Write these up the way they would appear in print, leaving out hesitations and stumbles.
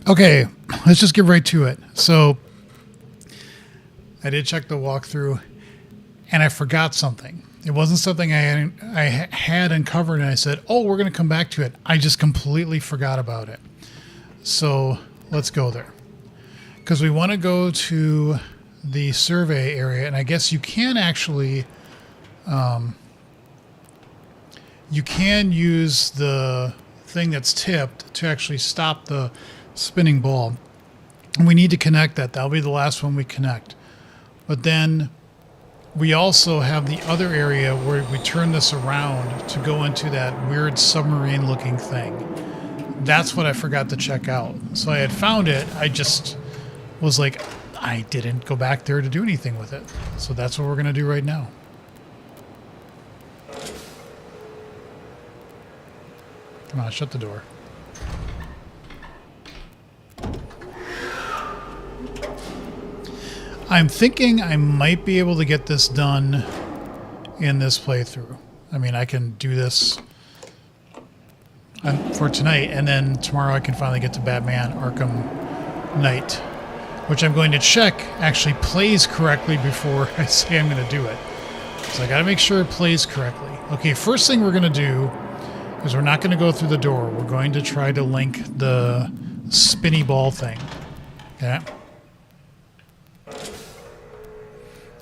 Okay, let's just get right to it. So I did check the walkthrough, and I forgot something. It wasn't something I had uncovered, and I said, "Oh, we're going to come back to it." I just completely forgot about it. So let's go there, because we want to go to the survey area, and I guess you can actually, you can use the thing that's tipped to actually stop the spinning ball. And we need to connect that. That'll be the last one we connect. But then we also have the other area where we turn this around to go into that weird submarine looking thing. That's what I forgot to check out. So I had found it. I just was like, I didn't go back there to do anything with it. So that's what we're going to do right now. Come on, shut the door. I'm thinking I might be able to get this done in this playthrough. I mean, I can do this for tonight, and then tomorrow I can finally get to Batman Arkham Knight, which I'm going to check actually plays correctly before I say I'm going to do it. So I got to make sure it plays correctly. Okay, first thing we're going to do is we're not going to go through the door. We're going to try to link the spinny ball thing. Okay.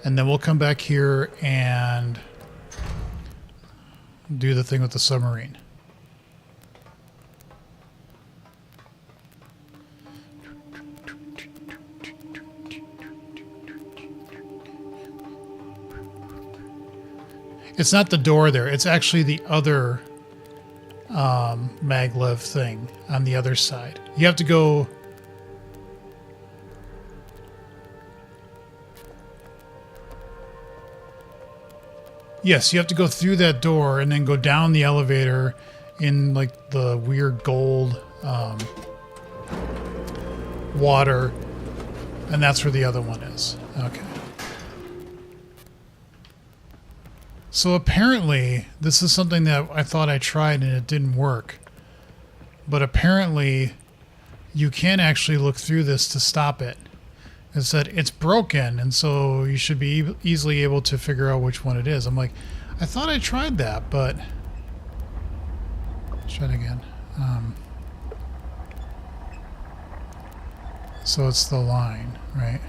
And then we'll come back here and do the thing with the submarine. It's not the door there. It's actually the other maglev thing on the other side. You have to go... Yes, you have to go through that door and then go down the elevator in like the weird gold water, and that's where the other one is. Okay. So apparently, this is something that I thought I tried and it didn't work. But apparently, you can actually look through this to stop it. It said it's broken, and so you should be easily able to figure out which one it is. I'm like, I thought I tried that, but... Let's try it again. So it's the line, right?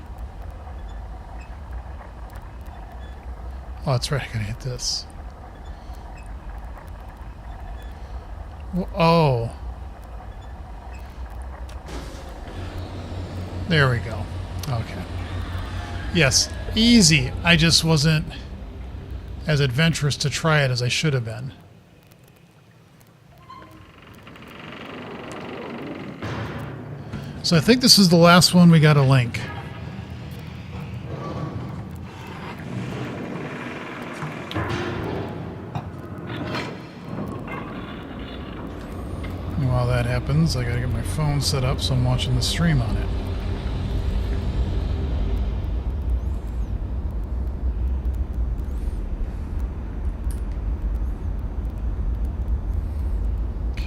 Oh, that's right, I gotta hit this. Oh. There we go. Okay. Yes, easy. I just wasn't as adventurous to try it as I should have been. So I think this is the last one we got to link. And while that happens, I got to get my phone set up so I'm watching the stream on it.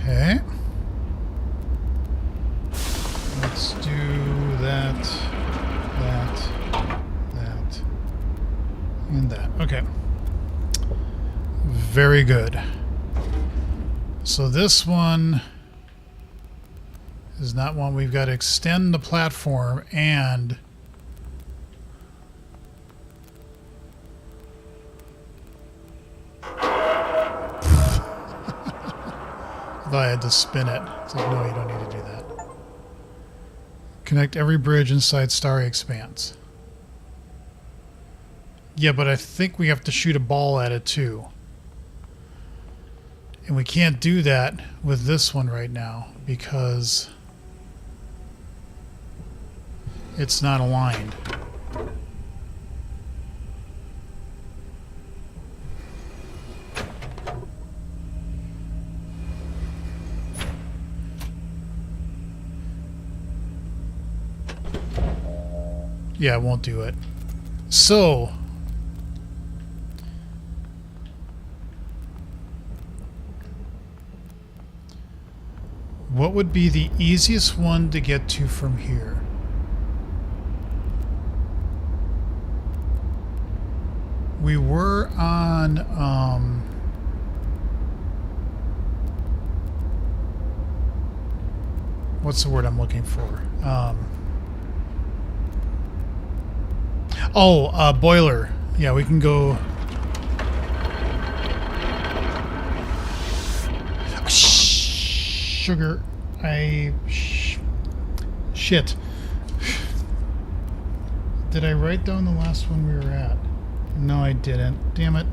Okay. Let's do that, and that. Okay. Very good. So this one is not one. We've got to extend the platform and if I had to spin it. It's like, no, you don't need to do that. Connect every bridge inside Starry Expanse. Yeah, but I think we have to shoot a ball at it too. And we can't do that with this one right now because it's not aligned. Yeah, it won't do it. So What would be the easiest one to get to from here? We were on, what's the word I'm looking for? Boiler. Yeah, we can go. Sugar. Shit. Did I write down the last one we were at? No, I didn't. Damn it.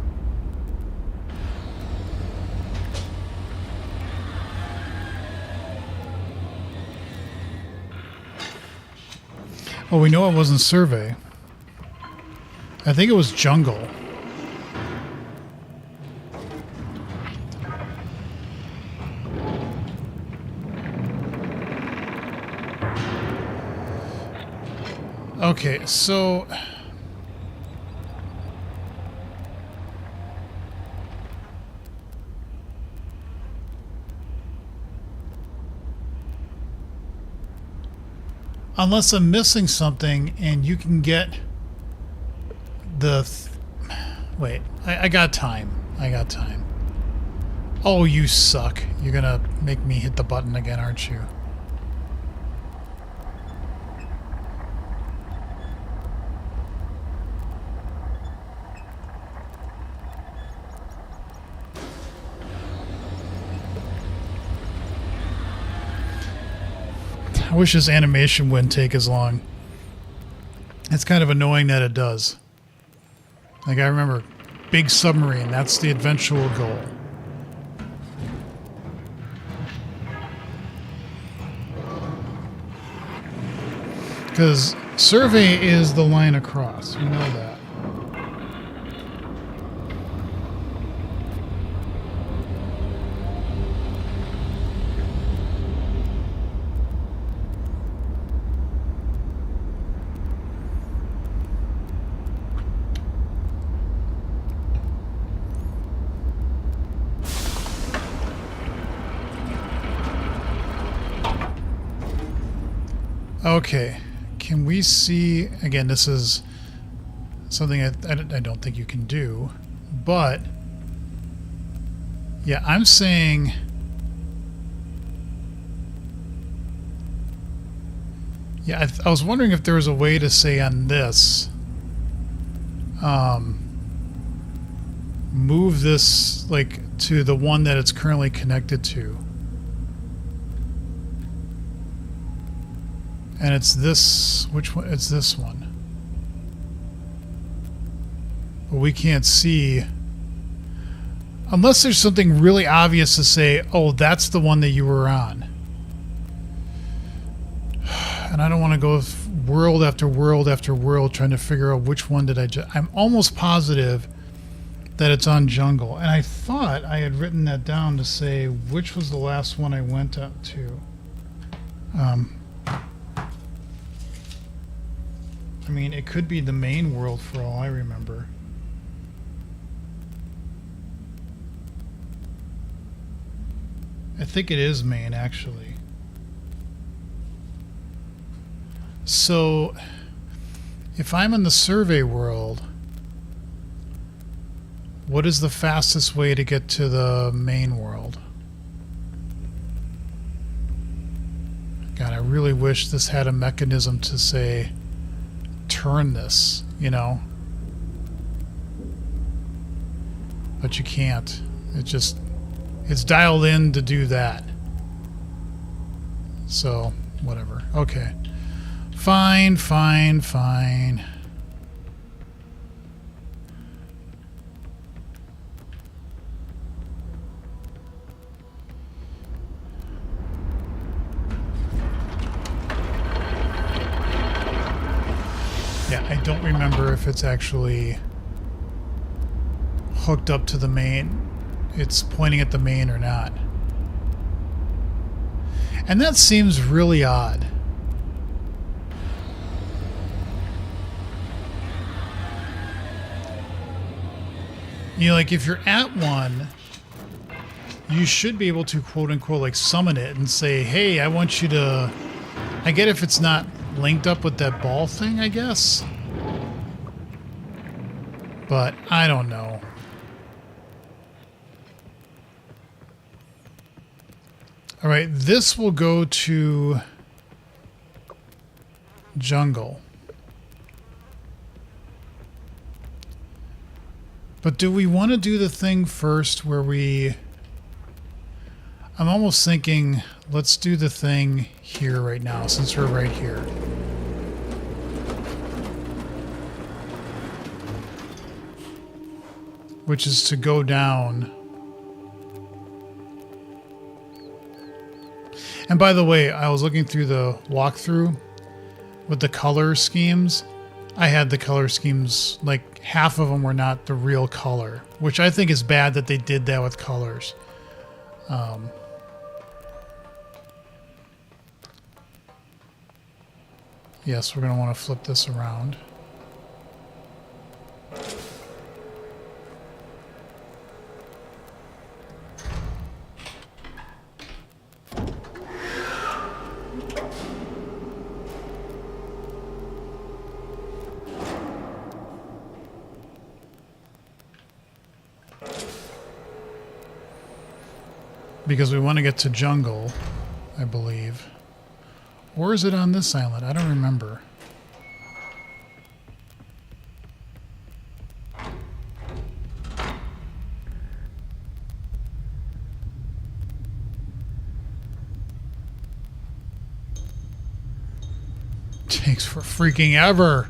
Well, we know it wasn't survey. I think it was jungle. Okay, so unless I'm missing something and you can get the wait, I got time. I got time. Oh, you suck. You're gonna make me hit the button again, aren't you? I wish this animation wouldn't take as long. It's kind of annoying that it does. Like, I remember big submarine, that's the eventual goal. Because survey is the line across, you know that. Okay, can we see, again, this is something I don't think you can do, but yeah, I'm saying yeah, I was wondering if there was a way to say on this move this like to the one that it's currently connected to. And it's this, which one? It's this one. But we can't see, unless there's something really obvious to say, oh, that's the one that you were on. And I don't want to go world after world after world trying to figure out which one did I just... I'm almost positive that it's on jungle. And I thought I had written that down to say which was the last one I went up to. I mean, it could be the main world for all I remember. I think it is main, actually. So, if I'm in the survey world, what is the fastest way to get to the main world? God, I really wish this had a mechanism to say... turn this, you know, but you can't. It's dialed in to do that, so whatever. Okay, fine. Yeah, I don't remember if it's actually hooked up to the main. It's pointing at the main or not. And that seems really odd. You know, like if you're at one, you should be able to quote unquote like summon it and say, hey, I want you to... I get if it's not linked up with that ball thing, I guess. But I don't know. All right, this will go to jungle. But do we want to do the thing first where we... I'm almost thinking, let's do the thing here right now, since we're right here. Which is to go down. And by the way, I was looking through the walkthrough with the color schemes. I had the color schemes, like half of them were not the real color, which I think is bad that they did that with colors. Yes, we're going to want to flip this around. Because we want to get to jungle, I believe. Or is it on this island? I don't remember. Takes for freaking ever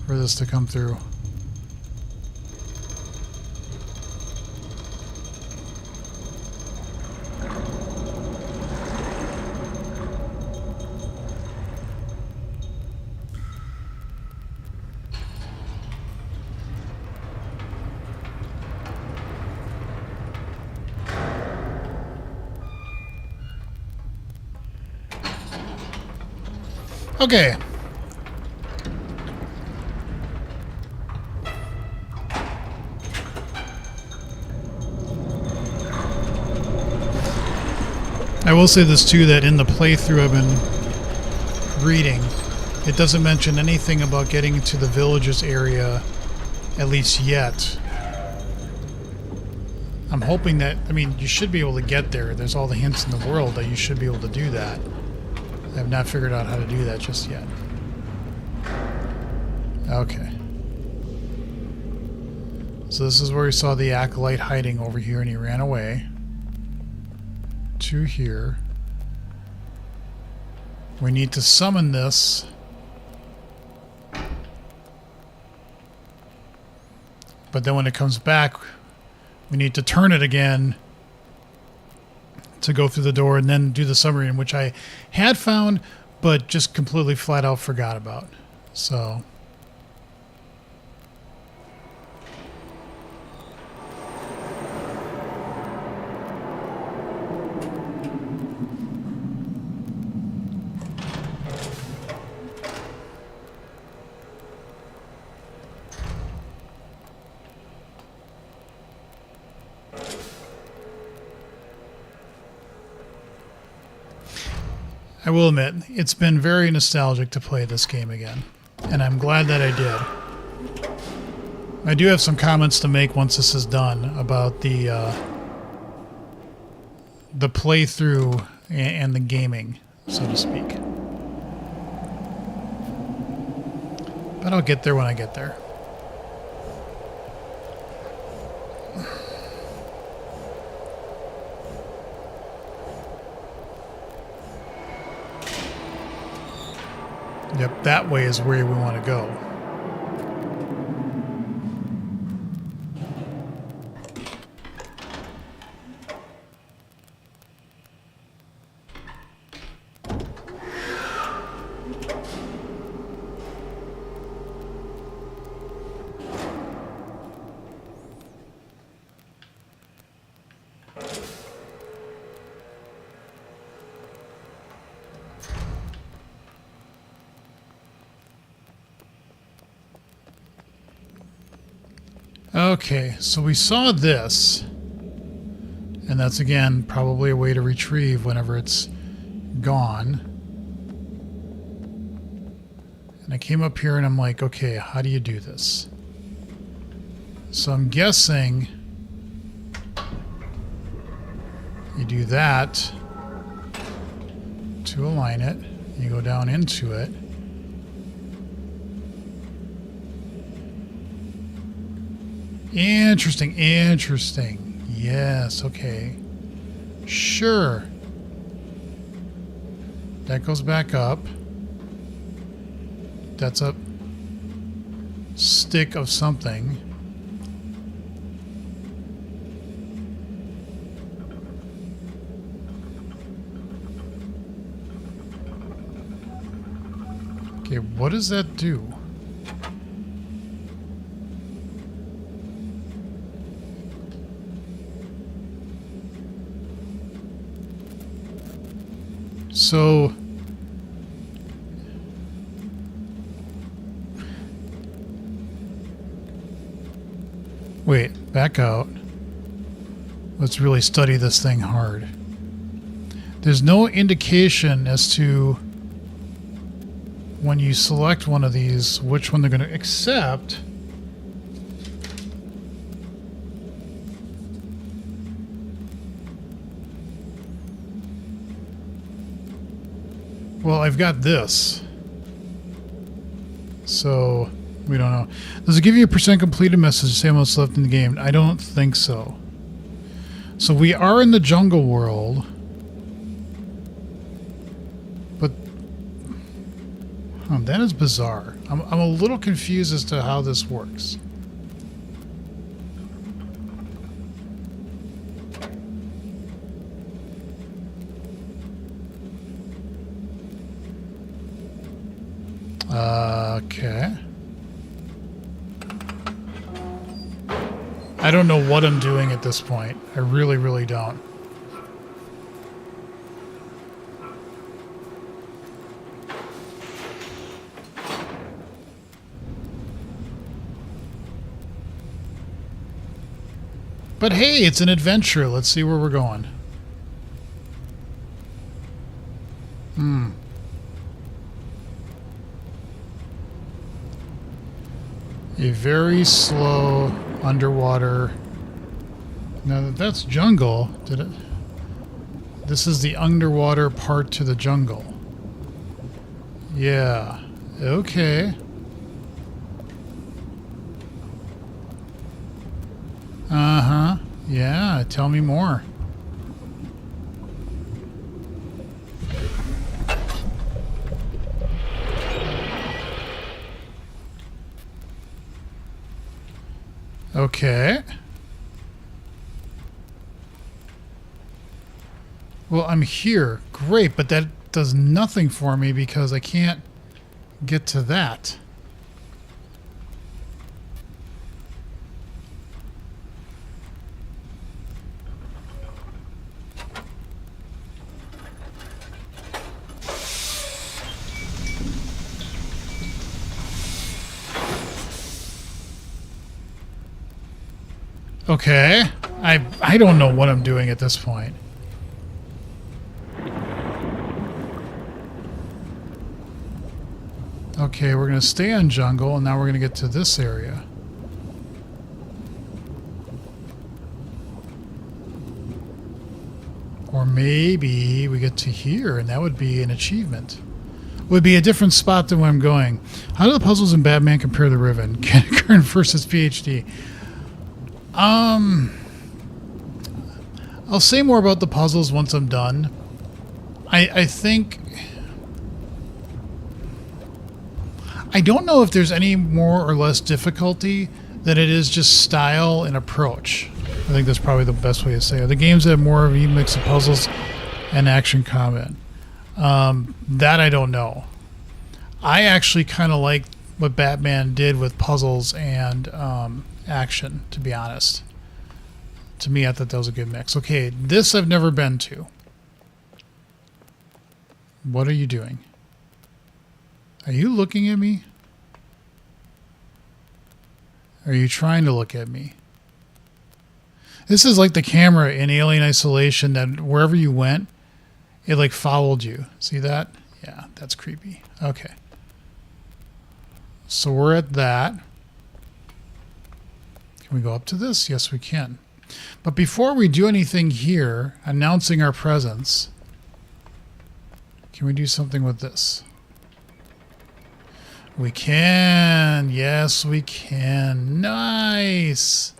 for this to come through. Okay. I will say this too, that in the playthrough I've been reading, it doesn't mention anything about getting to the villages area, at least yet. I'm hoping that, I mean, you should be able to get there. There's all the hints in the world that you should be able to do that. I have not figured out how to do that just yet. Okay. So this is where we saw the acolyte hiding over here and he ran away. To here. We need to summon this. But then when it comes back, we need to turn it again to go through the door and then do the submarine, which I had found, but just completely flat out forgot about. So... I will admit, it's been very nostalgic to play this game again, and I'm glad that I did. I do have some comments to make once this is done about the playthrough and the gaming, so to speak. But I'll get there when I get there. Yep, that way is where we want to go. Okay, so we saw this, And that's, again, probably a way to retrieve whenever it's gone. And I came up here and I'm like, okay, how do you do this? So I'm guessing you do that to align it. You go down into it. Interesting, interesting. Yes, okay. Sure. That goes back up. That's a stick of something. Okay, what does that do? So wait, back out. Let's really study this thing hard. There's no indication as to when you select one of these, which one they're going to accept. Well, I've got this. So, we don't know. Does it give you a % completed message to say how much left in the game? I don't think so. So we are in the jungle world. But that is bizarre. I'm a little confused as to how this works. Okay. I don't know what I'm doing at this point. I really, really don't. But hey, it's an adventure. Let's see where we're going. A very slow underwater. Now that's jungle. Did it? This is the underwater part to the jungle. Yeah. Okay. Uh-huh. Yeah, tell me more. Okay. Well, I'm here. Great, but that does nothing for me because I can't get to that. Okay. I don't know what I'm doing at this point. Okay, we're going to stay on jungle, and now we're going to get to this area. Or maybe we get to here, and that would be an achievement. Would be a different spot than where I'm going. How do the puzzles in Batman compare to Riven? Current versus PhD. I'll say more about the puzzles once I'm done. I think... I don't know if there's any more or less difficulty than it is just style and approach. I think that's probably the best way to say it. The games that have more of a mix of puzzles and action combat. That I don't know. I actually kind of like what Batman did with puzzles and action, to be honest. To me, I thought that was a good mix. Okay, this I've never been to. What are you doing? Are you looking at me? Are you trying to look at me? This is like the camera in Alien Isolation that wherever you went, it like followed you. See that? Yeah, that's creepy. Okay. So we're at that. Can we go up to this? Yes, we can. But before we do anything here, announcing our presence, can we do something with this? We can. Yes, we can. Nice.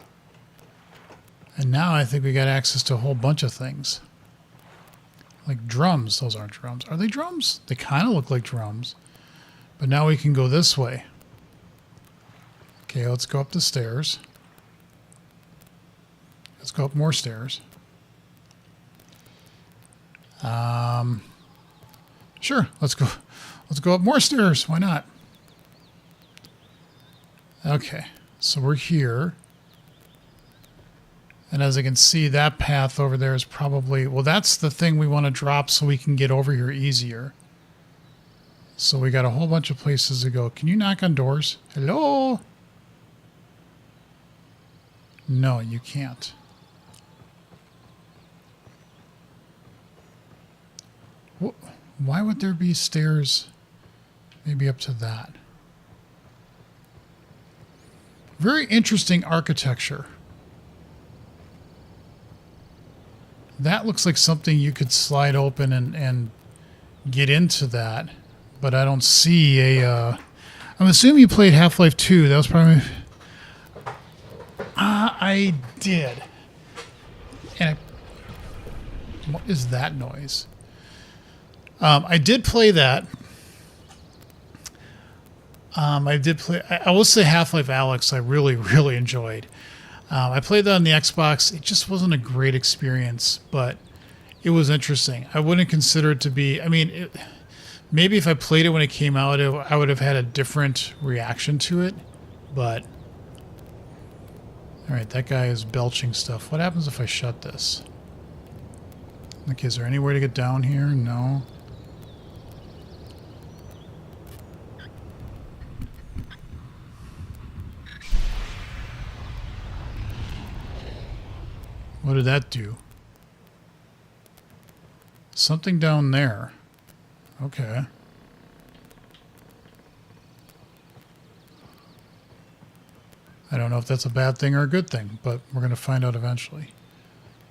And now I think we got access to a whole bunch of things. Like drums. Those aren't drums. Are they drums? They kind of look like drums. But now we can go this way. Okay, let's go up the stairs. Let's go up more stairs. Sure, let's go up more stairs. Why not? Okay, so we're here. And as I can see, that path over there is probably... Well, that's the thing we want to drop so we can get over here easier. So we got a whole bunch of places to go. Can you knock on doors? Hello? No, you can't. Why would there be stairs maybe up to that? Very interesting architecture. That looks like something you could slide open and get into that. But I don't see a... I'm assuming you played Half-Life 2. That was probably... I did. And what is that noise? I did play that. I did play... I will say Half-Life Alyx I really, really enjoyed. I played that on the Xbox. It just wasn't a great experience, but it was interesting. I wouldn't consider it to be... I mean, maybe if I played it when it came out, I would have had a different reaction to it, but... Alright, that guy is belching stuff. What happens if I shut this? Okay, is there anywhere to get down here? No. What did that do? Something down there. Okay. I don't know if that's a bad thing or a good thing, but we're going to find out eventually.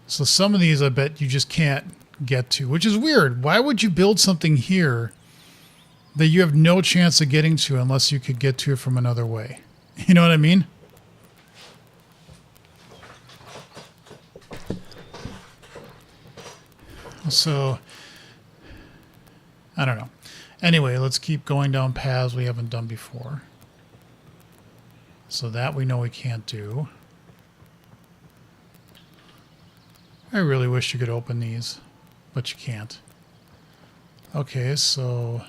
So some of these I bet you just can't get to, which is weird. Why would you build something here that you have no chance of getting to unless you could get to it from another way? You know what I mean? So, I don't know. Anyway, let's keep going down paths we haven't done before. So that we know we can't do. I really wish you could open these, but you can't. Okay, so...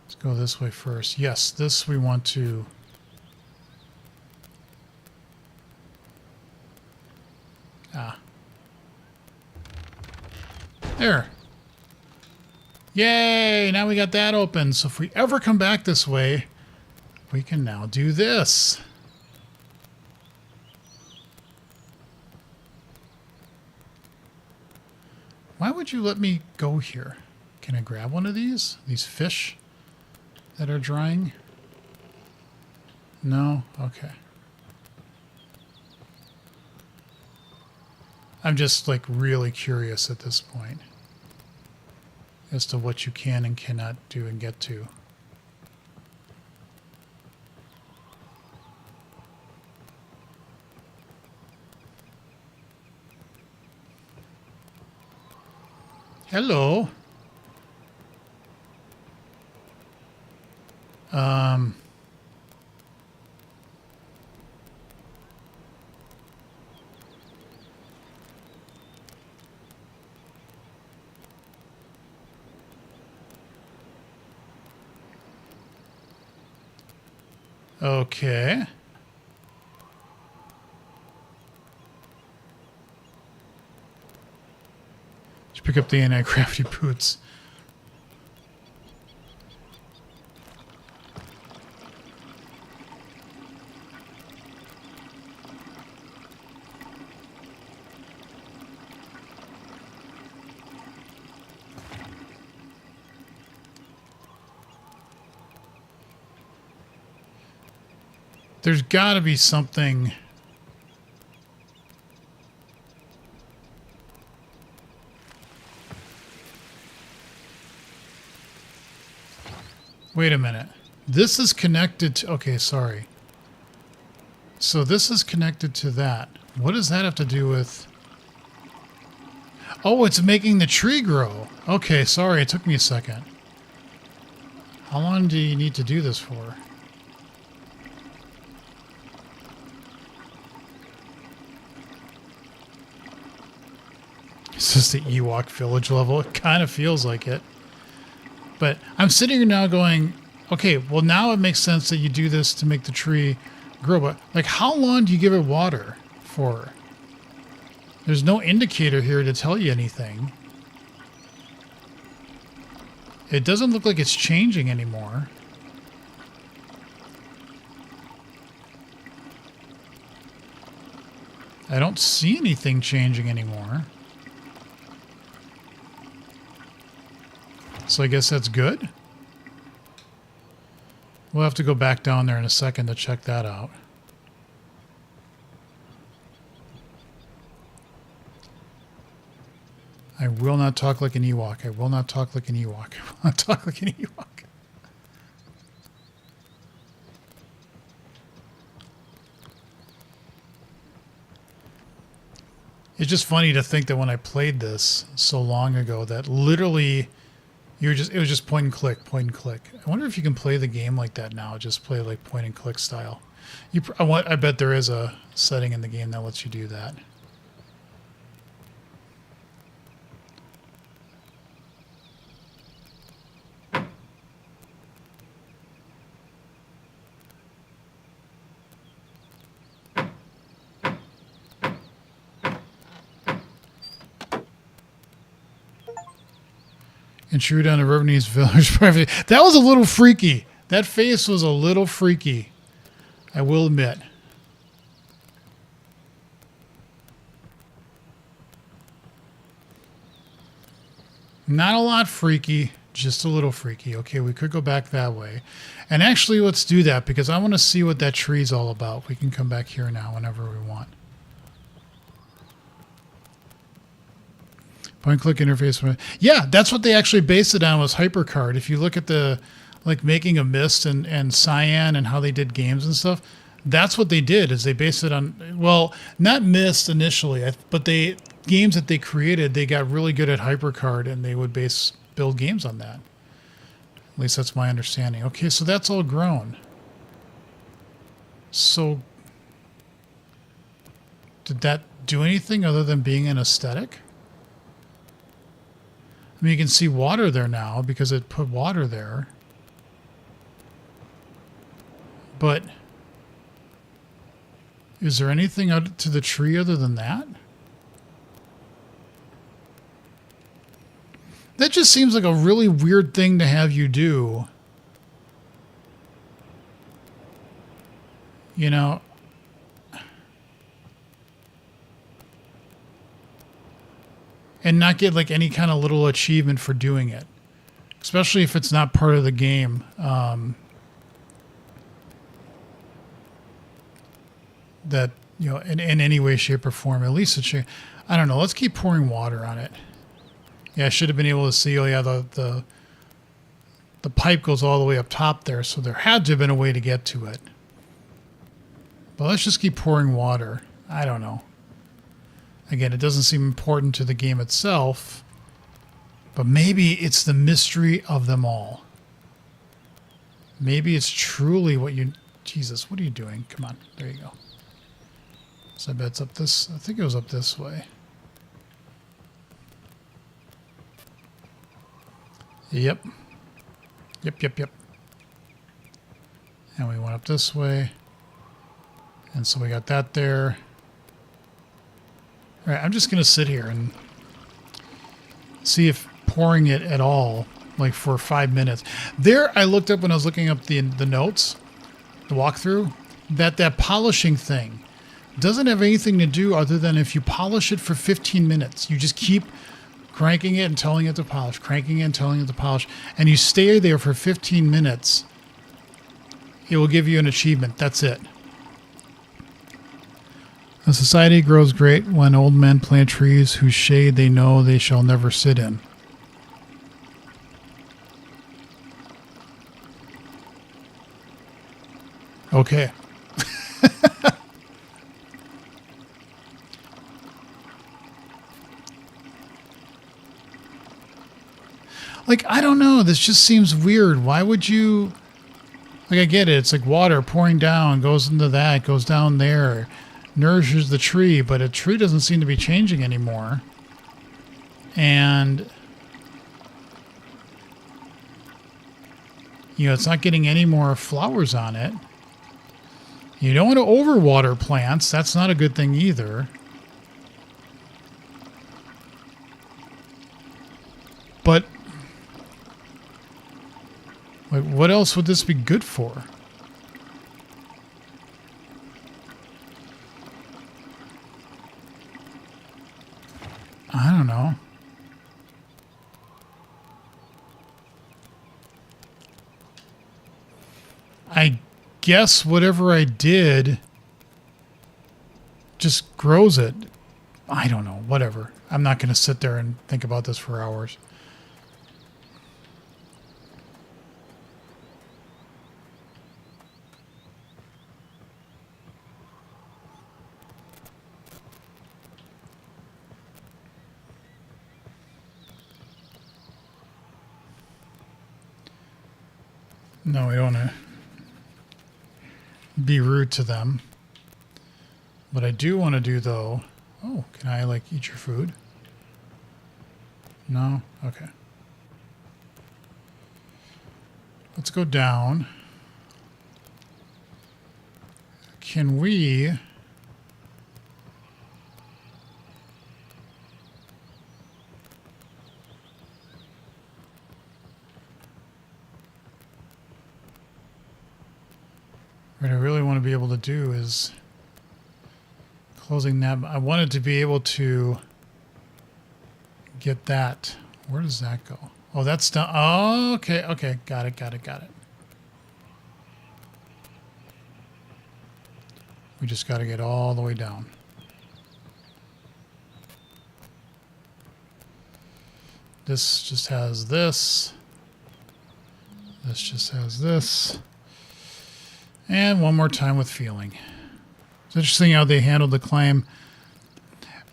let's go this way first. Yes, this we want to... There. Yay! Now we got that open. So if we ever come back this way, we can now do this. Why would you let me go here? Can I grab one of these? These fish that are drying? No? Okay. I'm just like really curious at this point as to what you can and cannot do and get to. Hello. Okay. Let's pick up the anti-gravity boots. There's got to be something. Wait a minute. This is connected to... Okay, sorry. So this is connected to that. What does that have to do with... Oh, it's making the tree grow. Okay, sorry. It took me a second. How long do you need to do this for? Is this the Ewok village level? It kind of feels like it. But I'm sitting here now going, okay, well now it makes sense that you do this to make the tree grow. But like, how long do you give it water for? There's no indicator here to tell you anything. It doesn't look like it's changing anymore. I don't see anything changing anymore. So I guess that's good. We'll have to go back down there in a second to check that out. I will not talk like an Ewok. I will not talk like an Ewok. I will not talk like an Ewok. It's just funny to think that when I played this so long ago that literally it was just point and click, point and click. I wonder if you can play the game like that now, just play like point and click style. I bet there is a setting in the game that lets you do that. Intrude on a Rivenese village. That was a little freaky. That face was a little freaky. I will admit. Not a lot freaky, just a little freaky. Okay, we could go back that way. And actually, let's do that because I want to see what that tree's all about. We can come back here now whenever we want. Point-click interface. Yeah, that's what they actually based it on was HyperCard. If you look at the, like, making a Mist and Cyan and how they did games and stuff, that's what they did is they based it on, well, not Mist initially, but games that they created, they got really good at HyperCard and they would build games on that. At least that's my understanding. Okay, so that's all grown. So, did that do anything other than being an aesthetic? I mean, you can see water there now because it put water there. But is there anything out to the tree other than that? That just seems like a really weird thing to have you do. You know, and not get like any kind of little achievement for doing it, especially if it's not part of the game. That, you know, in any way, shape, or form, at least it should. I don't know. Let's keep pouring water on it. Yeah, I should have been able to see. Oh yeah, the pipe goes all the way up top there, so there had to have been a way to get to it. But let's just keep pouring water. I don't know. Again, it doesn't seem important to the game itself, but maybe it's the mystery of them all. Maybe it's truly what you... Jesus, what are you doing? Come on. There you go. So I bet it's up this... I think it was up this way. Yep. Yep. And we went up this way. And so we got that there. All right, I'm just going to sit here and see if pouring it at all, like for 5 minutes. There, I looked up when I was looking up the notes, the walkthrough, that polishing thing doesn't have anything to do other than if you polish it for 15 minutes, you just keep cranking it and telling it to polish, cranking it and telling it to polish, and you stay there for 15 minutes, it will give you an achievement. That's it. A society grows great when old men plant trees whose shade they know they shall never sit in. Okay. Like, I don't know. This just seems weird. Why would you... Like, I get it. It's like water pouring down, goes into that, goes down there, nourishes the tree, but a tree doesn't seem to be changing anymore. And, you know, it's not getting any more flowers on it. You don't want to overwater plants. That's not a good thing either. But... like, what else would this be good for? I don't know. I guess whatever I did just grows it. I don't know. Whatever. I'm not going to sit there and think about this for hours. No, we don't want to be rude to them. What I do want to do, though... Oh, can I, like, eat your food? No? Okay. Let's go down. Can we... What I really want to be able to do is closing that. I wanted to be able to get that. Where does that go? Oh, that's done. Oh, okay. Okay. Got it. Got it. Got it. We just got to get all the way down. This just has this. This just has this. And one more time with feeling. It's interesting how they handled the climb.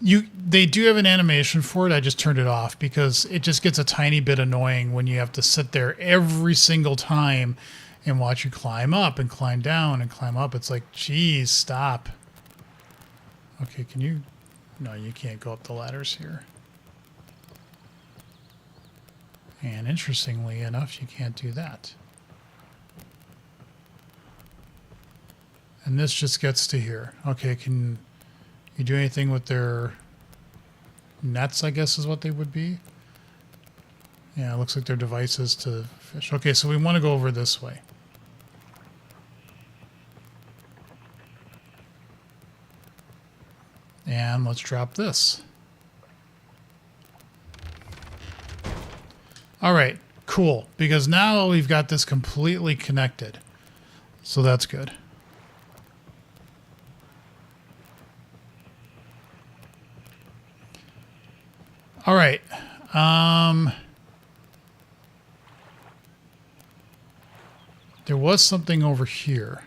They do have an animation for it. I just turned it off because it just gets a tiny bit annoying when you have to sit there every single time and watch you climb up and climb down and climb up. It's like, geez, stop. Okay, can you... No, you can't go up the ladders here. And interestingly enough, you can't do that. And this just gets to here. Okay, can you do anything with their nets, I guess is what they would be? Yeah, it looks like they're devices to fish. Okay, so we want to go over this way. And let's drop this. All right, cool. Because now we've got this completely connected. So that's good. All right. There was something over here.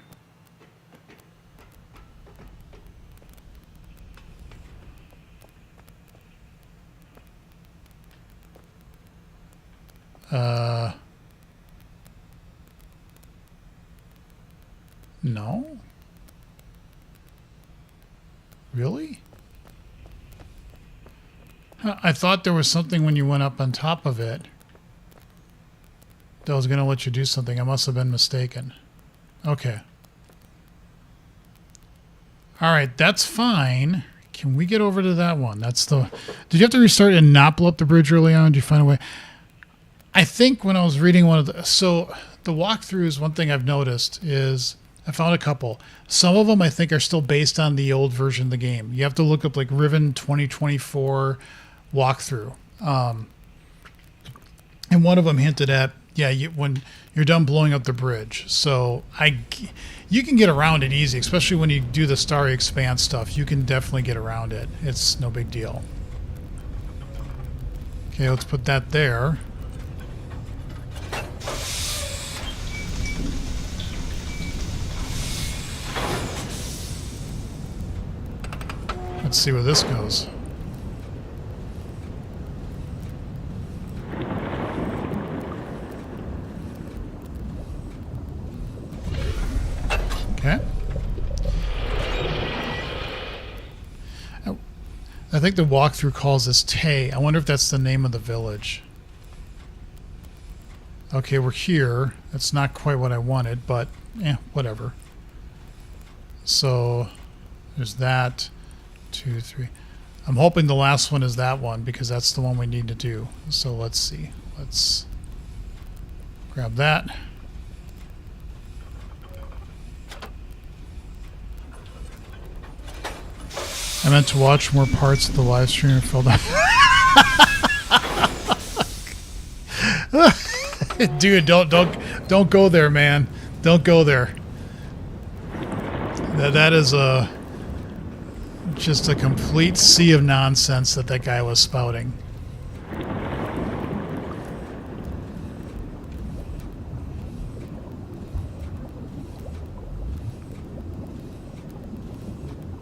No? Really? I thought there was something when you went up on top of it that was going to let you do something. I must have been mistaken. Okay. All right, that's fine. Can we get over to that one? That's the... Did you have to restart and not blow up the bridge early on? Did you find a way? I think when I was reading one of the... So the walkthroughs, one thing I've noticed is... I found a couple. Some of them I think are still based on the old version of the game. You have to look up like Riven 2024 walkthrough. And one of them hinted at Yeah, when you're done blowing up the bridge. So you can get around it easy, especially when you do the Starry Expanse stuff. You can definitely get around it. It's no big deal. Okay, let's put that there. Let's see where this goes. Okay. I think the walkthrough calls this Tay. I wonder if that's the name of the village. Okay, we're here. That's not quite what I wanted, but whatever. So there's that. 2, 3. I'm hoping the last one is that one because that's the one we need to do. So let's see. Let's grab that. I meant to watch more parts of the live stream and filled out. Dude, don't go there, man. Don't go there. That is just a complete sea of nonsense that guy was spouting.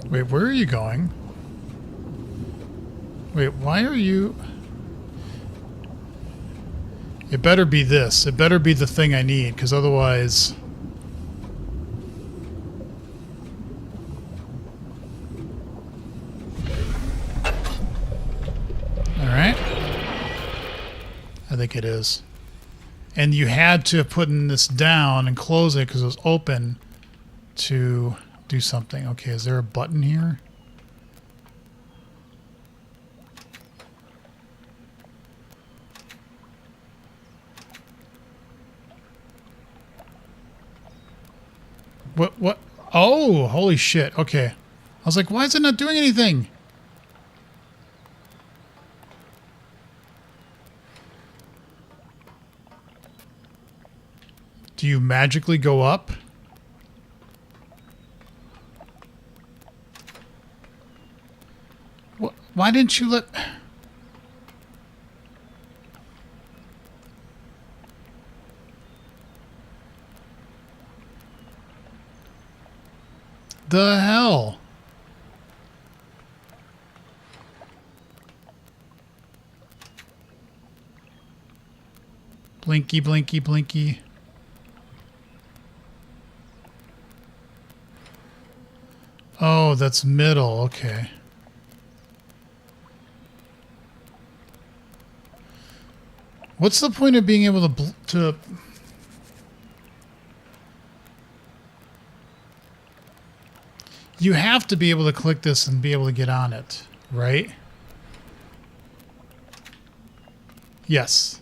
Wait, where are you going? Wait, why are you... It better be this. It better be the thing I need, because otherwise... Alright. I think it is. And you had to put this down and close it because it was open to do something. Okay, is there a button here? What? Oh, holy shit. Okay. I was like, why is it not doing anything? Do you magically go up? What? Why didn't you let... The hell? Blinky, blinky, blinky. Oh, that's middle. Okay. What's the point of being able to... You have to be able to click this and be able to get on it, right? Yes.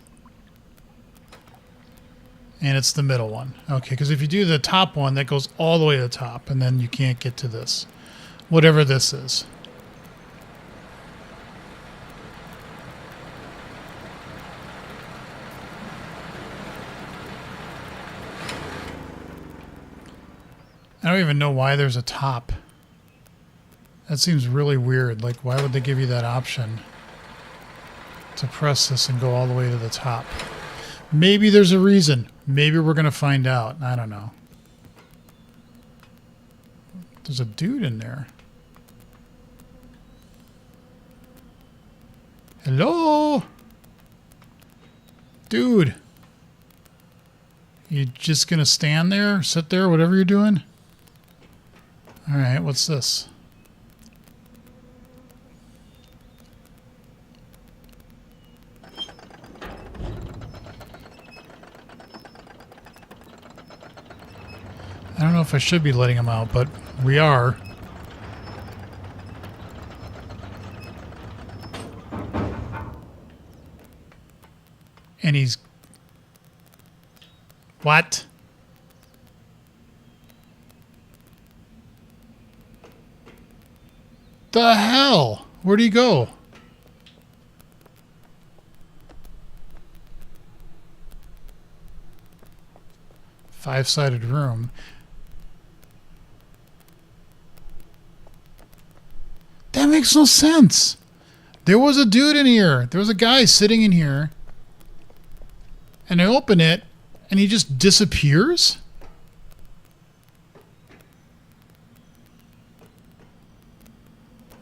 And it's the middle one. Okay, because if you do the top one, that goes all the way to the top, and then you can't get to this. Whatever this is. I don't even know why there's a top. That seems really weird. Like, why would they give you that option to press this and go all the way to the top? Maybe there's a reason. Maybe we're going to find out. I don't know. There's a dude in there. Hello? Dude. You just going to stand there, sit there, whatever you're doing? All right, what's this? I don't know if I should be letting him out, but we are. And he's... What? The hell? Where'd he go? 5-sided room. That makes no sense. There was a dude in here. There was a guy sitting in here. And I open it, and he just disappears?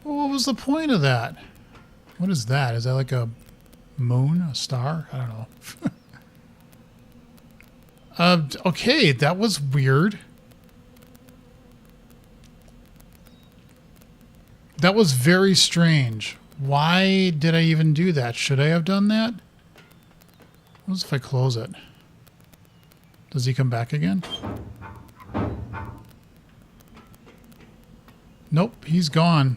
Well, what was the point of that? What is that? Is that like a moon? A star? I don't know. Okay, that was weird. That was very strange. Why did I even do that? Should I have done that? What if I close it? Does he come back again? Nope, he's gone.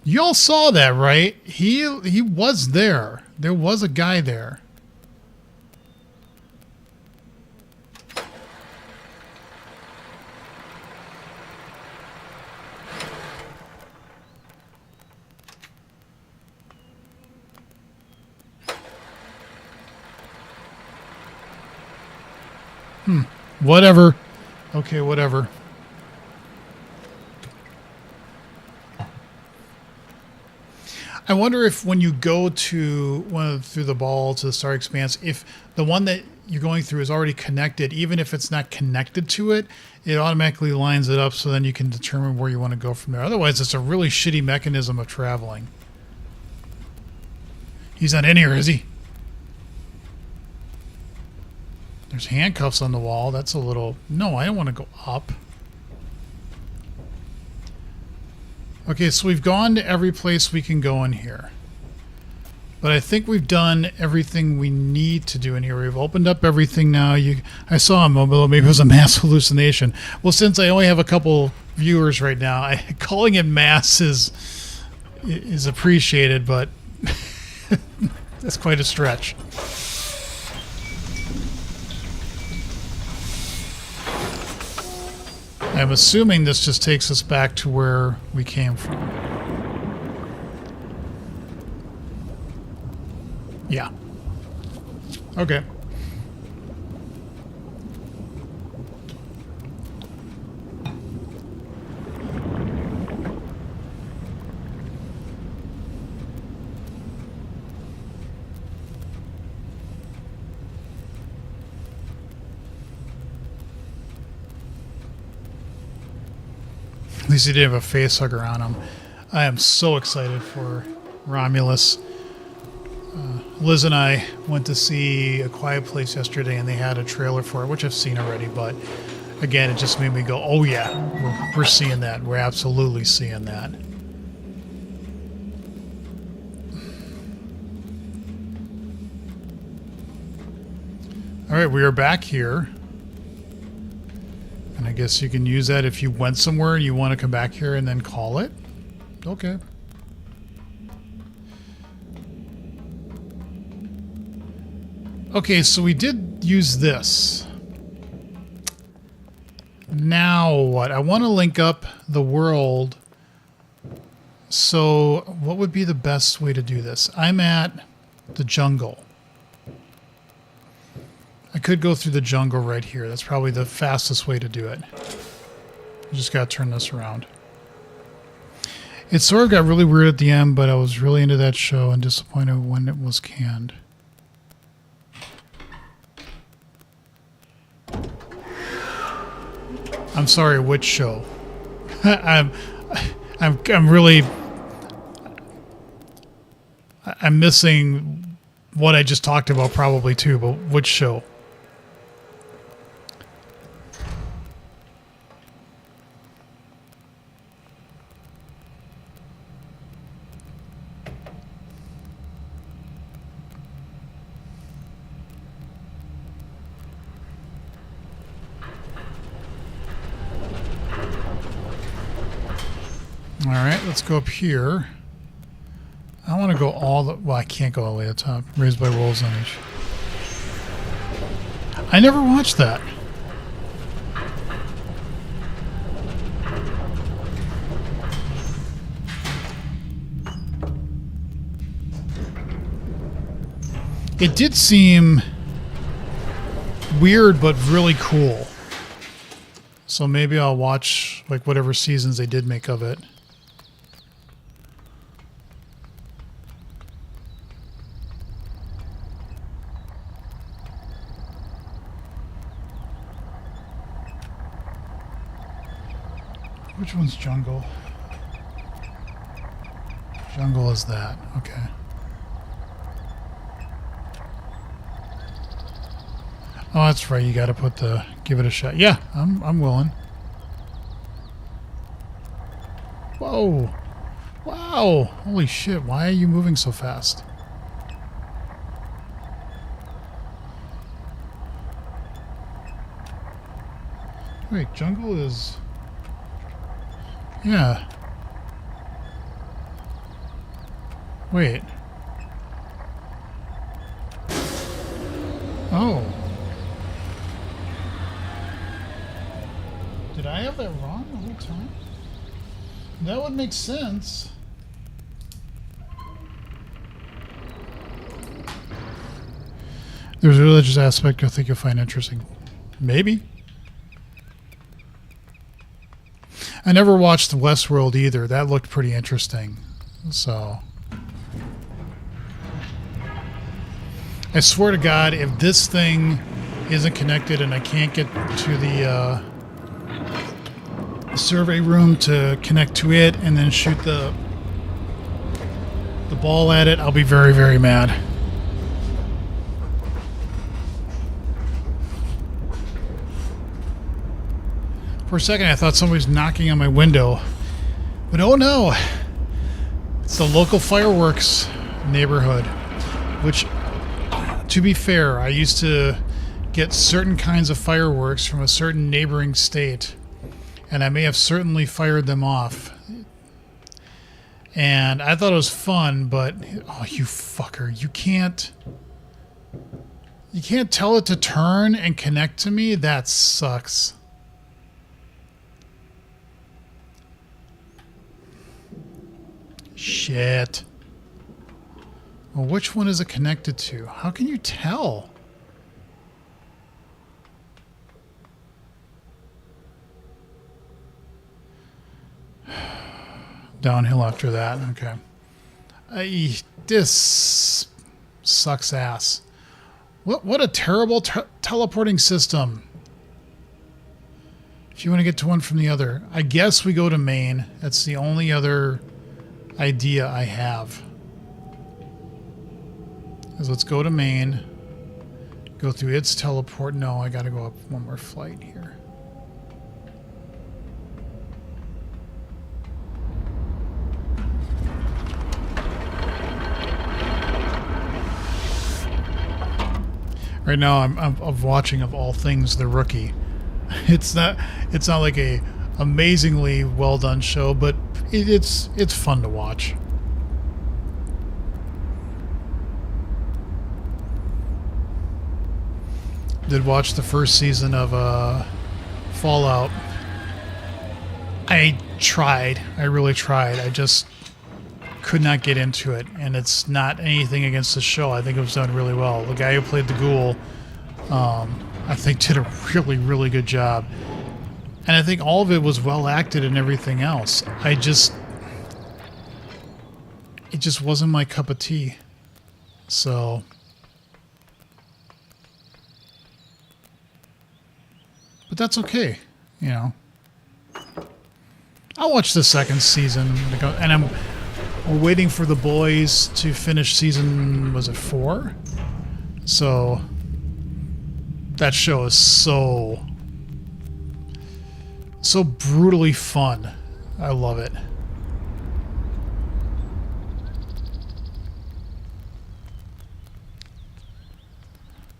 Y'all saw that, right? He was there. There was a guy there. Whatever. Okay, whatever. I wonder if when you go to through the ball to the Star Expanse, if the one that you're going through is already connected, even if it's not connected to it, it automatically lines it up so then you can determine where you want to go from there. Otherwise, it's a really shitty mechanism of traveling. He's not in here, is he? There's handcuffs on the wall. That's a little... No, I don't want to go up. Okay, so we've gone to every place we can go in here. But I think we've done everything we need to do in here. We've opened up everything now. I saw him, although maybe it was a mass hallucination. Well, since I only have a couple viewers right now, calling it mass is appreciated, but that's quite a stretch. I'm assuming this just takes us back to where we came from. Yeah. Okay. At least he didn't have a face hugger on him. I am so excited for Romulus. Liz and I went to see A Quiet Place yesterday, and they had a trailer for it, which I've seen already. But again, it just made me go, "Oh yeah, we're seeing that. We're absolutely seeing that." All right, we are back here. And I guess you can use that if you went somewhere and you want to come back here and then call it. Okay. Okay, so we did use this. Now what? I want to link up the world. So what would be the best way to do this? I'm at the jungle. I could go through the jungle right here. That's probably the fastest way to do it. You just got to turn this around. It sort of got really weird at the end, but I was really into that show and disappointed when it was canned. I'm sorry, which show? I'm really... I'm missing what I just talked about probably too, but which show? All right, let's go up here. I want to go all the... Well, I can't go all the way to the top. Raised by Wolves on each. I never watched that. It did seem weird, but really cool. So maybe I'll watch like whatever seasons they did make of it. Which one's jungle? Jungle is that. Okay. Oh, that's right. You got to put the give it a shot. Yeah, I'm willing. Whoa. Wow. Holy shit. Why are you moving so fast? Wait, jungle is... Yeah. Wait. Oh. Did I have that wrong the whole time? That would make sense. There's a religious aspect I think you'll find interesting. Maybe. I never watched Westworld either. That looked pretty interesting. So... I swear to God, if this thing isn't connected and I can't get to the survey room to connect to it and then shoot the ball at it, I'll be very, very mad. For a second, I thought somebody was knocking on my window. But oh no! It's the local fireworks neighborhood. Which, to be fair, I used to get certain kinds of fireworks from a certain neighboring state. And I may have certainly fired them off. And I thought it was fun, but... Oh, you fucker. You can't tell it to turn and connect to me? That sucks. Shit. Well, which one is it connected to? How can you tell? Downhill after that. Okay. This sucks ass. What a terrible teleporting system. If you want to get to one from the other. I guess we go to main. That's the only other idea I have. So let's go to main. Go through its teleport. No, I gotta go up one more flight here. Right now I'm watching, of all things, The Rookie. It's not like a amazingly well done show, but it's fun to watch. Did watch the first season of Fallout. I tried. I really tried. I just could not get into it, and it's not anything against the show. I think it was done really well. The guy who played the ghoul, I think, did a really, really good job. And I think all of it was well acted and everything else. It just wasn't my cup of tea. So... But that's okay, you know. I'll watch the second season, and we're waiting for the boys to finish season, was it 4? So that show is so brutally fun. I love it.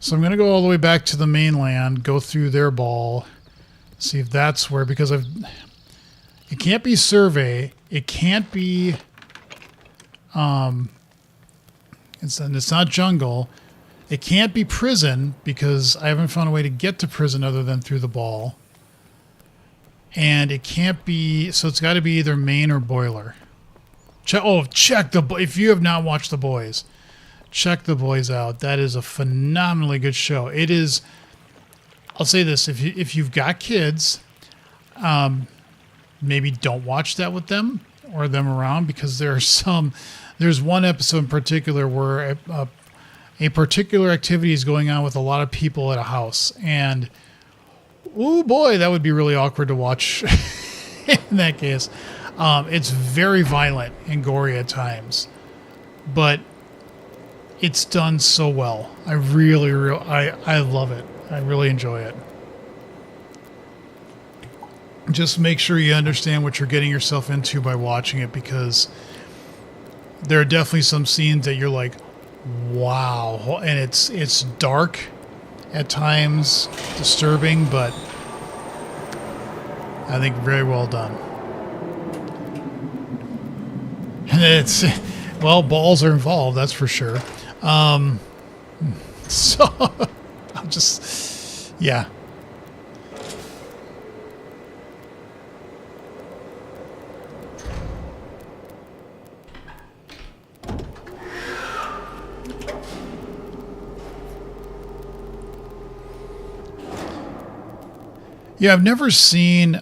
So I'm going to go all the way back to the mainland, go through their ball, see if that's where, because it can't be survey, it can't be, it's not jungle, it can't be prison, because I haven't found a way to get to prison other than through the ball, and it can't be, so it's got to be either main or boiler. Check if you have not watched The Boys, check The Boys out. That is a phenomenally good show. It is. I'll say this: if you've got kids, maybe don't watch that with them or them around, because there's one episode in particular where a particular activity is going on with a lot of people at a house, and oh boy, that would be really awkward to watch in that case. It's very violent and gory at times, but it's done so well. I love it. I really enjoy it. Just make sure you understand what you're getting yourself into by watching it, because there are definitely some scenes that you're like, wow. And it's dark at times, disturbing, but I think very well done. And it's, well, balls are involved, that's for sure. So I'll just, yeah. Yeah, I've never seen,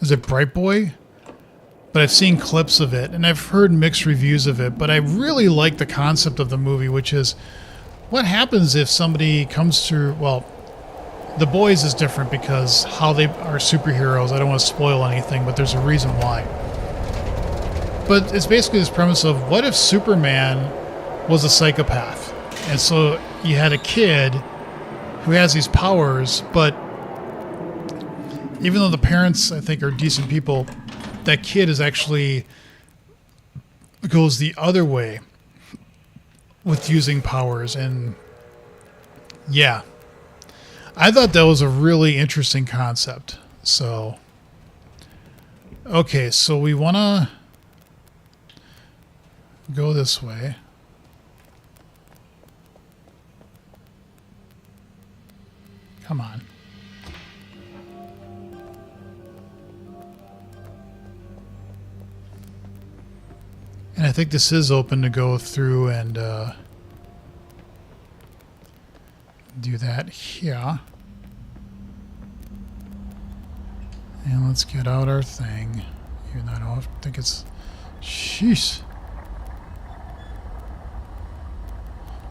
is it Bright Boy? But I've seen clips of it, and I've heard mixed reviews of it, but I really like the concept of the movie, which is what happens if somebody comes to, well, The Boys is different because how they are superheroes. I don't want to spoil anything, but there's a reason why. But it's basically this premise of what if Superman was a psychopath? And so you had a kid who has these powers, but even though the parents, I think, are decent people, that kid is actually goes the other way with using powers. And yeah, I thought that was a really interesting concept. So, okay, so we want to go this way. Come on. And I think this is open to go through and do that here. And let's get out our thing. Even though I don't think it's... Sheesh.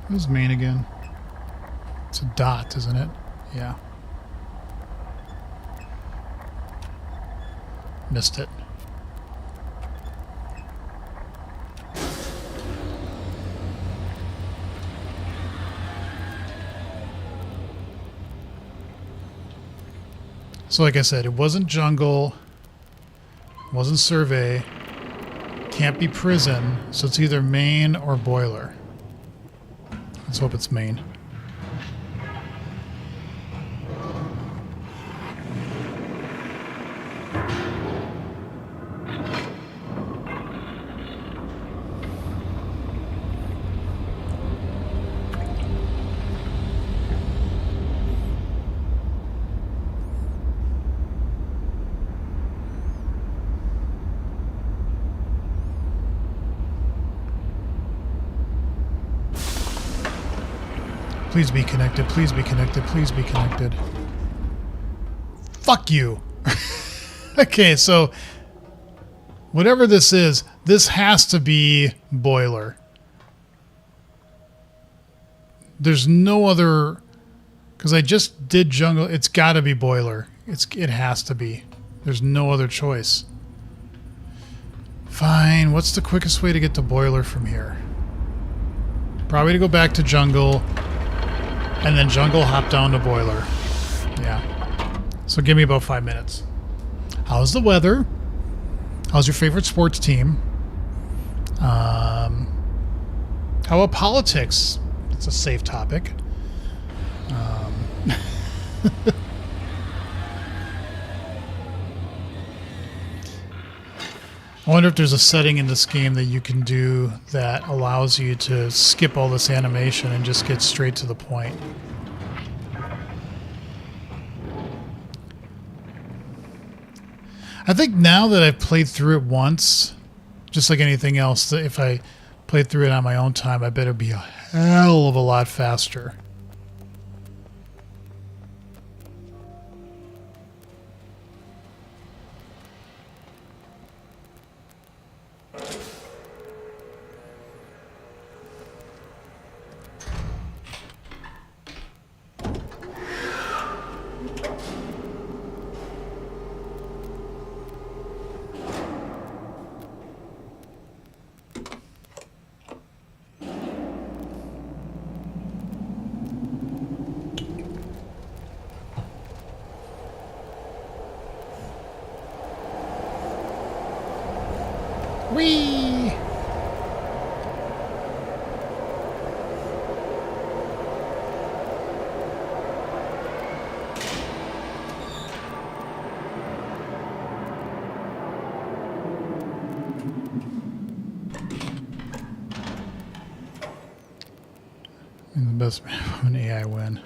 Who's main again? It's a dot, isn't it? Yeah. Missed it. So like I said, it wasn't jungle, wasn't survey, can't be prison, so it's either main or boiler. Let's hope it's main. Please be connected, please be connected, please be connected. Fuck you. Okay, so whatever this is, this has to be boiler. There's no other, because I just did jungle. It's got to be boiler. It has to be. There's no other choice. Fine. What's the quickest way to get to boiler from here? Probably to go back to jungle. And then jungle, hop down to boiler. Yeah. So give me about 5 minutes. How's the weather? How's your favorite sports team? How about politics? It's a safe topic. I wonder if there's a setting in this game that you can do that allows you to skip all this animation and just get straight to the point. I think now that I've played through it once, just like anything else, if I played through it on my own time, I bet it'd be a hell of a lot faster. Whee! And the best man of an AI win.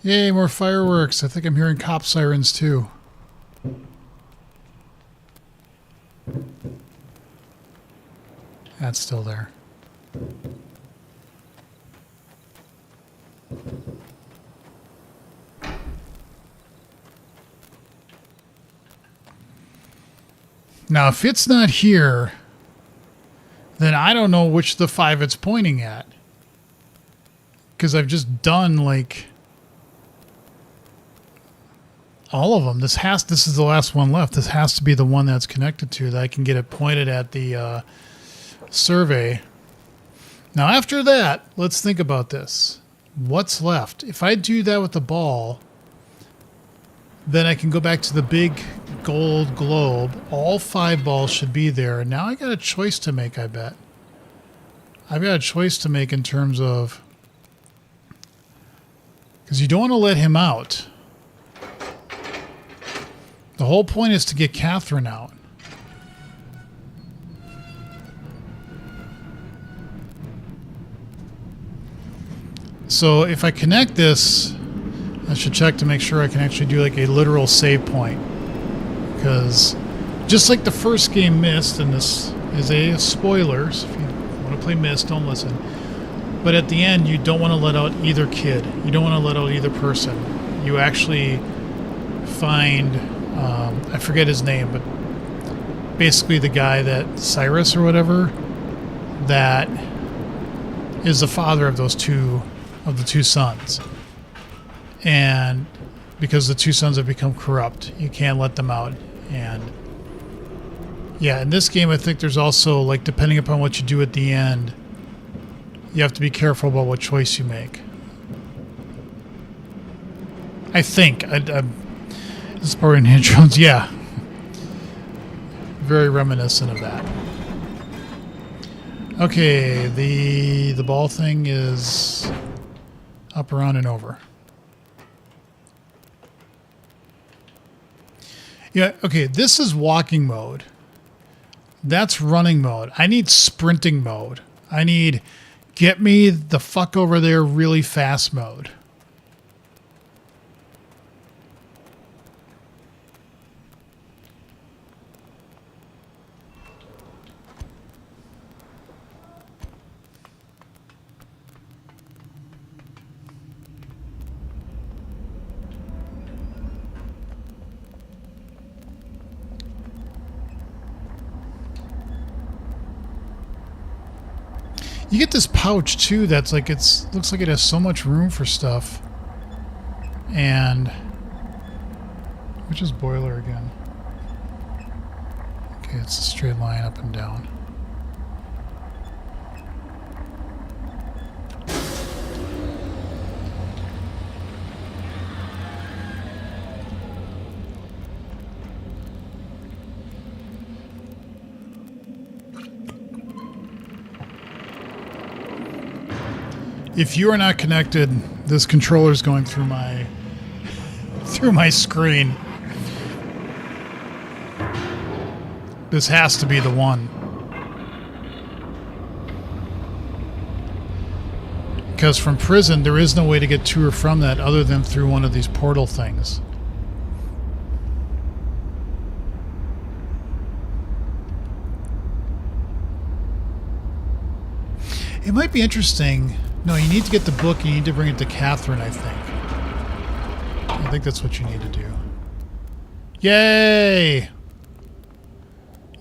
Yay, more fireworks. I think I'm hearing cop sirens too. That's still there. Now, if it's not here, then I don't know which of the 5 it's pointing at. Because I've just done, like, all of them. This is the last one left. This has to be the one that's connected to, that I can get it pointed at the survey. Now, after that, let's think about this. What's left? If I do that with the ball, then I can go back to the big gold globe. All 5 balls should be there. And now I got a choice to make, I bet. I've got a choice to make in terms of... because you don't want to let him out. The whole point is to get Catherine out. So if I connect this, I should check to make sure I can actually do like a literal save point. Because just like the first game Myst, and this is a spoiler, so if you want to play Myst, don't listen. But at the end, you don't want to let out either kid. You don't want to let out either person. You actually find, I forget his name, but basically the guy that, Cyrus or whatever, that is the father of those of the two sons. And because the two sons have become corrupt, you can't let them out. And yeah, in this game, I think there's also, like, depending upon what you do at the end, you have to be careful about what choice you make. I think. This is part of Indiana Jones, yeah. Very reminiscent of that. Okay, the ball thing is up, around, and over. Yeah, okay, this is walking mode. That's running mode. I need sprinting mode. I need get me the fuck over there really fast mode. You get this pouch too that's like, looks like it has so much room for stuff. And which is boiler again? Okay, it's a straight line up and down. If you are not connected, this controller is going through my screen. This has to be the one. Because from prison, there is no way to get to or from that other than through one of these portal things. It might be interesting. No, you need to get the book. You need to bring it to Catherine, I think. I think that's what you need to do. Yay!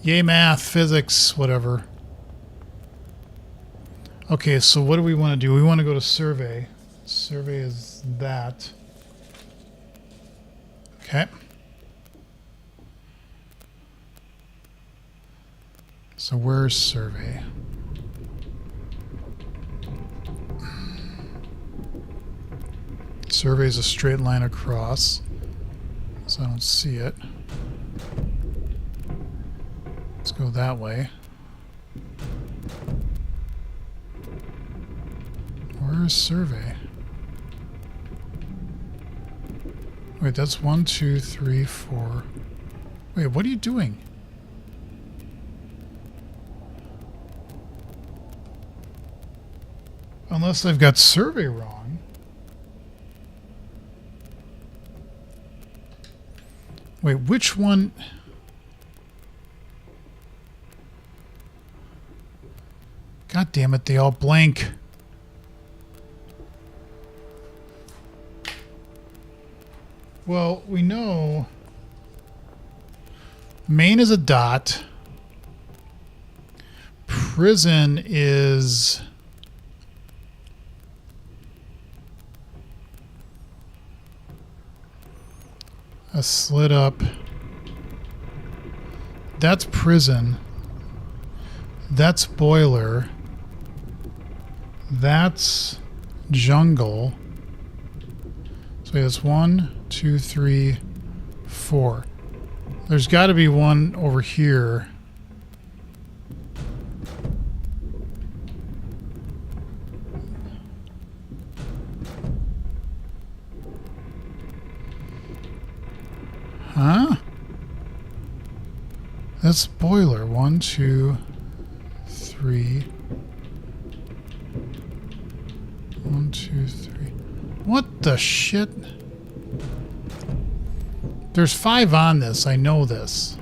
Yay, math, physics, whatever. Okay, so what do we want to do? We want to go to survey. Survey is that. Okay. So where's survey? Survey is a straight line across, so I don't see it. Let's go that way. Where is survey? Wait, that's 1, 2, 3, 4. Wait, what are you doing? Unless I've got survey wrong. Wait, which one? God damn it, they all blank. Well, we know Maine is a dot. Prison is a slit up. That's prison. That's boiler. That's jungle. So it's 1, 2, 3, 4. There's got to be one over here. Huh? That's boiler. 1, 2, 3. 1, 2, 3. What the shit? There's 5 on this. I know this.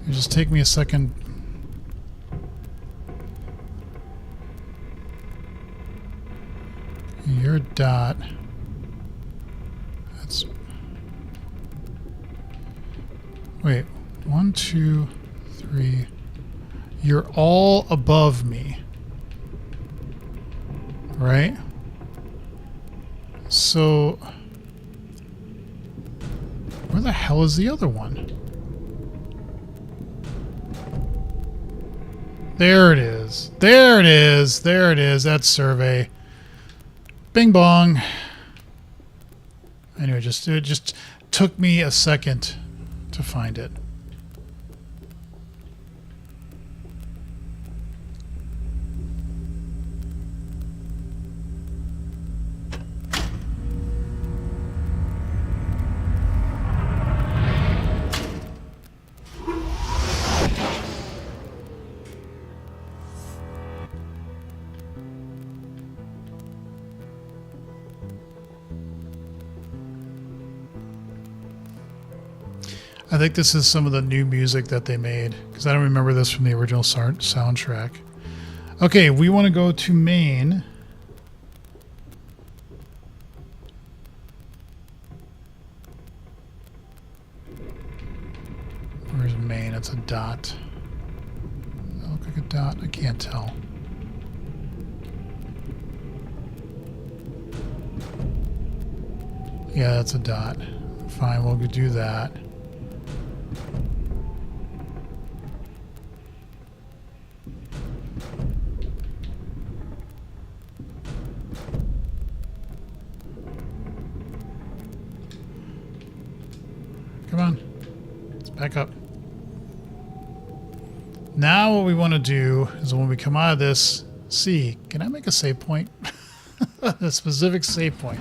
It'll just take me a second. You're a dot. That's... Wait. 1, 2, 3. You're all above me. Right? So... Where the hell is the other one? There it is. There it is. There it is. That's survey. Bing bong. Anyway, it just took me a second to find it. I think this is some of the new music that they made, because I don't remember this from the original soundtrack. Okay, we want to go to Maine. Where's Maine? It's a dot. Does that look like a dot? I can't tell. Yeah, that's a dot. Fine, we'll do that. Come on. Let's back up. Now what we want to do is when we come out of this, see, can I make a save point? A specific save point.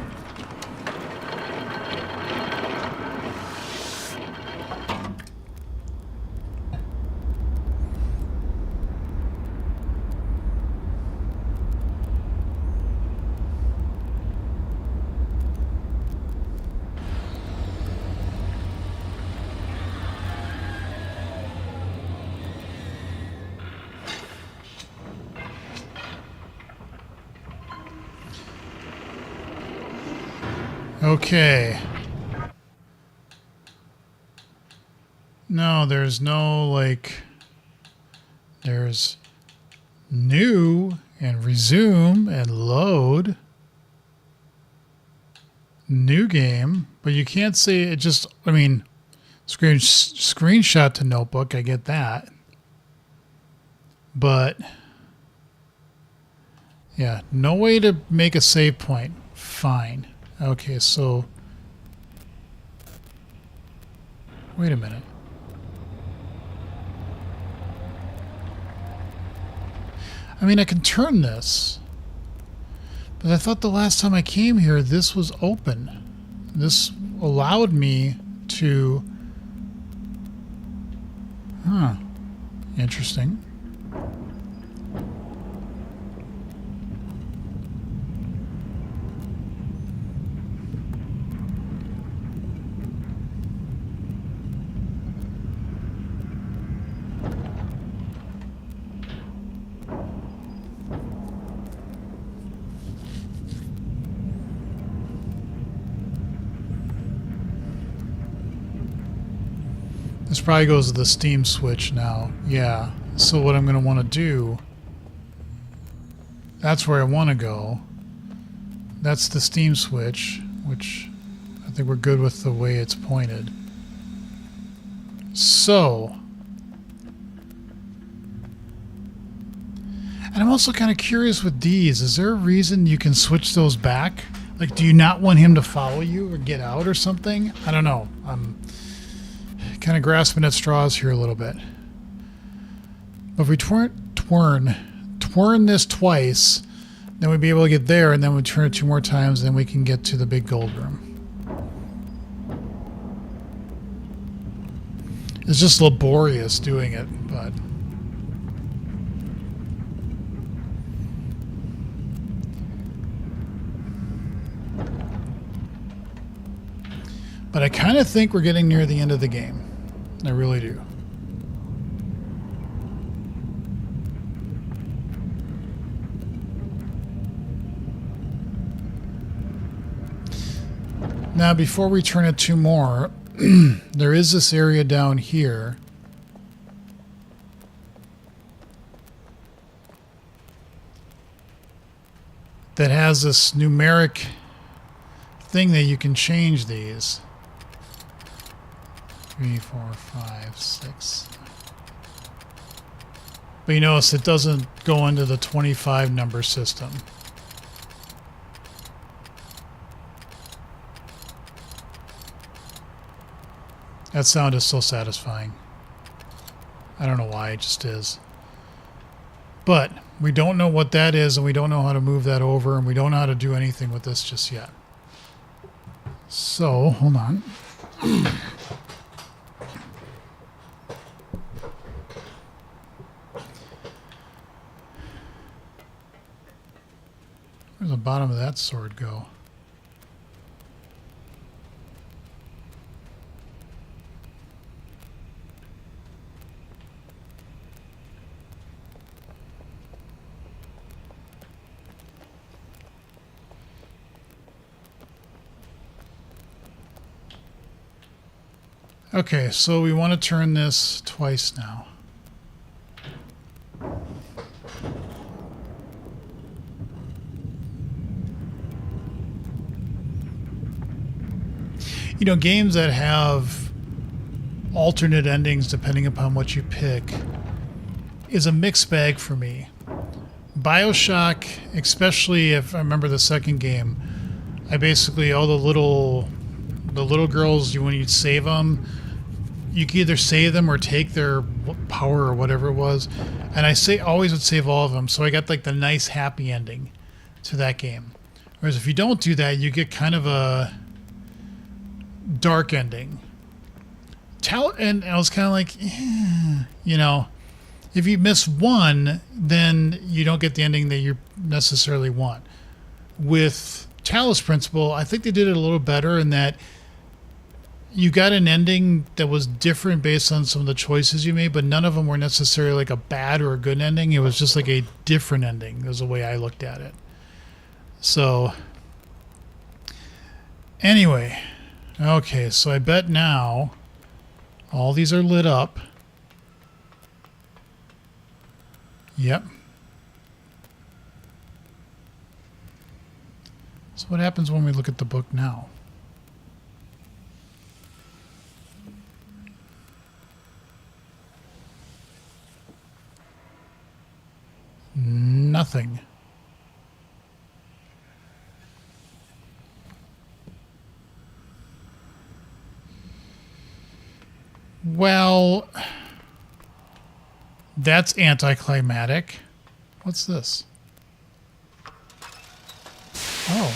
Okay. No, there's no, like... There's new and resume and load. New game. But you can't say it just... I mean, screenshot to notebook. I get that. But... Yeah, no way to make a save point. Fine. Okay, so... Wait a minute. I mean, I can turn this. But I thought the last time I came here, this was open. This allowed me to... Huh. Interesting. This probably goes to the Steam Switch now. Yeah. So what I'm going to want to do... That's where I want to go. That's the Steam Switch, which I think we're good with the way it's pointed. So... And I'm also kind of curious with these. Is there a reason you can switch those back? Like, do you not want him to follow you or get out or something? I don't know. I'm kind of grasping at straws here a little bit. But if we twirn this twice, then we'd be able to get there, and then we turn it 2 more times, then we can get to the big gold room. It's just laborious doing it, but... But I kind of think we're getting near the end of the game. I really do. Now, before we turn it 2 more, there is this area down here. That has this numeric thing that you can change these. 3, 4, 5, 6. But you notice it doesn't go into the 25 number system. That sound is so satisfying. I don't know why, it just is. But we don't know what that is, and we don't know how to move that over, and we don't know how to do anything with this just yet. So, hold on. Where's the bottom of that sword go? Okay, so we want to turn this twice now. You know, games that have alternate endings depending upon what you pick is a mixed bag for me. BioShock, especially if I remember the second game, I basically, all the little girls, when you'd save them, you could either save them or take their power or whatever it was. And I always would save all of them, so I got like the nice happy ending to that game. Whereas if you don't do that, you get kind of a dark ending. And I was kind of like, you know, if you miss one, then you don't get the ending that you necessarily want. With Talos Principle, I think they did it a little better in that you got an ending that was different based on some of the choices you made, but none of them were necessarily like a bad or a good ending. It was just like a different ending. That was the way I looked at it. So, Anyway, okay, so I bet now all these are lit up. Yep. So what happens when we look at the book now? Nothing. Well, that's anticlimactic. What's this? Oh.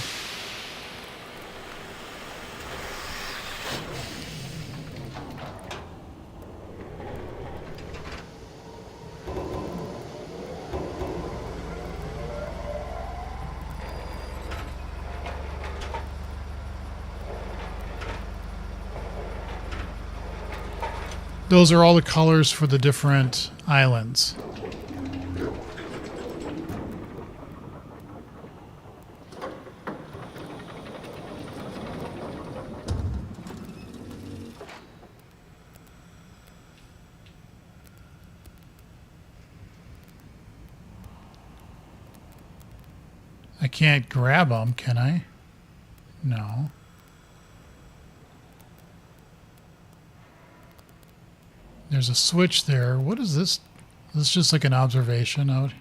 Those are all the colors for the different islands. I can't grab them, can I? No. There's a switch there. What is this? This is just like an observation out.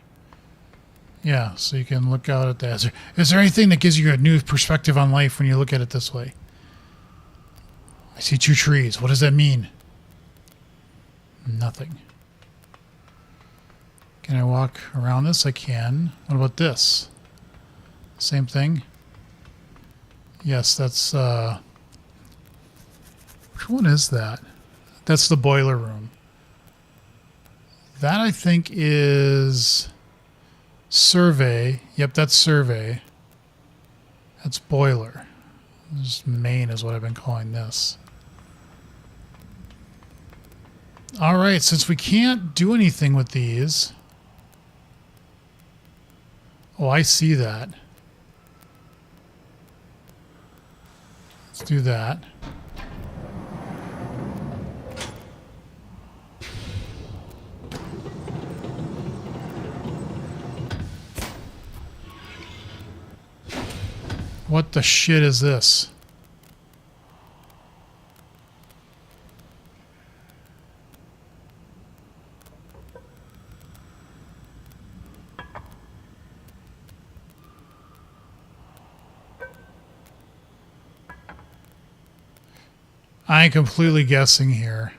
Yeah, so you can look out at that. Is there anything that gives you a new perspective on life when you look at it this way? I see 2 trees. What does that mean? Nothing. Can I walk around this? I can. What about this? Same thing? Yes, that's... which one is that? That's the boiler room. That, I think, is survey. Yep, that's survey. That's boiler. This main is what I've been calling this. All right, since we can't do anything with these... Oh, I see that. Let's do that. What the shit is this? I'm completely guessing here.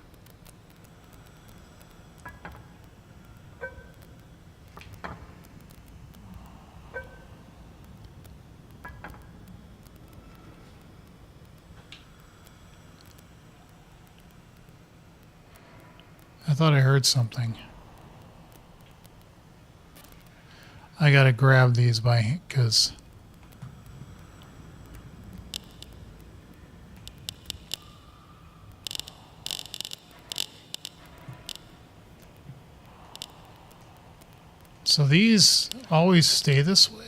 I thought I heard something. I gotta grab these because... So these always stay this way?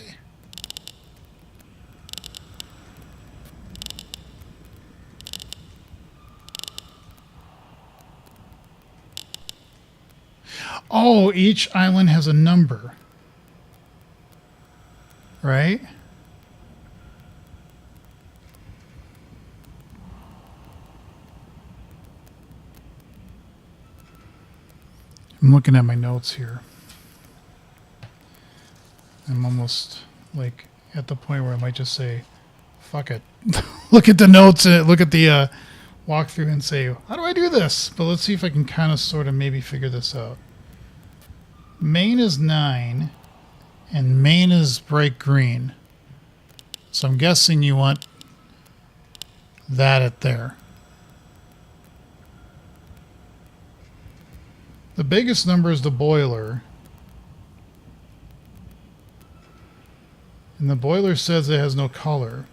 Oh, each island has a number. Right? I'm looking at my notes here. I'm almost like at the point where I might just say, fuck it. Look at the notes, look at the walkthrough and say, how do I do this? But let's see if I can kind of sort of maybe figure this out. Main is 9 and main is bright green. So I'm guessing you want that at there. The biggest number is the boiler. And the boiler says it has no color.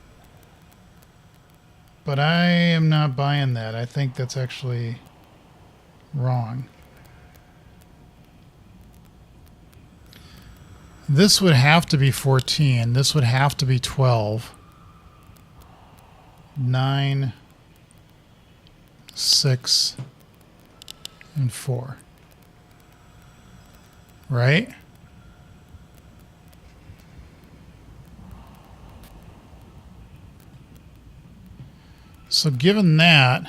But I am not buying that. I think that's actually wrong. This would have to be 14. This would have to be 12. 9, 6, and 4. Right? So given that,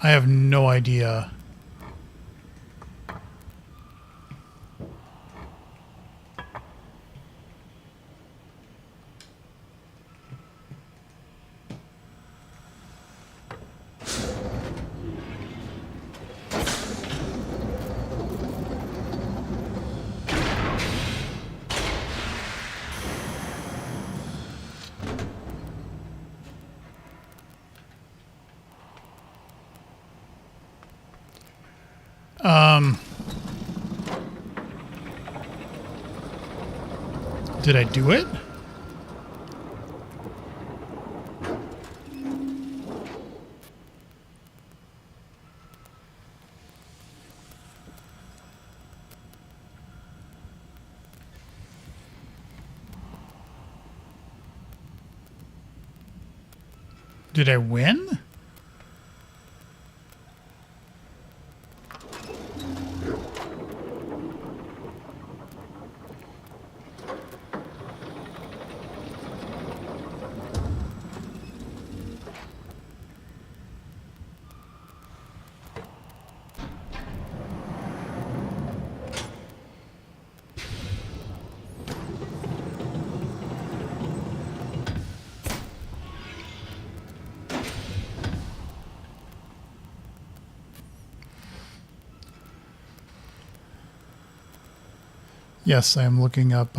I have no idea. Did I do it? Did I win? Yes, I am looking up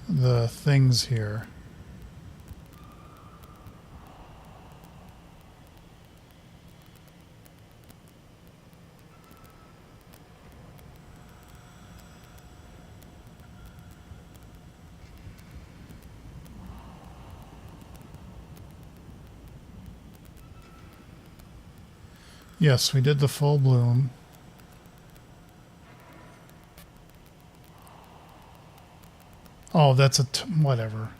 the things here. Yes, we did the full bloom. Oh, that's whatever.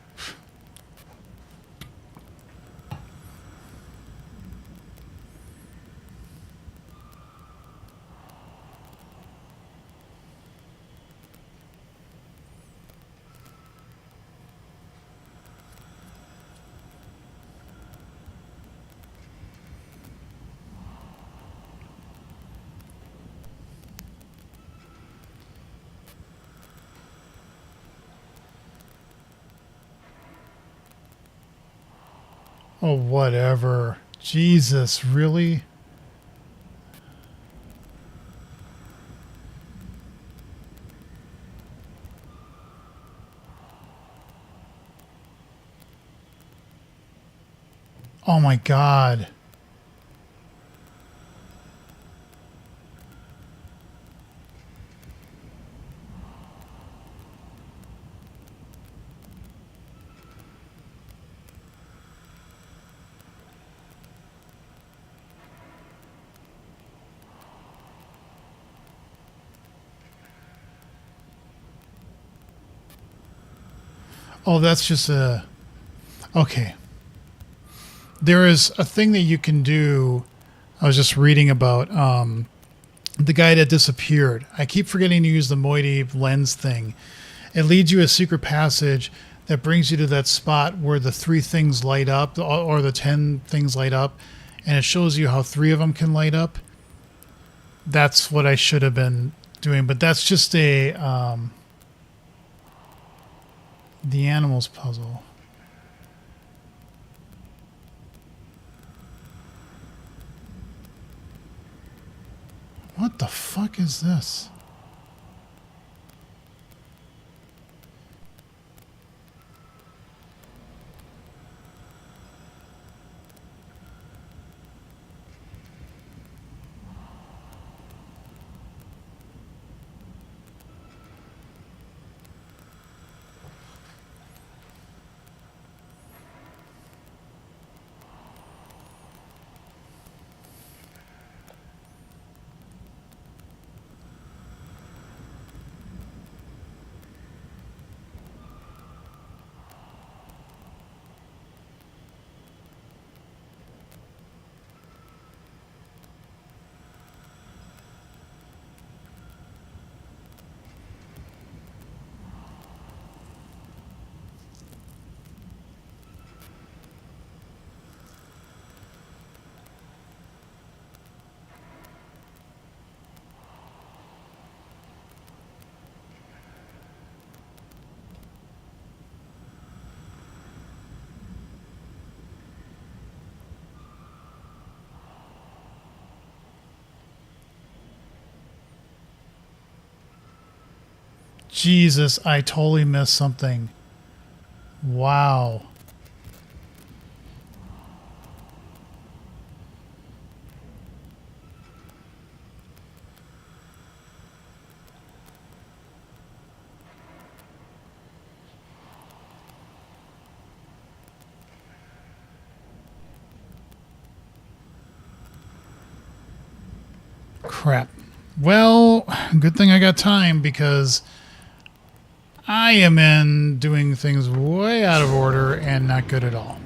Oh, whatever. Jesus, really? Oh my God. Oh, that's just a... Okay. There is a thing that you can do. I was just reading about the guy that disappeared. I keep forgetting to use the moiety lens thing. It leads you a secret passage that brings you to that spot where the 3 things light up, or the 10 things light up, and it shows you how 3 of them can light up. That's what I should have been doing, but that's just a the animals puzzle. What the fuck is this? Jesus, I totally missed something. Wow. Crap. Well, good thing I got time because I am in doing things way out of order and not good at all.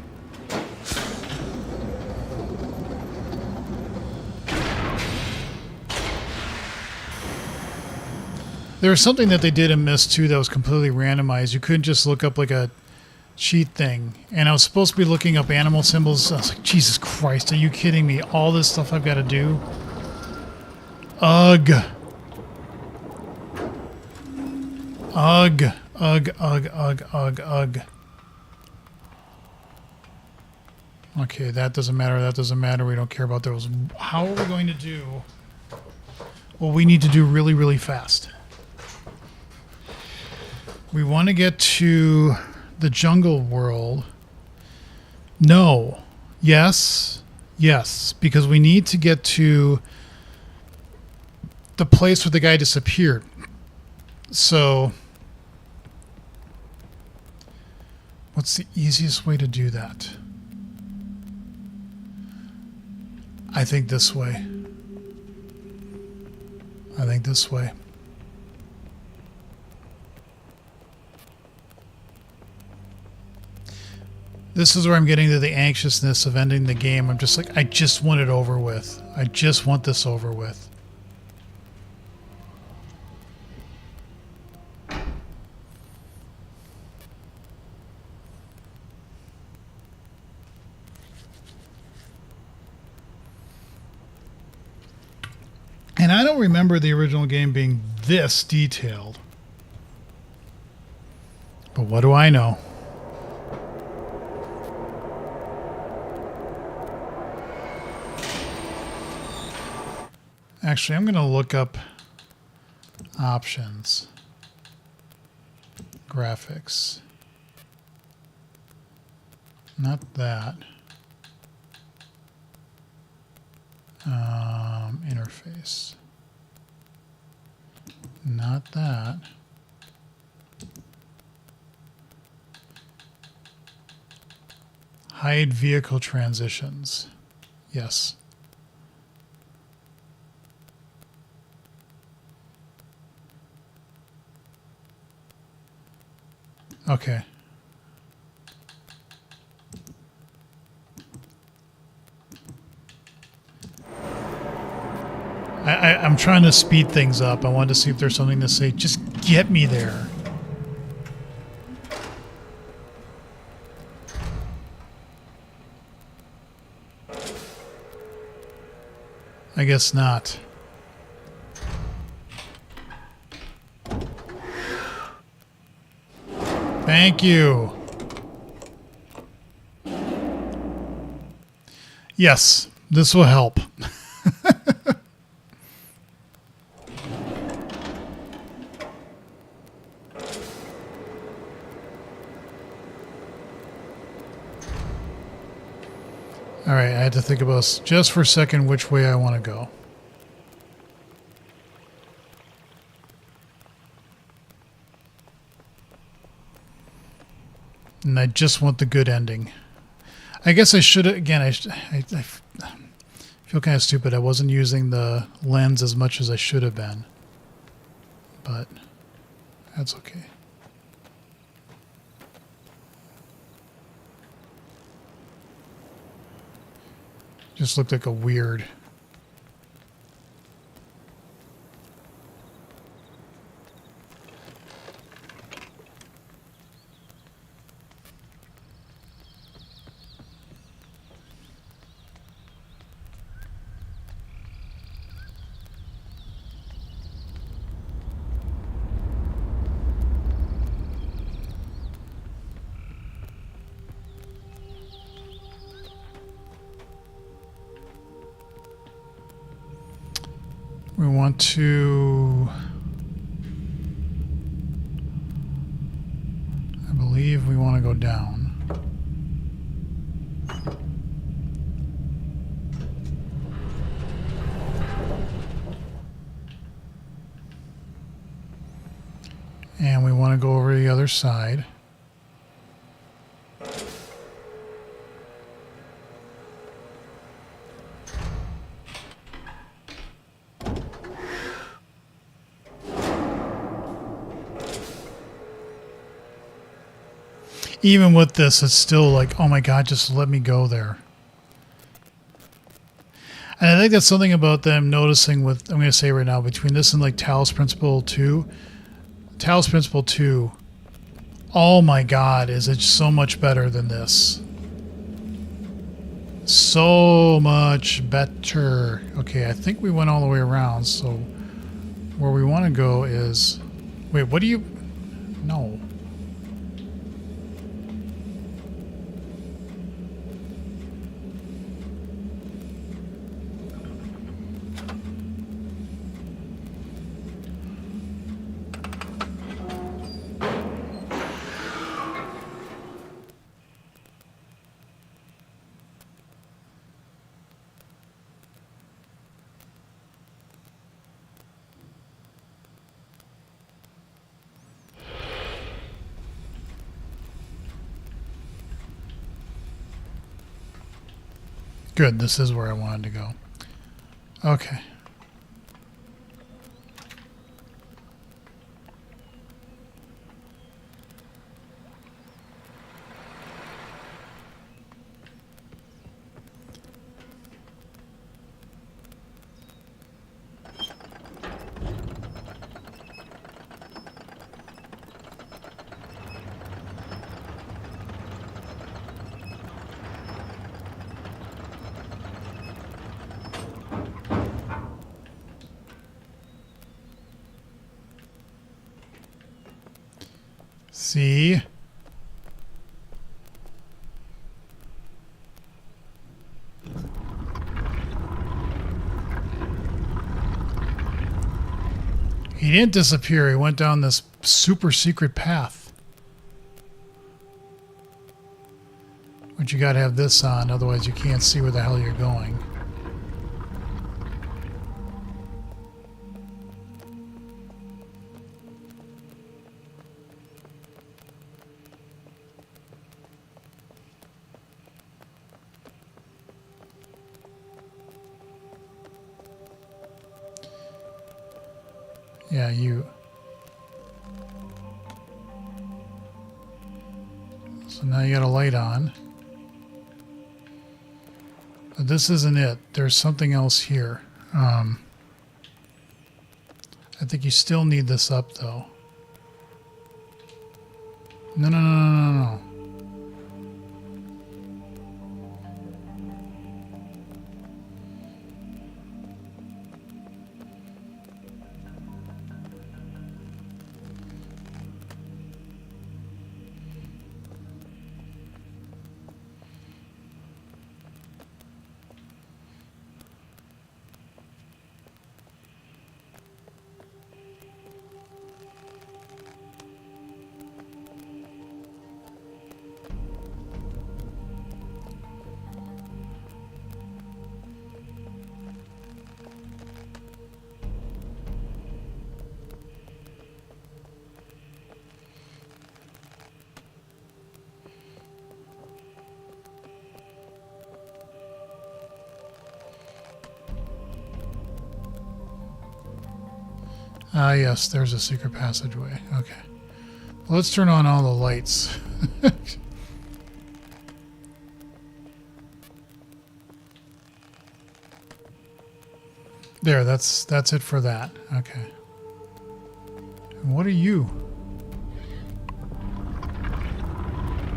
There was something that they did in Myst 2 that was completely randomized. You couldn't just look up like a cheat thing. And I was supposed to be looking up animal symbols. I was like, Jesus Christ, are you kidding me? All this stuff I've got to do? Ugh. Ugh. Ugh, ugh, ugh, ugh, ugh. Okay, that doesn't matter. That doesn't matter. We don't care about those. How are we going to do what we need to do really, really fast? We want to get to the jungle world. No. Yes. Yes. Because we need to get to the place where the guy disappeared. So, what's the easiest way to do that? I think this way. I think this way. This is where I'm getting to the anxiousness of ending the game. I'm just like, I just want it over with. I just want this over with. And I don't remember the original game being this detailed. But what do I know? Actually, I'm going to look up options. Graphics. Not that. Interface. Not that. Hide vehicle transitions. Yes. Okay. I'm trying to speed things up. I wanted to see if there's something to say. Just get me there. I guess not. Thank you. Yes, this will help. All right, I had to think about just for a second which way I want to go. And I just want the good ending. I guess I should have, again, I feel kind of stupid. I wasn't using the lens as much as I should have been. But that's okay. Just looked like a weird... We want to go down. And we want to go over to the other side. Even with this, it's still like, oh my God, just let me go there. And I think that's something about them noticing with, I'm going to say right now, between this and like Talos Principle 2. Talos Principle 2, oh my God, is it so much better than this. So much better. Okay, I think we went all the way around, so where we want to go is... Wait, what do you... No. Good, this is where I wanted to go. Okay. See? He didn't disappear. He went down this super secret path. But you gotta have this on, otherwise you can't see where the hell you're going. Yeah, you... So now you got a light on. But this isn't it. There's something else here. I think you still need this up, though. No, no, no, no, no, no. Ah, yes, there's a secret passageway. Okay. Well, let's turn on all the lights. There, that's it for that. Okay. What are you?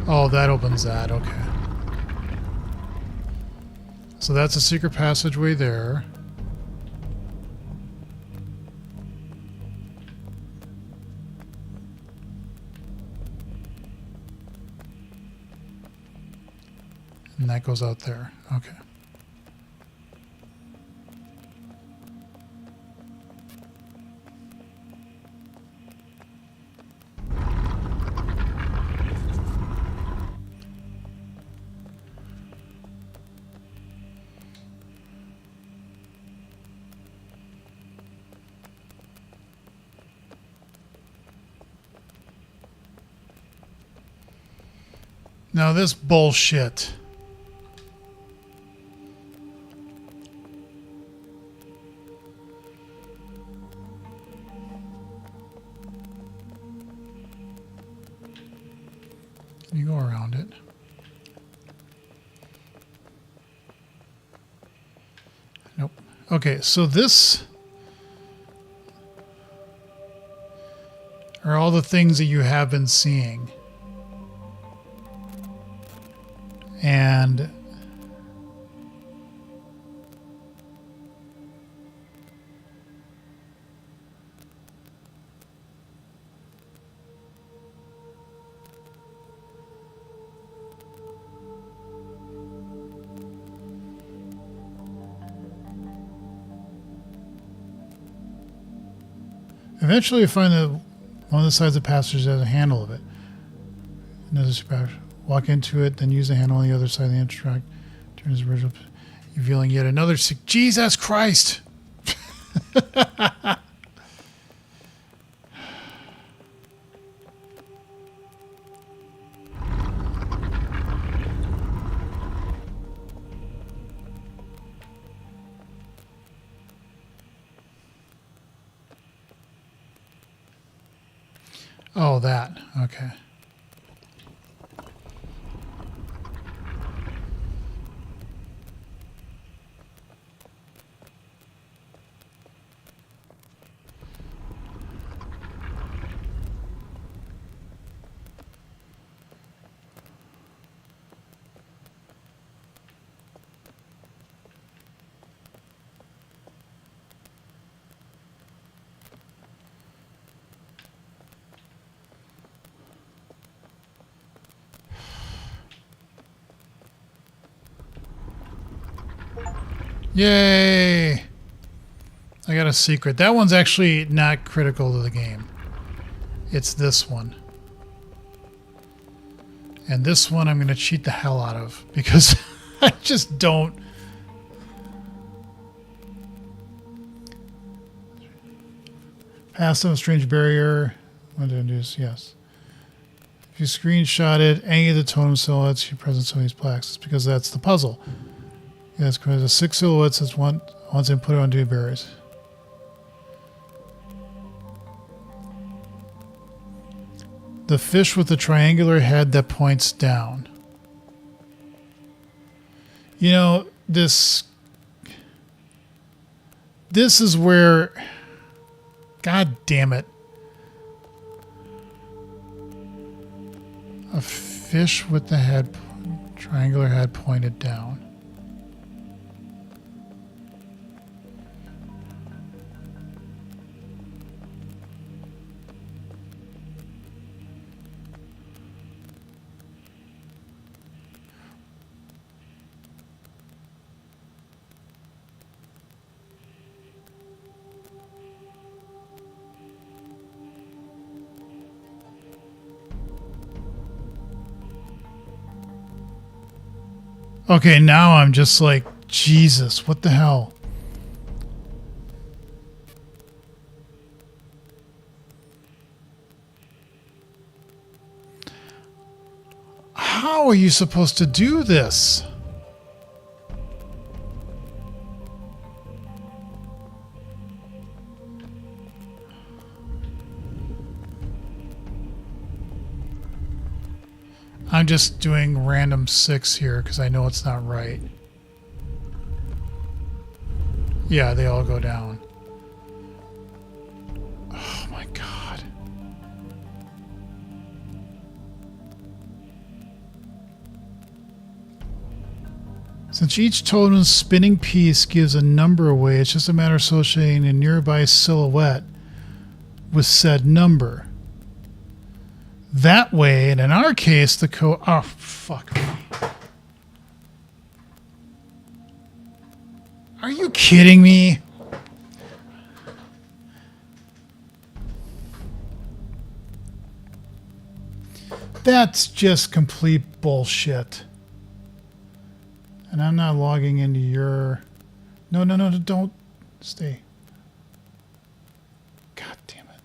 Oh, that opens that. Okay. So that's a secret passageway there. And that goes out there. Okay. Now this bullshit. Can you go around it? Nope. Okay, so this are all the things that you have been seeing. And eventually you find that one of the sides of the passage has a handle of it. Another walk into it, then use the handle on the other side of the interact. Turn his original, revealing yet another. Jesus Christ! Oh, that. Okay. Yay! I got a secret. That one's actually not critical to the game. It's this one. And this one I'm going to cheat the hell out of because I just don't. Pass some strange barrier. What did I do? Yes. If you screenshot it, any of the totem silhouettes you present some of these plaques. It's because that's the puzzle. Yeah, it's because the 6 silhouettes that's once input onto barriers. The fish with the triangular head that points down. You know, this is where, God damn it. A fish with the head, triangular head pointed down. Okay, now I'm just like, Jesus, what the hell? How are you supposed to do this? I'm just doing random 6 here because I know it's not right. Yeah, they all go down. Oh my God. Since each totem's spinning piece gives a number away, it's just a matter of associating a nearby silhouette with said number. That way, and in our case, the oh, fuck me. Are you kidding me? That's just complete bullshit. And I'm not logging into your... No, don't stay. God damn it.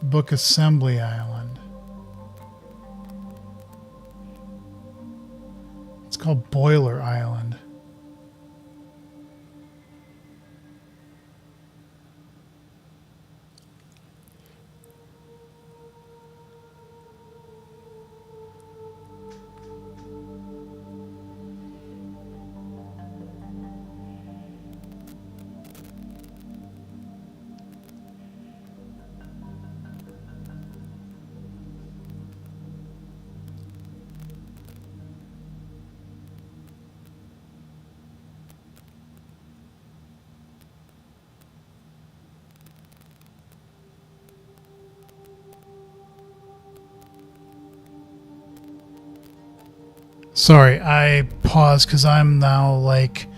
Book Assembly Island. It's called Boiler Island. Sorry, I paused because I'm now like...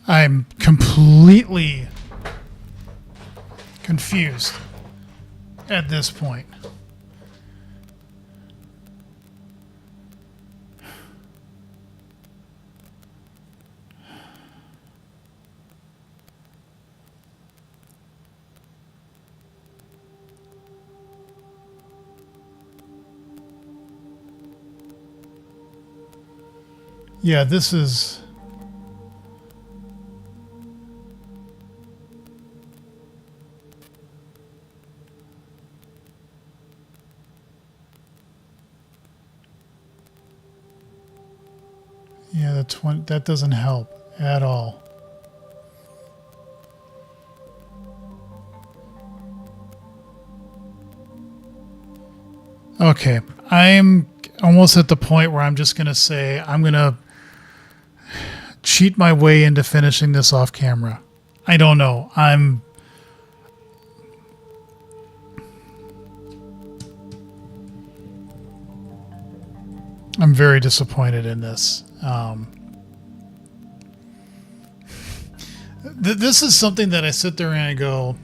I'm completely confused at this point. Yeah, this is... Yeah, that doesn't help at all. Okay, I'm almost at the point where I'm just going to say I'm going to cheat my way into finishing this off camera. I don't know. I'm very disappointed in this. This is something that I sit there and I go,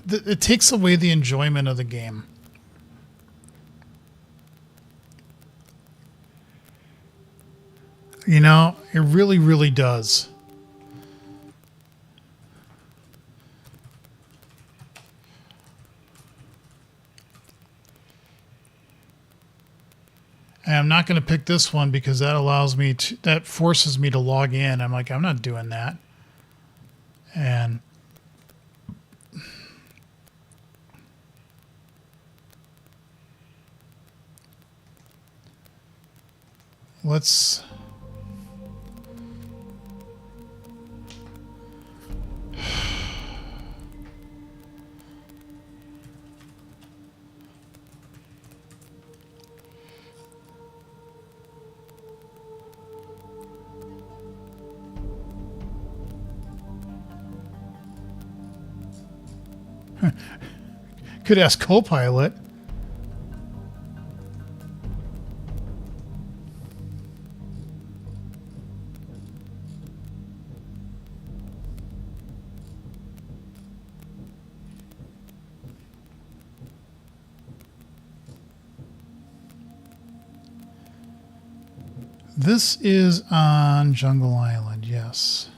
it takes away the enjoyment of the game. You know, it really, really does. And I'm not going to pick this one because that allows me to, that forces me to log in. I'm like, I'm not doing that. And let's... Could ask Copilot. This is on Jungle Island, yes.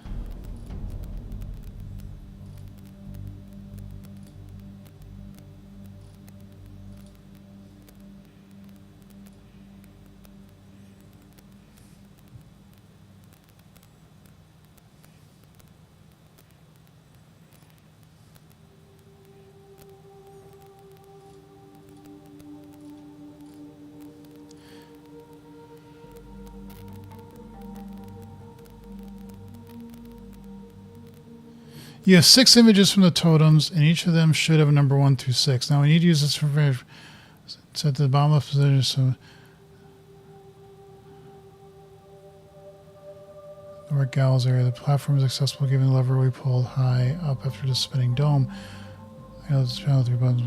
You have 6 images from the totems, and each of them should have a number 1 through 6. Now we need to use this for set to the bottom left position. So the word gallows area. The platform is accessible given the lever we pulled high up after the spinning dome. Let's panel 3 buttons.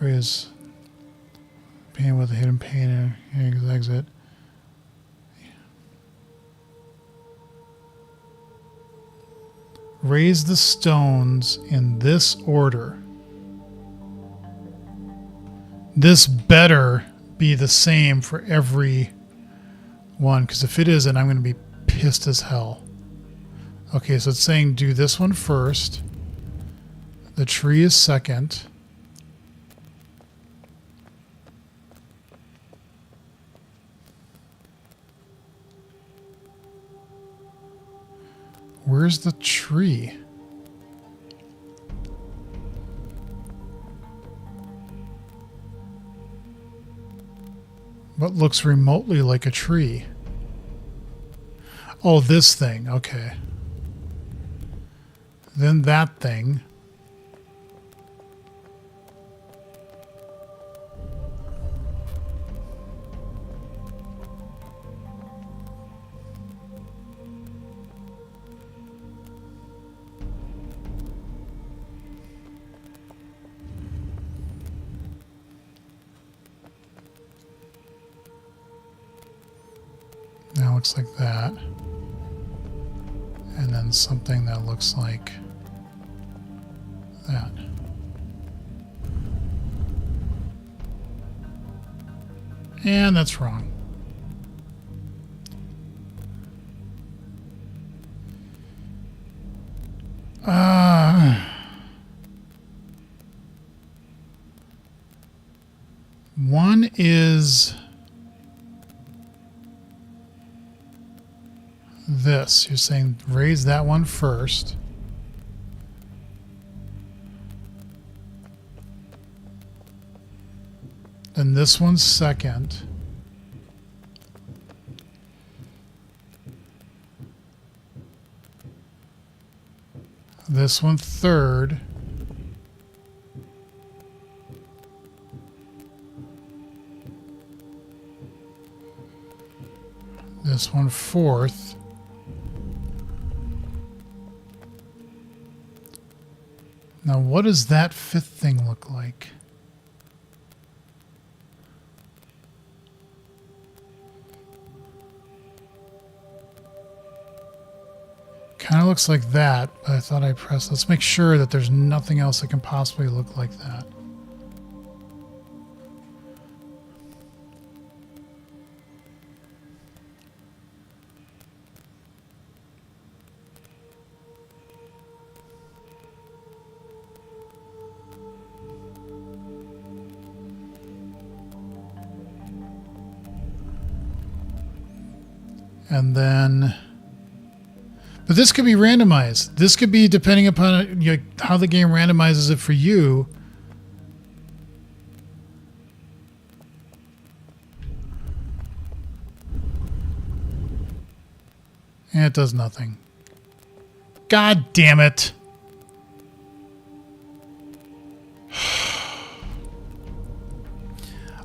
Areas paint with a hidden paint and exit. Raise the stones in this order. This better be the same for every one, because if it isn't, I'm going to be pissed as hell. Okay, so it's saying do this one first. The tree is second. Where's the tree? What looks remotely like a tree? Oh, this thing. Okay. Then that thing. Now looks like that. And then something that looks like that. And that's wrong. One is this. You're saying raise that one first. Then this one's second. This one third. This one fourth. Now, what does that fifth thing look like? Kind of looks like that, but I thought I pressed. Let's make sure that there's nothing else that can possibly look like that. And then, but this could be randomized. This could be depending upon how the game randomizes it for you. And it does nothing. God damn it.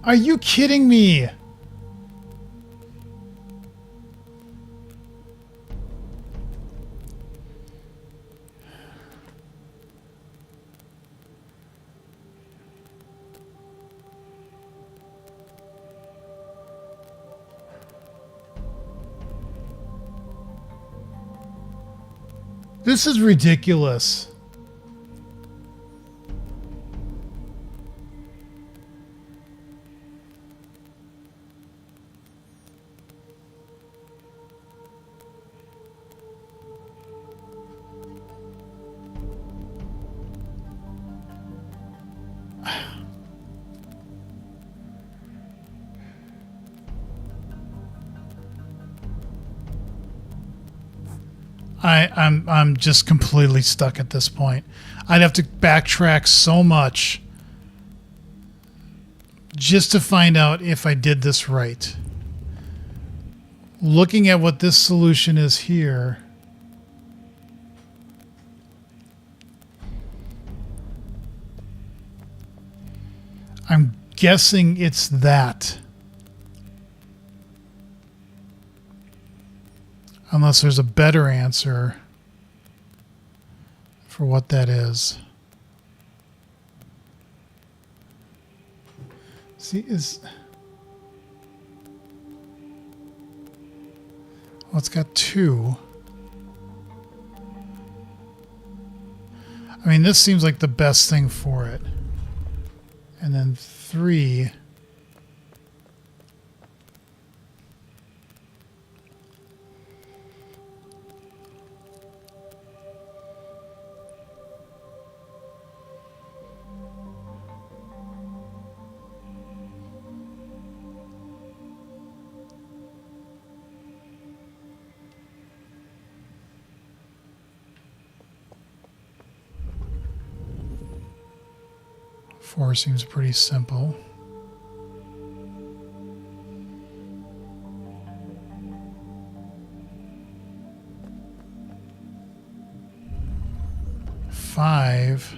Are you kidding me? This is ridiculous. I'm just completely stuck at this point. I'd have to backtrack so much just to find out if I did this right. Looking at what this solution is here, guessing it's that. Unless there's a better answer for what that is. See, well, it's got 2. I mean, this seems like the best thing for it. And then 3. Four seems pretty simple. Five.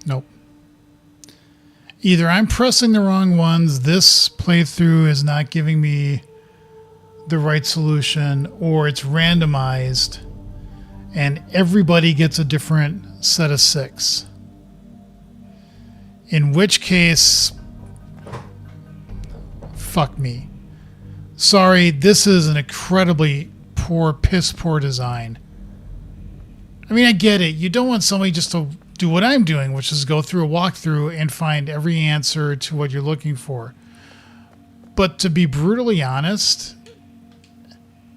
Nope. Either I'm pressing the wrong ones, this playthrough is not giving me the right solution, or it's randomized and everybody gets a different set of 6. In which case, fuck me. Sorry, this is an incredibly poor, piss poor design. I mean, I get it. You don't want somebody just to do what I'm doing, which is go through a walkthrough and find every answer to what you're looking for. But to be brutally honest,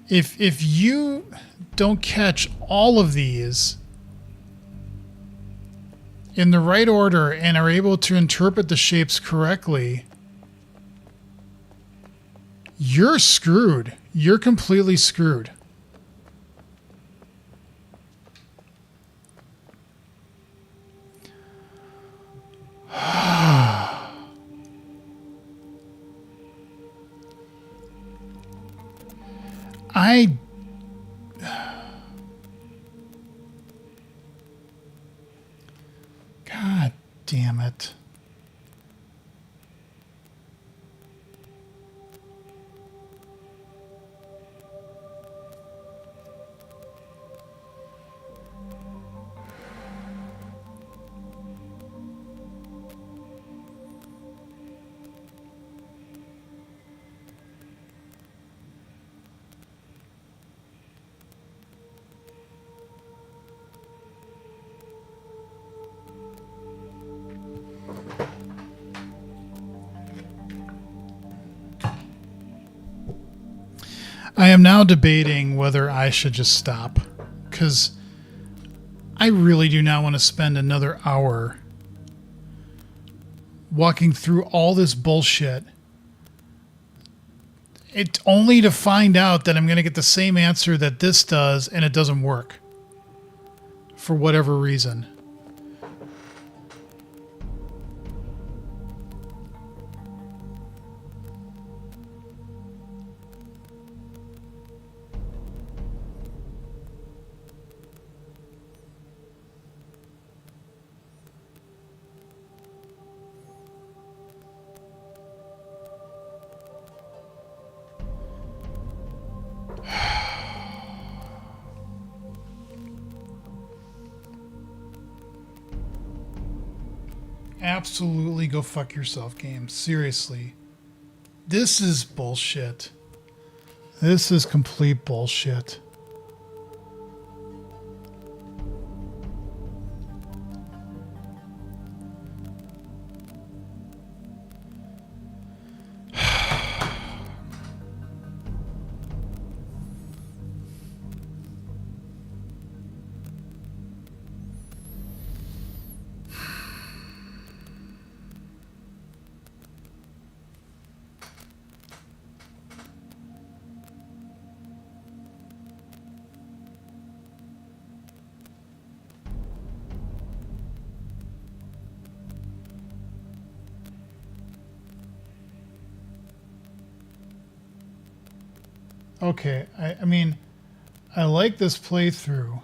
if you don't catch all of these in the right order and are able to interpret the shapes correctly, you're screwed. You're completely screwed. God damn it. I am now debating whether I should just stop, because I really do not want to spend another hour walking through all this bullshit. It only to find out that I'm going to get the same answer that this does, and it doesn't work for whatever reason. Absolutely go fuck yourself, game. Seriously. This is bullshit. This is complete bullshit. Okay, I mean, I like this playthrough.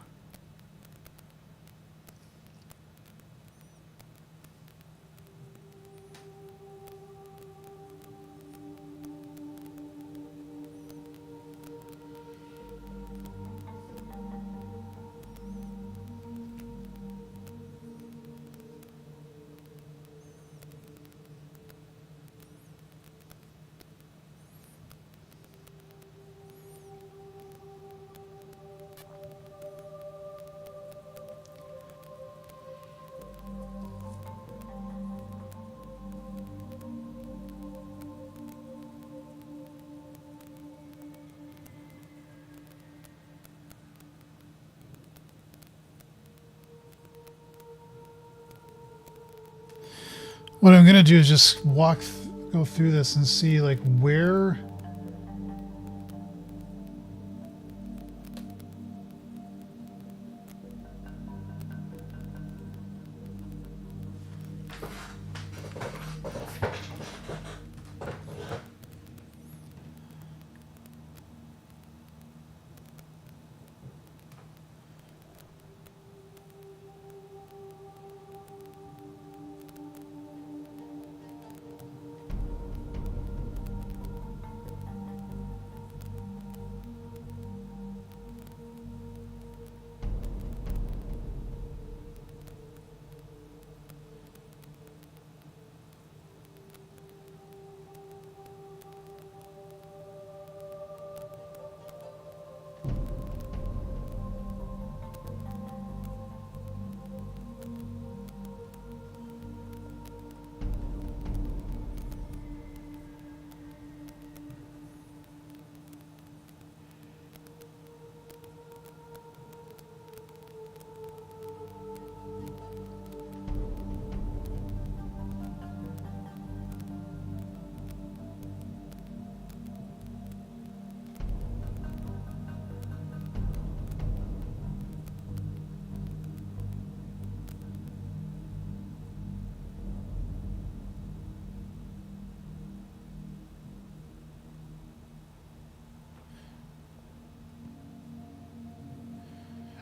What I'm gonna do is just go through this and see like where.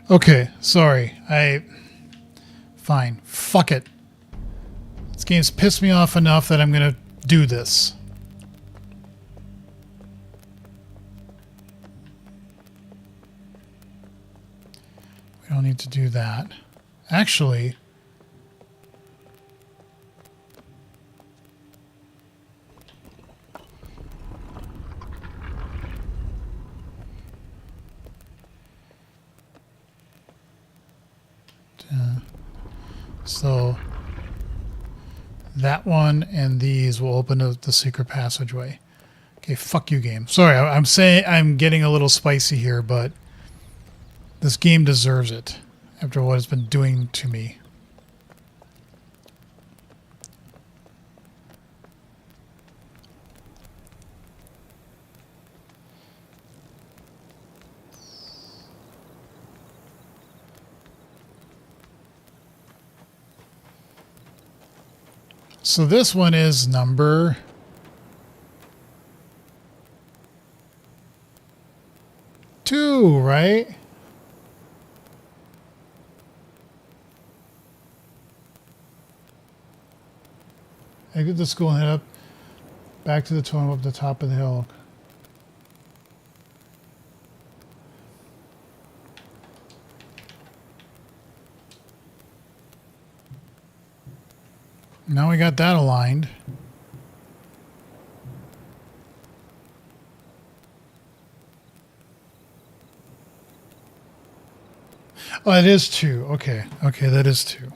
Okay, sorry. Fine. Fuck it. This game's pissed me off enough that I'm gonna do this. We don't need to do that. Actually, so that one and these will open up the secret passageway. Okay, fuck you, game. Sorry, I'm saying I'm getting a little spicy here, but this game deserves it after what it's been doing to me. So this one is number 2, right? Exit the school and head up back to the totem up the top of the hill. Now we got that aligned. Oh, it is 2. Okay. Okay, that is 2.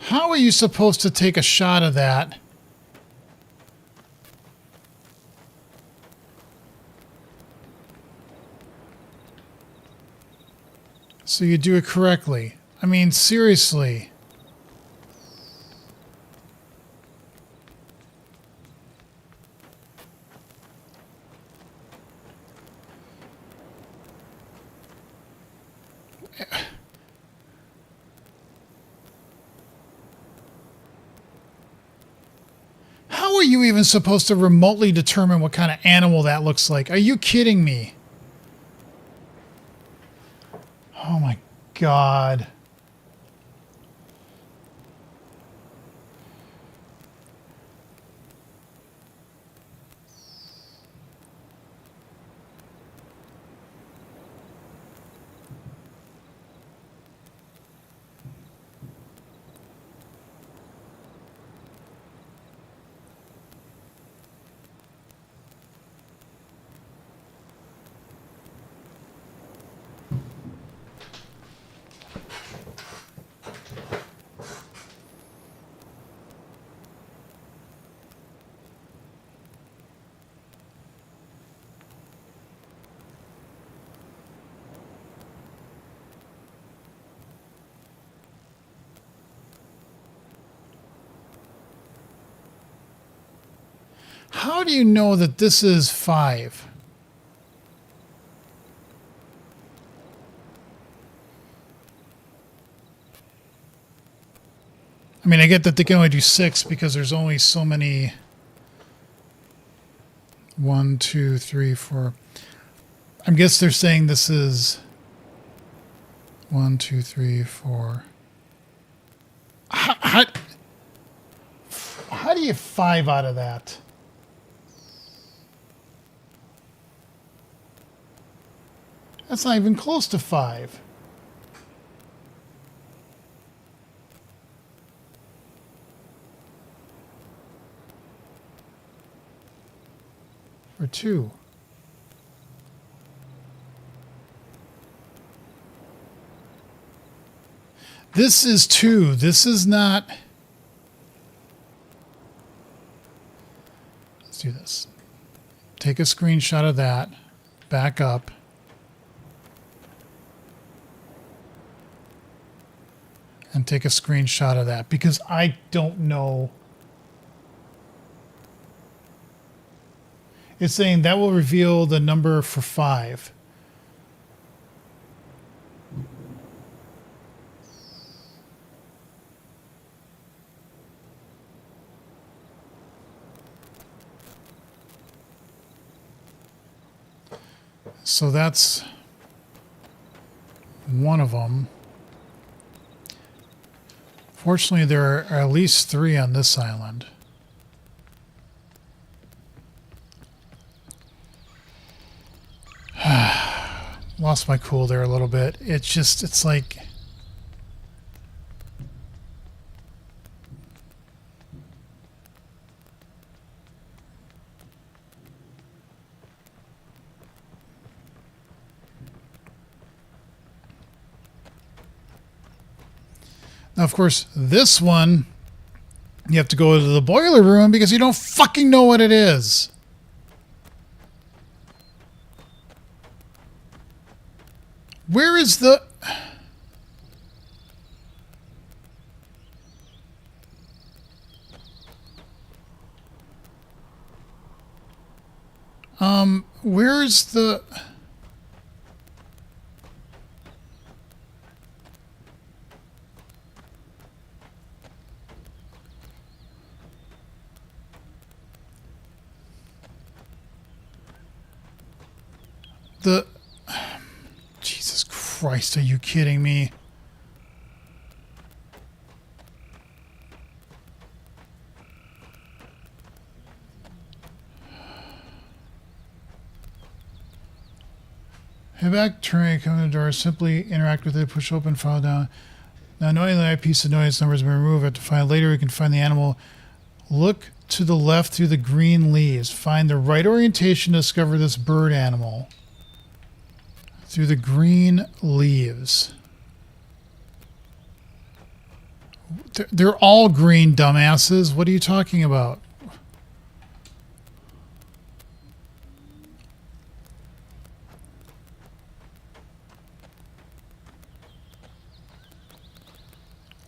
How are you supposed to take a shot of that? So you do it correctly. I mean, seriously. How are you even supposed to remotely determine what kind of animal that looks like? Are you kidding me? Oh my God. How do you know that this is 5? I mean, I get that they can only do 6 because there's only so many. 1, 2, 3, 4. I guess they're saying this is 1, 2, 3, 4. How do you 5 out of that? That's not even close to 5. For 2. This is 2. This is not. Let's do this. Take a screenshot of that. Back up. And take a screenshot of that because I don't know. It's saying that will reveal the number for 5. So that's one of them. Fortunately, there are at least 3 on this island. Lost my cool there a little bit. It's like... Now, of course, this one, you have to go to the boiler room because you don't fucking know what it is. Where is the... Where's the... Jesus Christ, are you kidding me? Head back, turn, come to the door, simply interact with it, push open, follow down. Now, knowing that piece of noise number has been removed, I have to find later we can find the animal. Look to the left through the green leaves. Find the right orientation to discover this bird animal. Through the green leaves. They're all green, dumbasses. What are you talking about?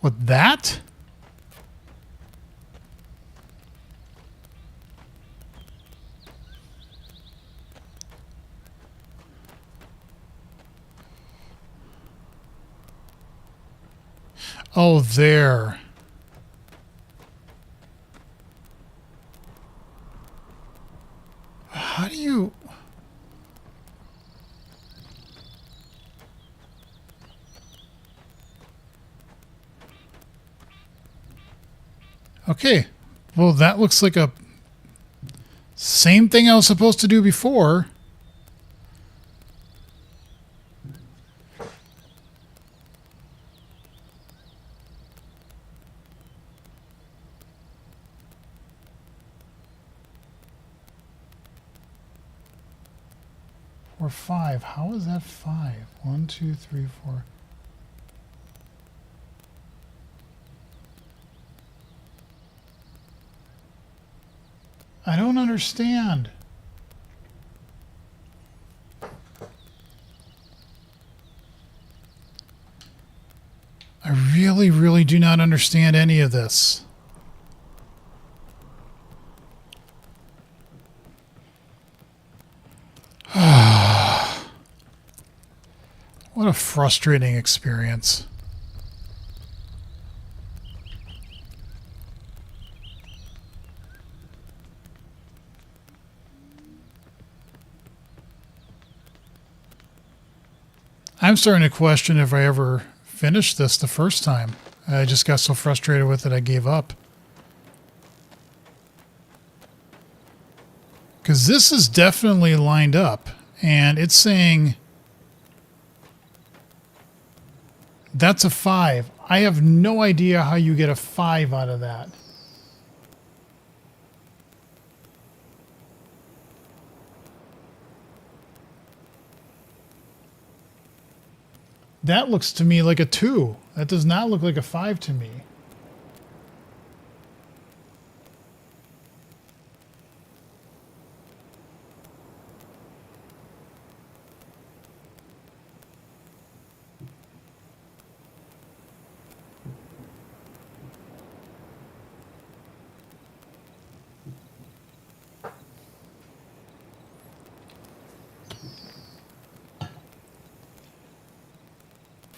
With that? Oh, there. How do you... Okay. Well, that looks like a... Same thing I was supposed to do before. Or 5. How is that 5? 1, 2, 3, 4. I don't understand. I really, really do not understand any of this. What a frustrating experience. I'm starting to question if I ever finished this the first time. I just got so frustrated with it I gave up. Because this is definitely lined up, and it's saying that's a 5. I have no idea how you get a 5 out of that. That looks to me like a 2. That does not look like a 5 to me.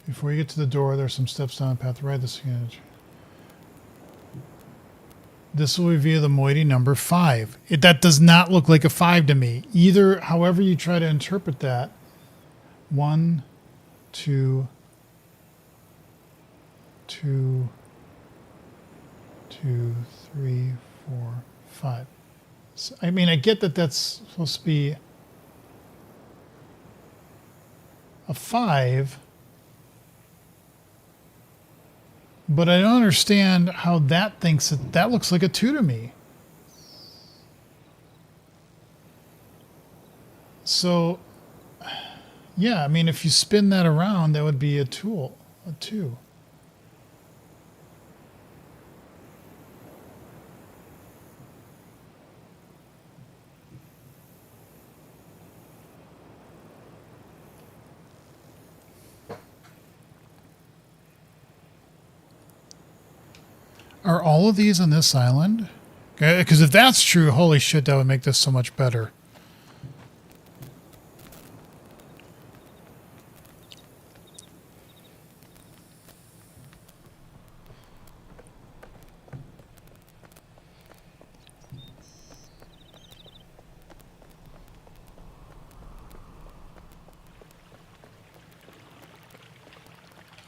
Before you get to the door, there's some steps down the path right. This will reveal the moiety number 5. That does not look like a 5 to me. Either, however you try to interpret that. 1, 2, 2, 2, 3, 4, 5. So, I mean, I get that that's supposed to be a 5. But I don't understand how that thinks that looks like a 2 to me. So, yeah, I mean, if you spin that around, that would be a 2. Are all of these on this island? Because if that's true, holy shit, that would make this so much better.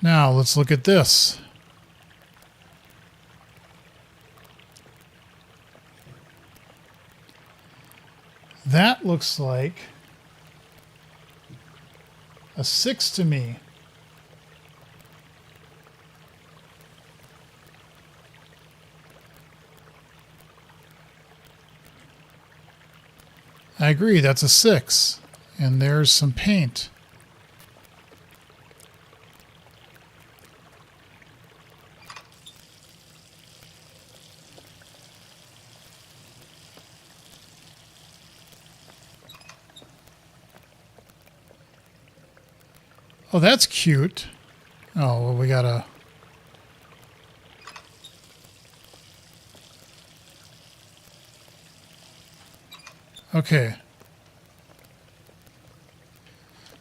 Now, let's look at this. That looks like a 6 to me. I agree, that's a 6. And there's some paint. Oh, that's cute. Oh, well, we gotta... Okay.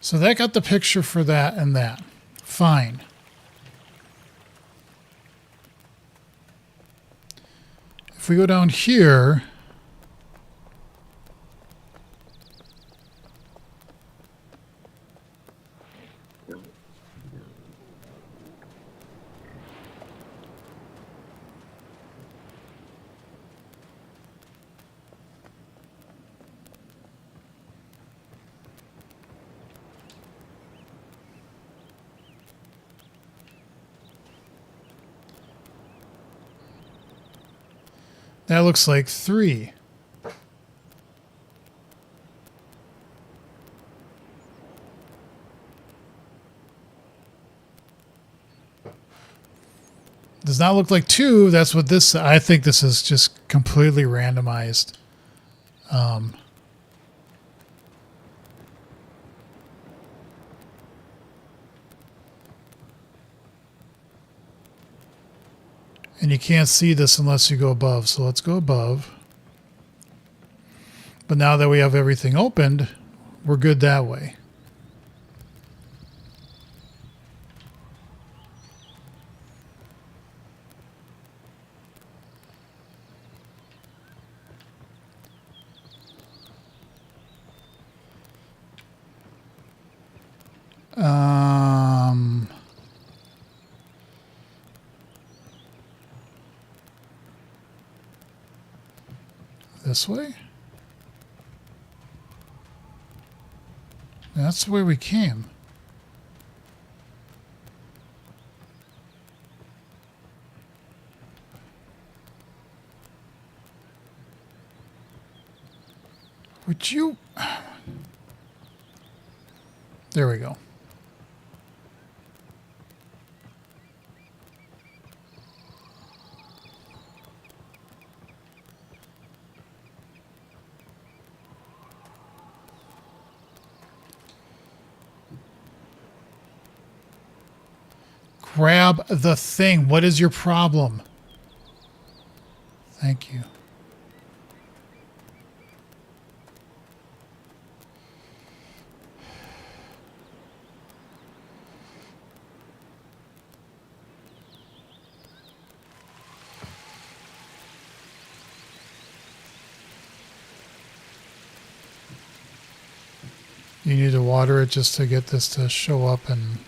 So that got the picture for that and that. Fine. If we go down here, that looks like 3. Does not look like 2. That's what this... I think this is just completely randomized. And you can't see this unless you go above. So let's go above. But now that we have everything opened, we're good that way. This way? That's the way we came. Would you... There we go. Grab the thing. What is your problem? Thank you. You need to water it just to get this to show up and...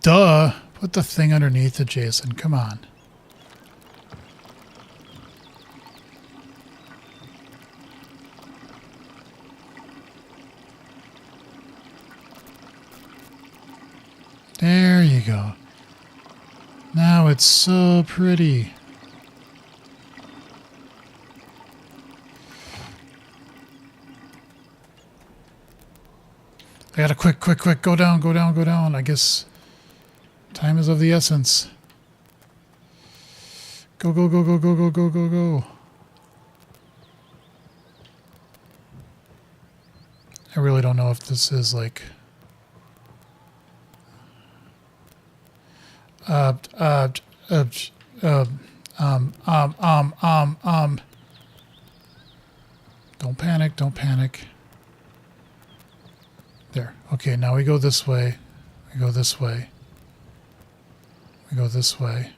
Duh. Put the thing underneath it, Jason. Come on. There you go. Now it's so pretty. I gotta quick, go down, go down, go down. I guess time is of the essence. Go, go, go, go, go, go, go, go, go. I really don't know if this is like... Don't panic, don't panic. There. Okay, now we go this way. We go this way. We go this way.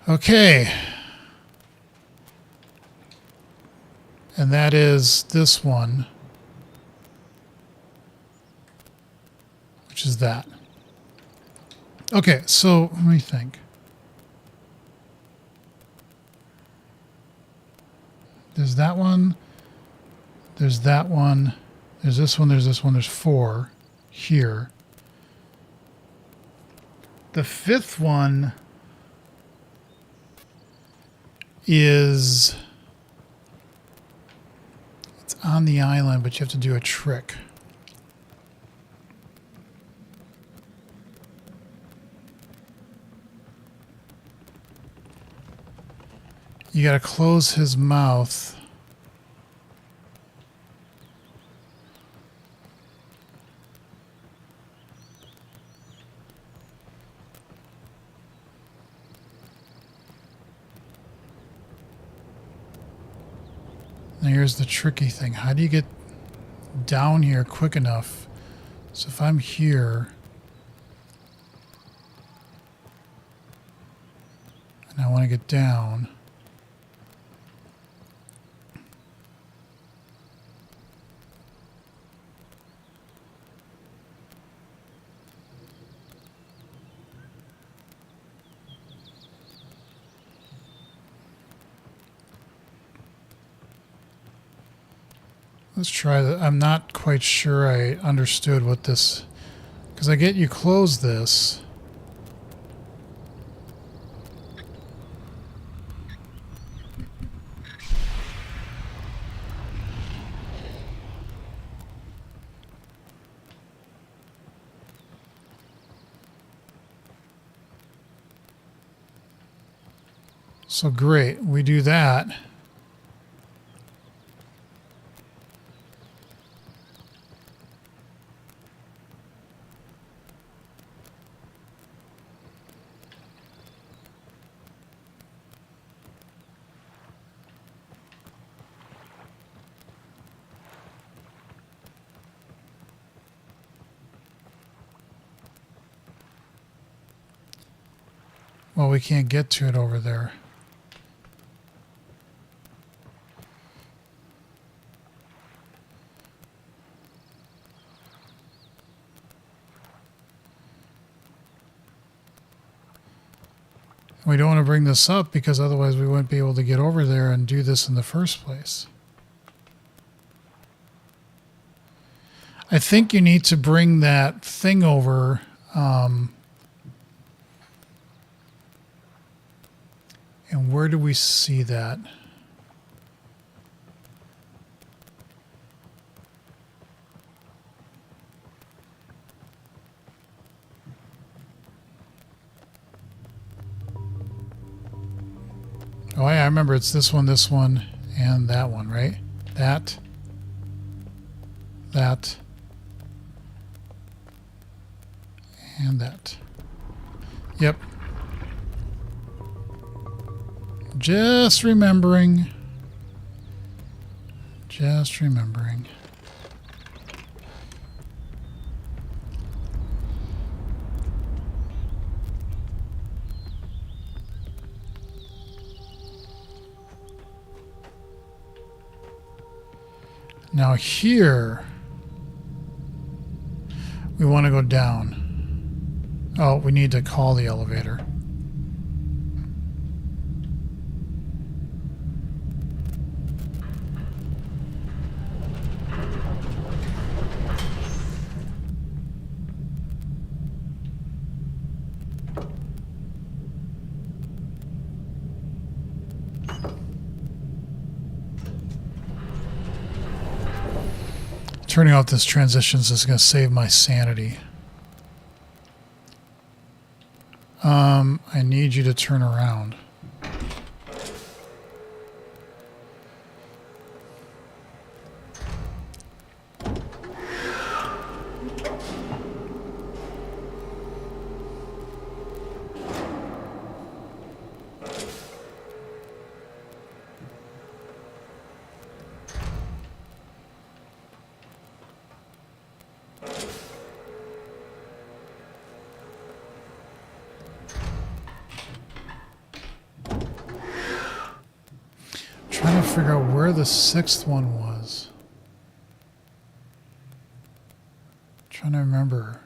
Okay. And that is this one, which is that. Okay, so let me think. There's that one. There's that one. There's this one. There's this one. There's 4 here. The 5th one is... it's on the island, but you have to do a trick. You got to close his mouth. Now here's the tricky thing. How do you get down here quick enough? So if I'm here and I want to get down, let's try that. I'm not quite sure I understood what this... because I get you close this. So great, we do that. Well, we can't get to it over there. We don't want to bring this up because otherwise we wouldn't be able to get over there and do this in the first place. I think you need to bring that thing over. And where do we see that? Oh, yeah, I remember it's this one, and that one, right? That, and that. Yep. Just remembering. Just remembering. Now here, we want to go down. Oh, we need to call the elevator. Turning off this transitions is going to save my sanity. I need you to turn around. Trying to figure out where the sixth one was. Trying to remember.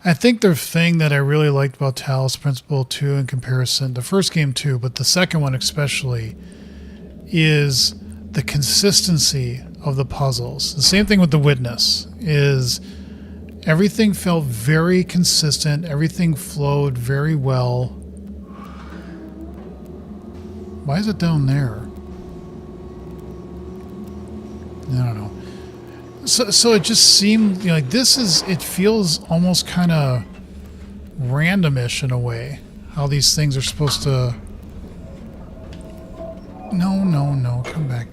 I think the thing that I really liked about Talos Principle 2 in comparison, the first game too, but the second one especially, is the consistency of the puzzles. The same thing with The Witness, is everything felt very consistent, everything flowed very well. Why is it down there? I don't know. So it just seemed like this is, it feels almost kind of randomish in a way, how these things are supposed to... No, come back.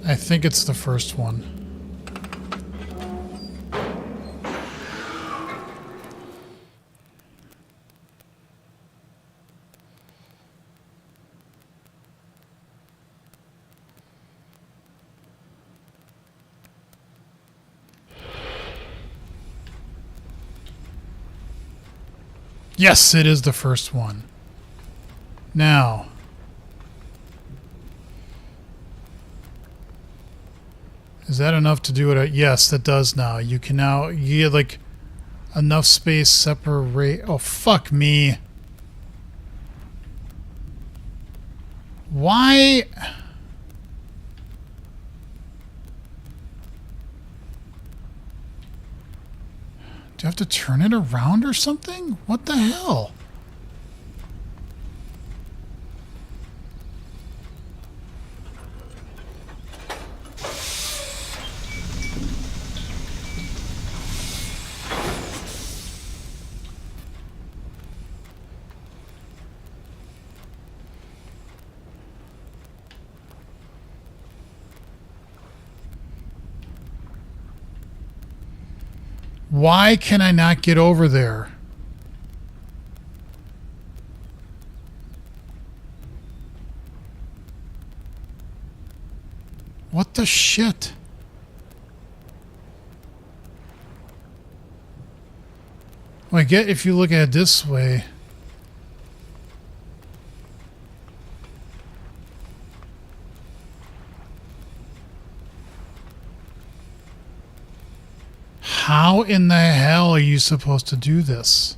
I think it's the first one. Yes, it is the first one. Now, is that enough to do it? Yes, that does now. You can now, you get like enough space separate. Oh, fuck me. Why? Do you have to turn it around or something? What the hell? Why can I not get over there? What the shit? Well, I get if you look at it this way. How in the hell are you supposed to do this?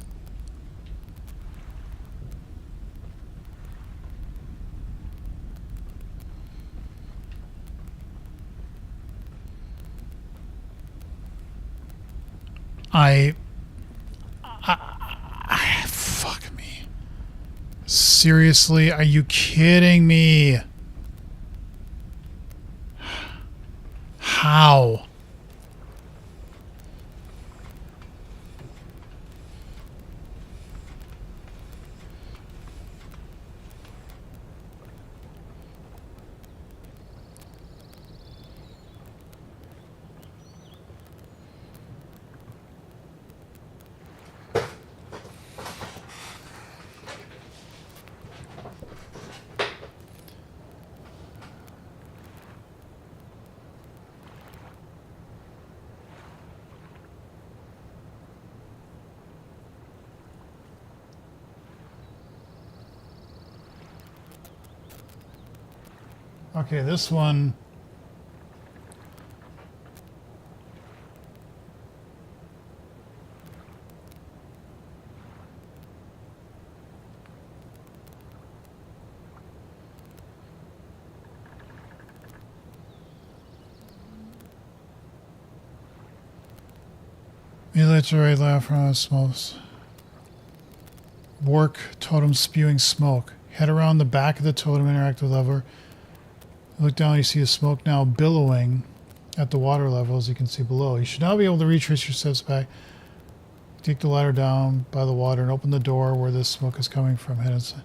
Fuck me. Seriously, are you kidding me? How? Okay, this one. Military laugh from smokes. Work totem spewing smoke. Head around the back of the totem, interact with lever. Look down, you see the smoke now billowing at the water level, as you can see below. You should now be able to retrace your steps back. Take the ladder down by the water and open the door where this smoke is coming from. Head inside.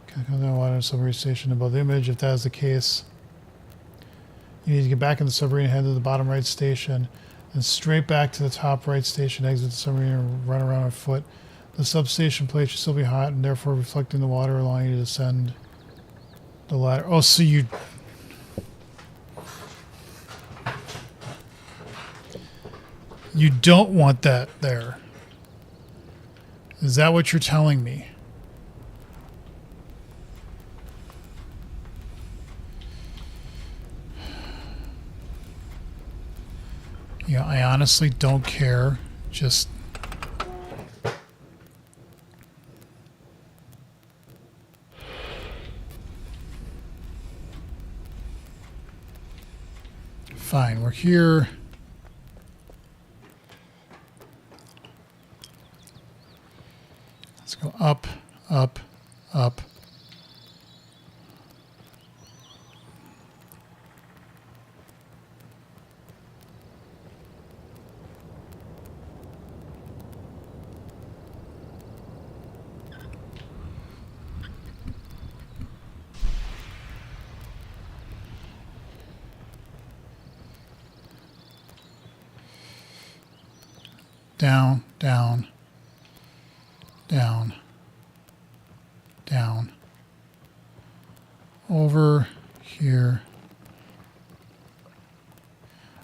Come down the water submarine station above the image. If that is the case, you need to get back in the submarine and head to the bottom right station. Then straight back to the top right station, exit the submarine, and run around on foot. The substation plate should still be hot and therefore reflecting the water, allowing you to descend the ladder. Oh, so you... You don't want that there. Is that what you're telling me? Yeah, I honestly don't care. Just... Fine, we're here. Let's go up, up, up. Down, down, down, down, over here.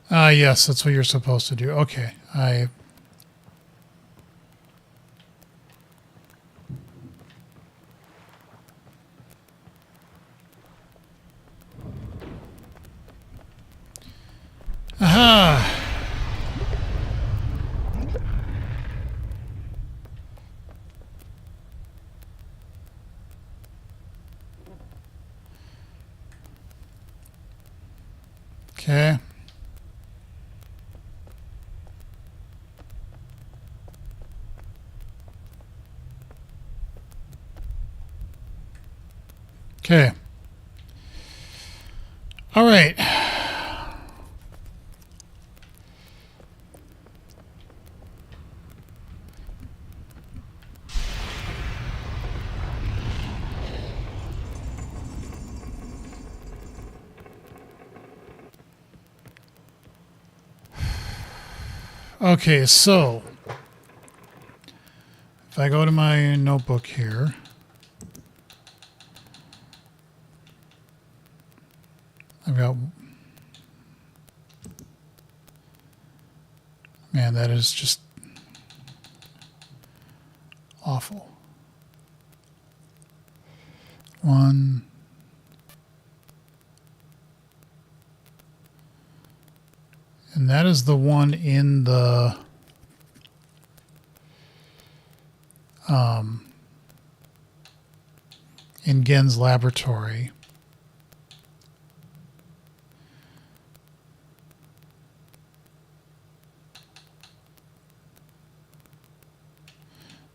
Ah, yes, that's what you're supposed to do. Okay, Aha! Okay. Okay. All right. Okay, so if I go to my notebook here, I've got, man, that is just awful. 1, and that is the one in the in Gen's laboratory.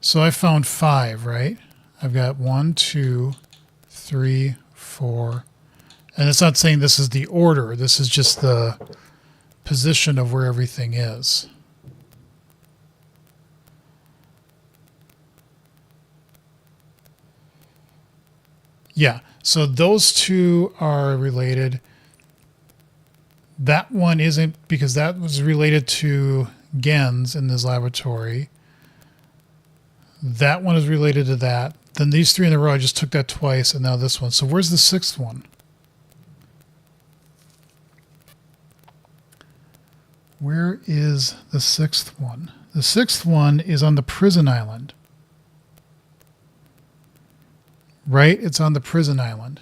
So I found 5, right? I've got 1, 2, 3, 4, and it's not saying this is the order. This is just the position of where everything is. Yeah, so those two are related. That one isn't, because that was related to Gen's in this laboratory. That one is related to that. Then these 3 in a row, I just took that twice, and now this one. So where's the 6th one? Where is the 6th one? The 6th one is on the prison island. Right? It's on the prison island.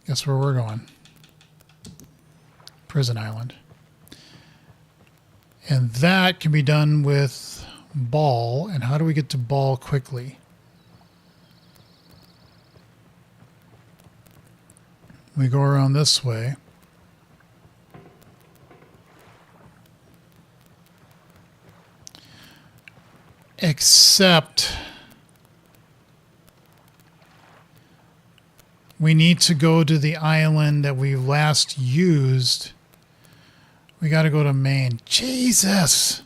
Guess where we're going? Prison island. And that can be done with ball. And how do we get to ball quickly? We go around this way. Except we need to go to the island that we last used. We got to go to Maine. Jesus!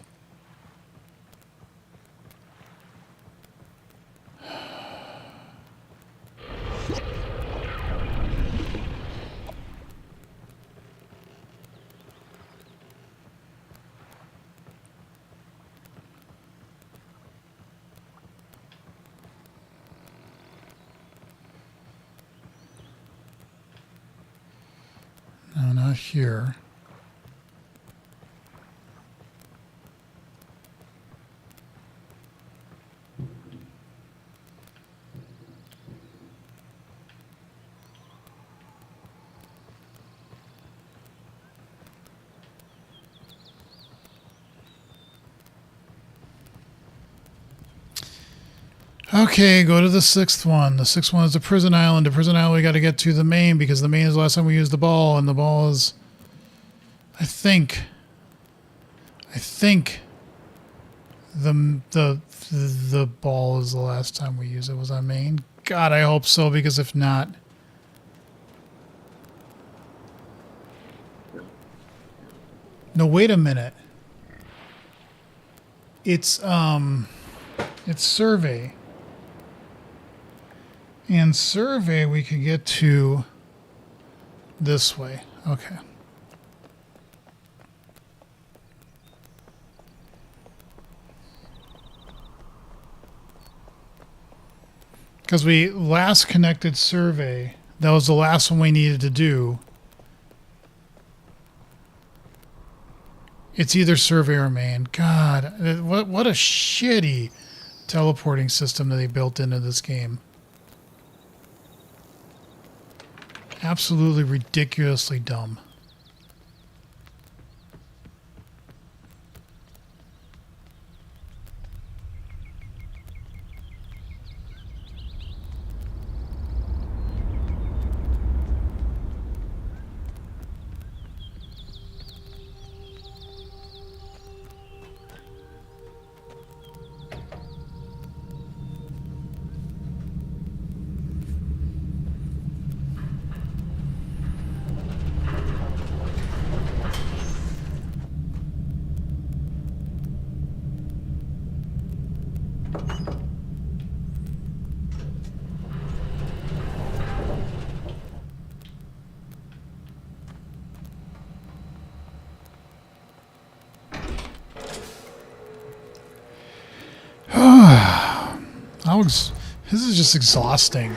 here. Okay, go to the sixth one. The sixth one is the prison island. The prison island we got to get to the main because the main is the last time we used the ball, and the ball is, I think the ball is the last time we used it was on main. God, I hope so, because if not, no, wait a minute. It's survey. And survey we could get to this way. Okay. Because we last connected survey. That was the last one we needed to do. It's either survey or main. God, what a shitty teleporting system that they built into this game. Absolutely ridiculously dumb. This is just exhausting.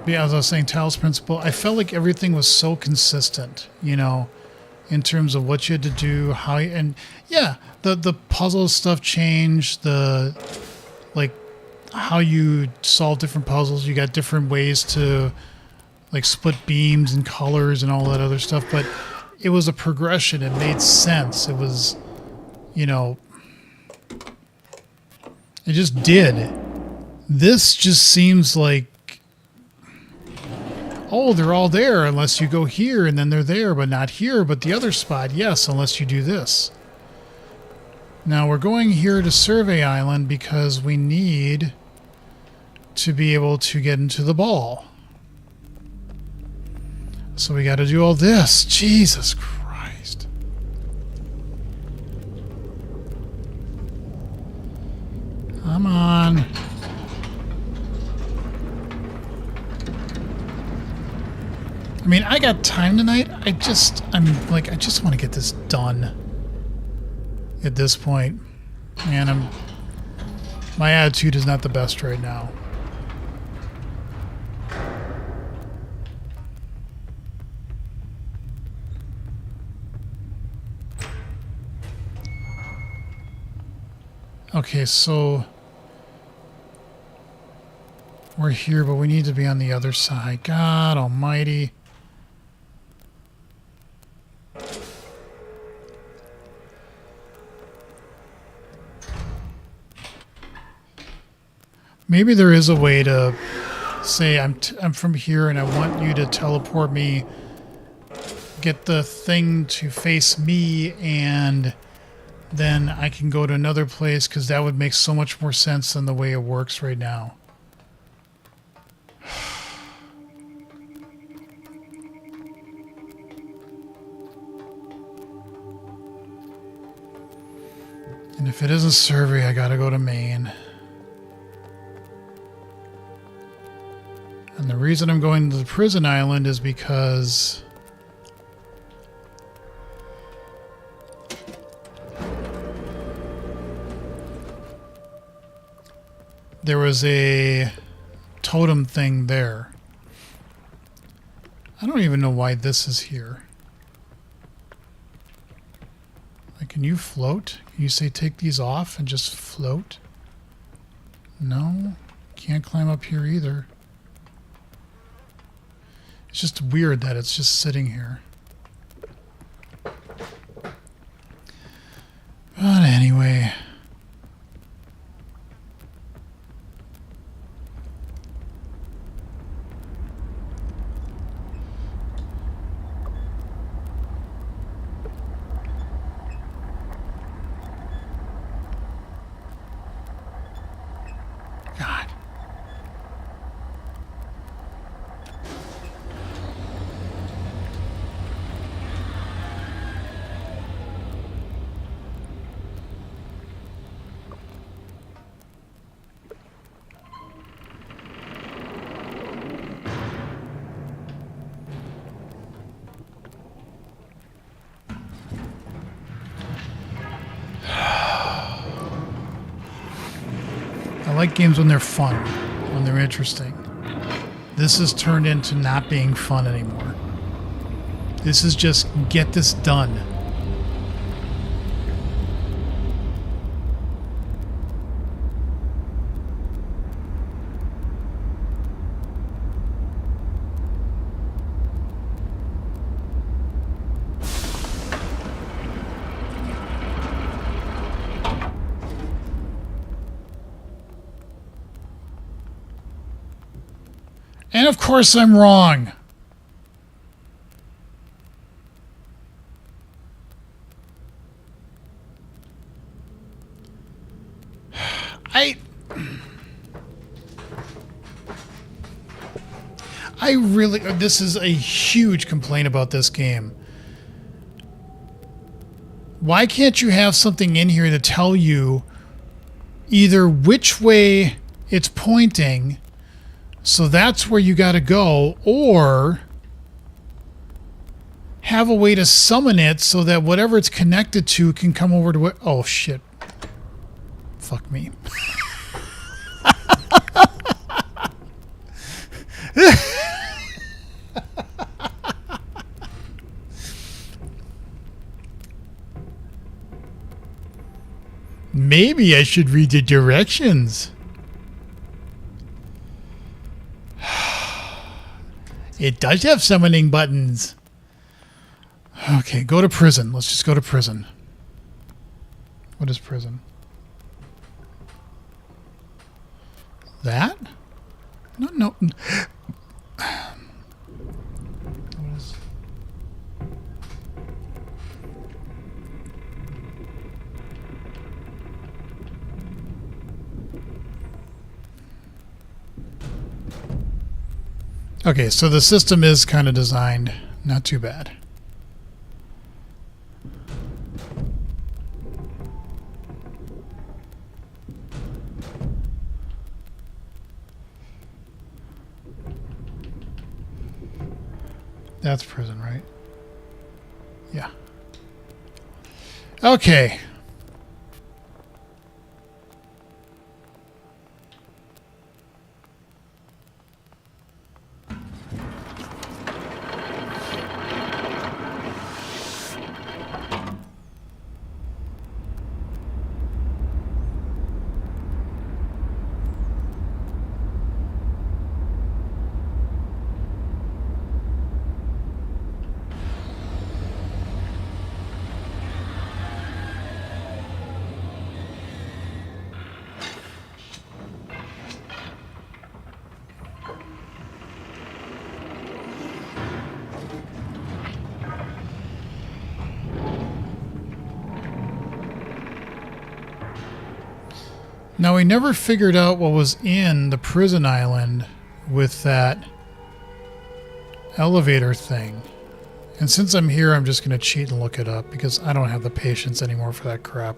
Yeah, as I was saying, Talos Principle, I felt like everything was so consistent, you know, in terms of what you had to do, how you, and yeah, the puzzle stuff changed, like how you solve different puzzles. You got different ways to like split beams and colors and all that other stuff, but it was a progression. It made sense. It was, you know, it just did. This just seems like, oh, they're all there unless you go here, and then they're there, but not here, but the other spot, yes, unless you do this. Now we're going here to Survey Island because we need to be able to get into the ball. So we got to do all this. Jesus Christ. Come on. I mean, I got time tonight. I just want to get this done at this point. And my attitude is not the best right now. Okay, so we're here, but we need to be on the other side. God almighty. Maybe there is a way to say I'm from here and I want you to teleport me, get the thing to face me, and then I can go to another place, because that would make so much more sense than the way it works right now. And if it isn't survey, I gotta go to main. And the reason I'm going to the prison island is because there was a totem thing there. I don't even know why this is here. Like, can you float? Can you say take these off and just float? No. Can't climb up here either. It's just weird that it's just sitting here. But anyway. God. I like games when they're fun, when they're interesting. This has turned into not being fun anymore. This is just get this done. And of course I'm wrong. I really, this is a huge complaint about this game. Why can't you have something in here to tell you either which way it's pointing, so that's where you got to go, or have a way to summon it so that whatever it's connected to can come over to it. Oh, shit. Fuck me. Maybe I should read the directions. It does have summoning buttons. Okay, go to prison. Let's just go to prison. What is prison? That? No, no. What is... Okay, so the system is kind of designed not too bad. That's prison, right? Yeah. Okay. Now, we never figured out what was in the prison island with that elevator thing. And since I'm here, I'm just going to cheat and look it up because I don't have the patience anymore for that crap.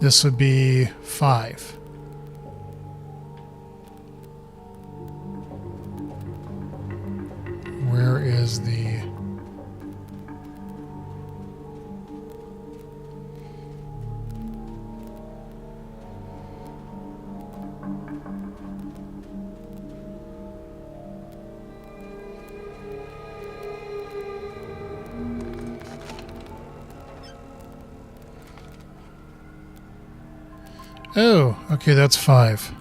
This would be 5. is the... Oh, okay, that's 5.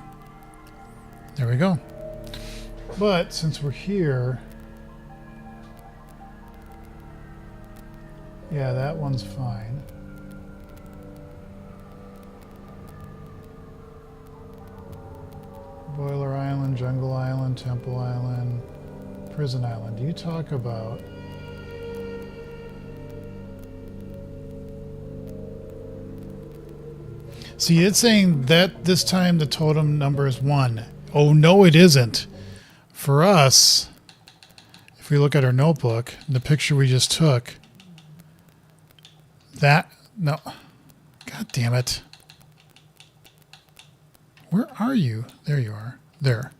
There we go. But since we're here... Yeah, that one's fine. Boiler Island, Jungle Island, Temple Island, Prison Island. You talk about... See, it's saying that this time the totem number is 1. Oh, no, it isn't. For us, if we look at our notebook, the picture we just took, that... No. God damn it. Where are you? There you are. There.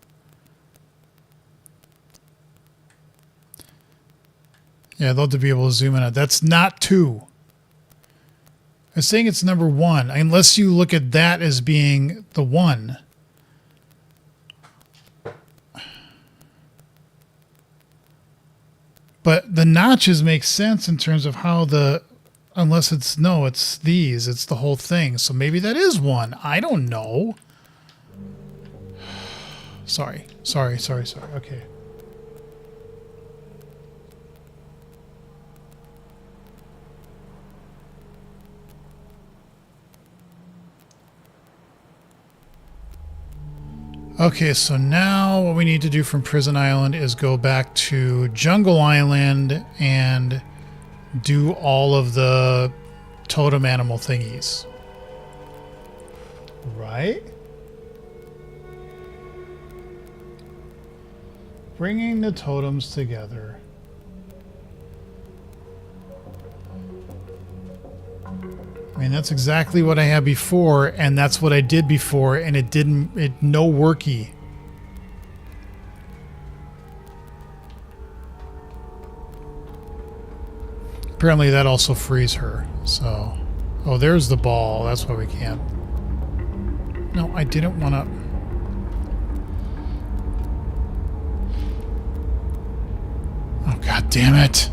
Yeah, I'd love to be able to zoom in on it. That's not 2. It's saying it's number 1, unless you look at that as being the 1. But the notches make sense in terms of how the... Unless it's... No, it's these. It's the whole thing. So maybe that is 1. I don't know. Sorry. Okay. Okay, so now what we need to do from Prison Island is go back to Jungle Island and do all of the totem animal thingies. Right? Bringing the totems together. I mean, that's exactly what I had before, and that's what I did before, and it didn't... no worky. Apparently that also frees her, so... Oh, there's the ball. That's why we can't... No, I didn't want to... Oh, God damn it.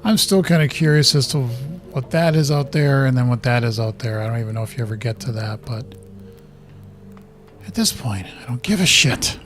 I'm still kind of curious as to what that is out there and then what that is out there. I don't even know if you ever get to that, but at this point, I don't give a shit.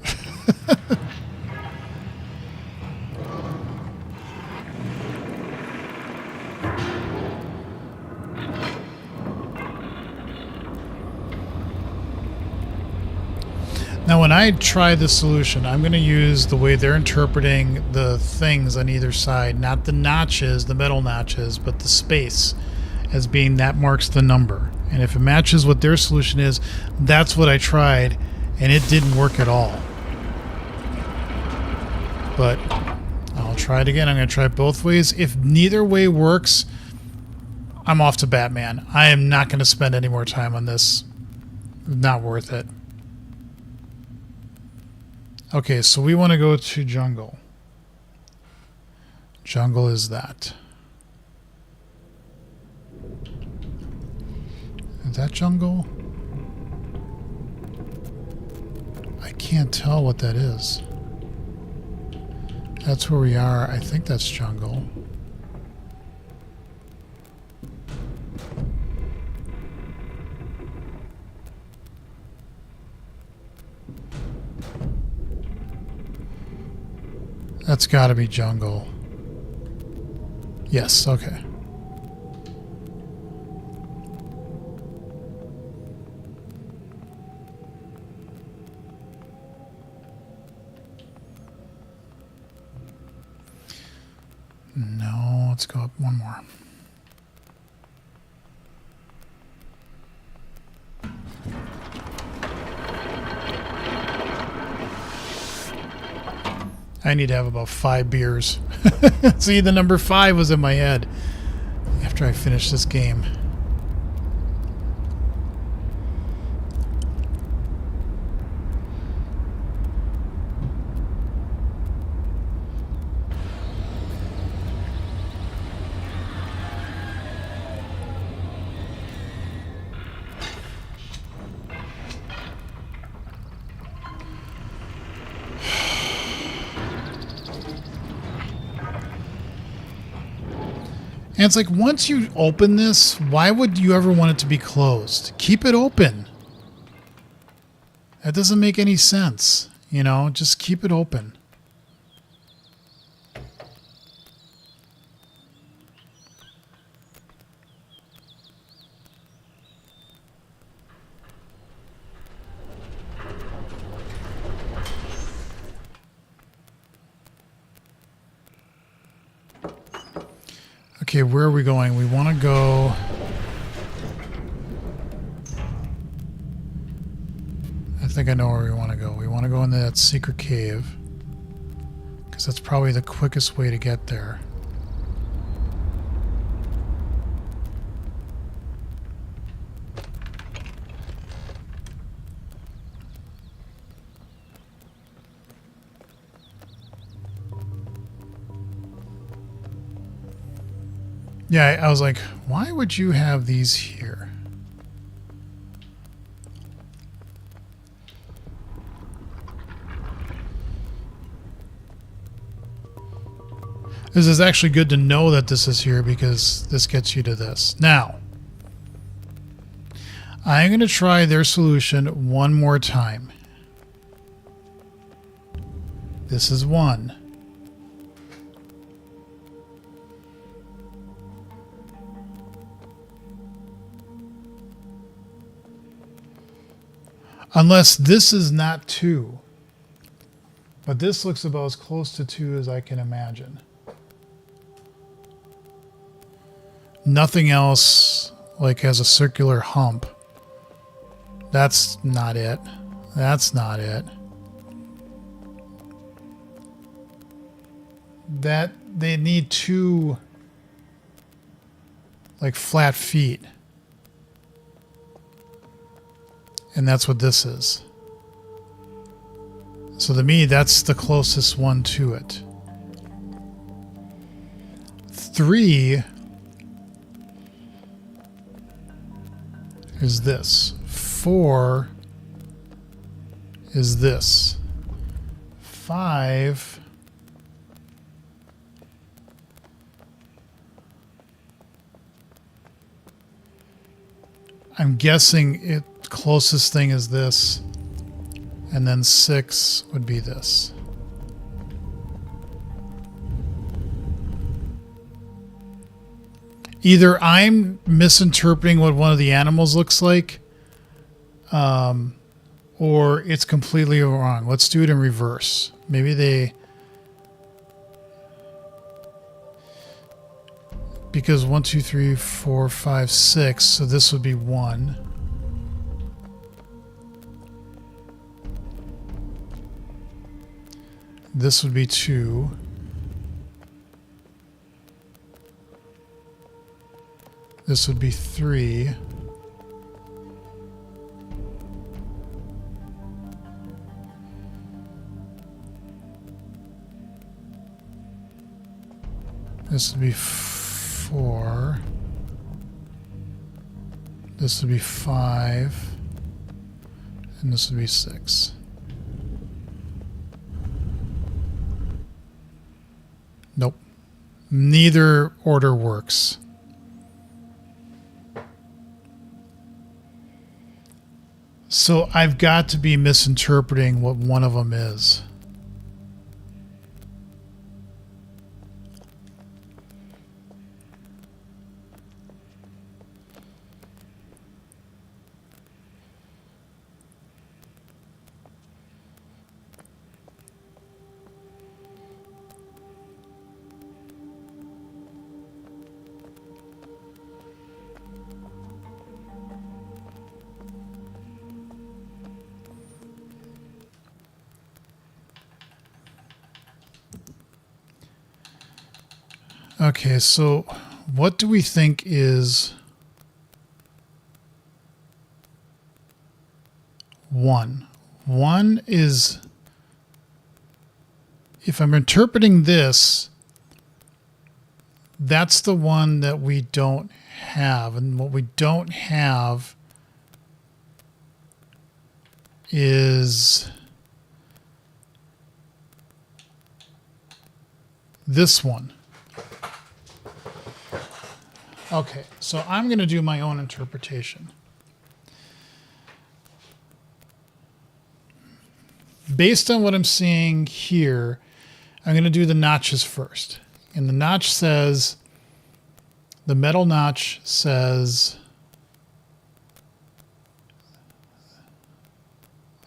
Now, when I try this solution, I'm going to use the way they're interpreting the things on either side, not the notches, the metal notches, but the space as being that marks the number. And if it matches what their solution is, that's what I tried, and it didn't work at all. But I'll try it again. I'm going to try it both ways. If neither way works, I'm off to Batman. I am not going to spend any more time on this. Not worth it. Okay, so we want to go to Jungle. Jungle is that. Is that Jungle? I can't tell what that is. That's where we are. I think that's Jungle. That's got to be Jungle. Yes, okay. No, let's go up one more. I need to have about 5 beers. See, the number 5 was in my head after I finished this game. And it's like, once you open this, why would you ever want it to be closed? Keep it open. That doesn't make any sense. You know, just keep it open. Okay, where are we going? We want to go... I think I know where we want to go. We want to go into that secret cave, because that's probably the quickest way to get there. Yeah, I was like, why would you have these here? This is actually good to know that this is here, because this gets you to this. Now, I'm going to try their solution one more time. This is 1. Unless this is not 2. But this looks about as close to 2 as I can imagine. Nothing else like has a circular hump. That's not it. That's not it. That they need 2 like flat feet. And that's what this is. So to me, that's the closest one to it. 3 is this. 4 is this. 5 I'm guessing it closest thing is this, and then 6 would be this. Either I'm misinterpreting what one of the animals looks like, or it's completely wrong. Let's do it in reverse. Maybe they... Because 1, 2, 3, 4, 5, 6, so this would be 1. This would be 2. This would be 3. This would be 4. This would be 5. And this would be 6. Nope. Neither order works. So I've got to be misinterpreting what one of them is. Okay, so what do we think is 1? 1 is, if I'm interpreting this, that's the one that we don't have. And what we don't have is this one. Okay, so I'm going to do my own interpretation. Based on what I'm seeing here, I'm going to do the notches first. And the notch says, the metal notch says,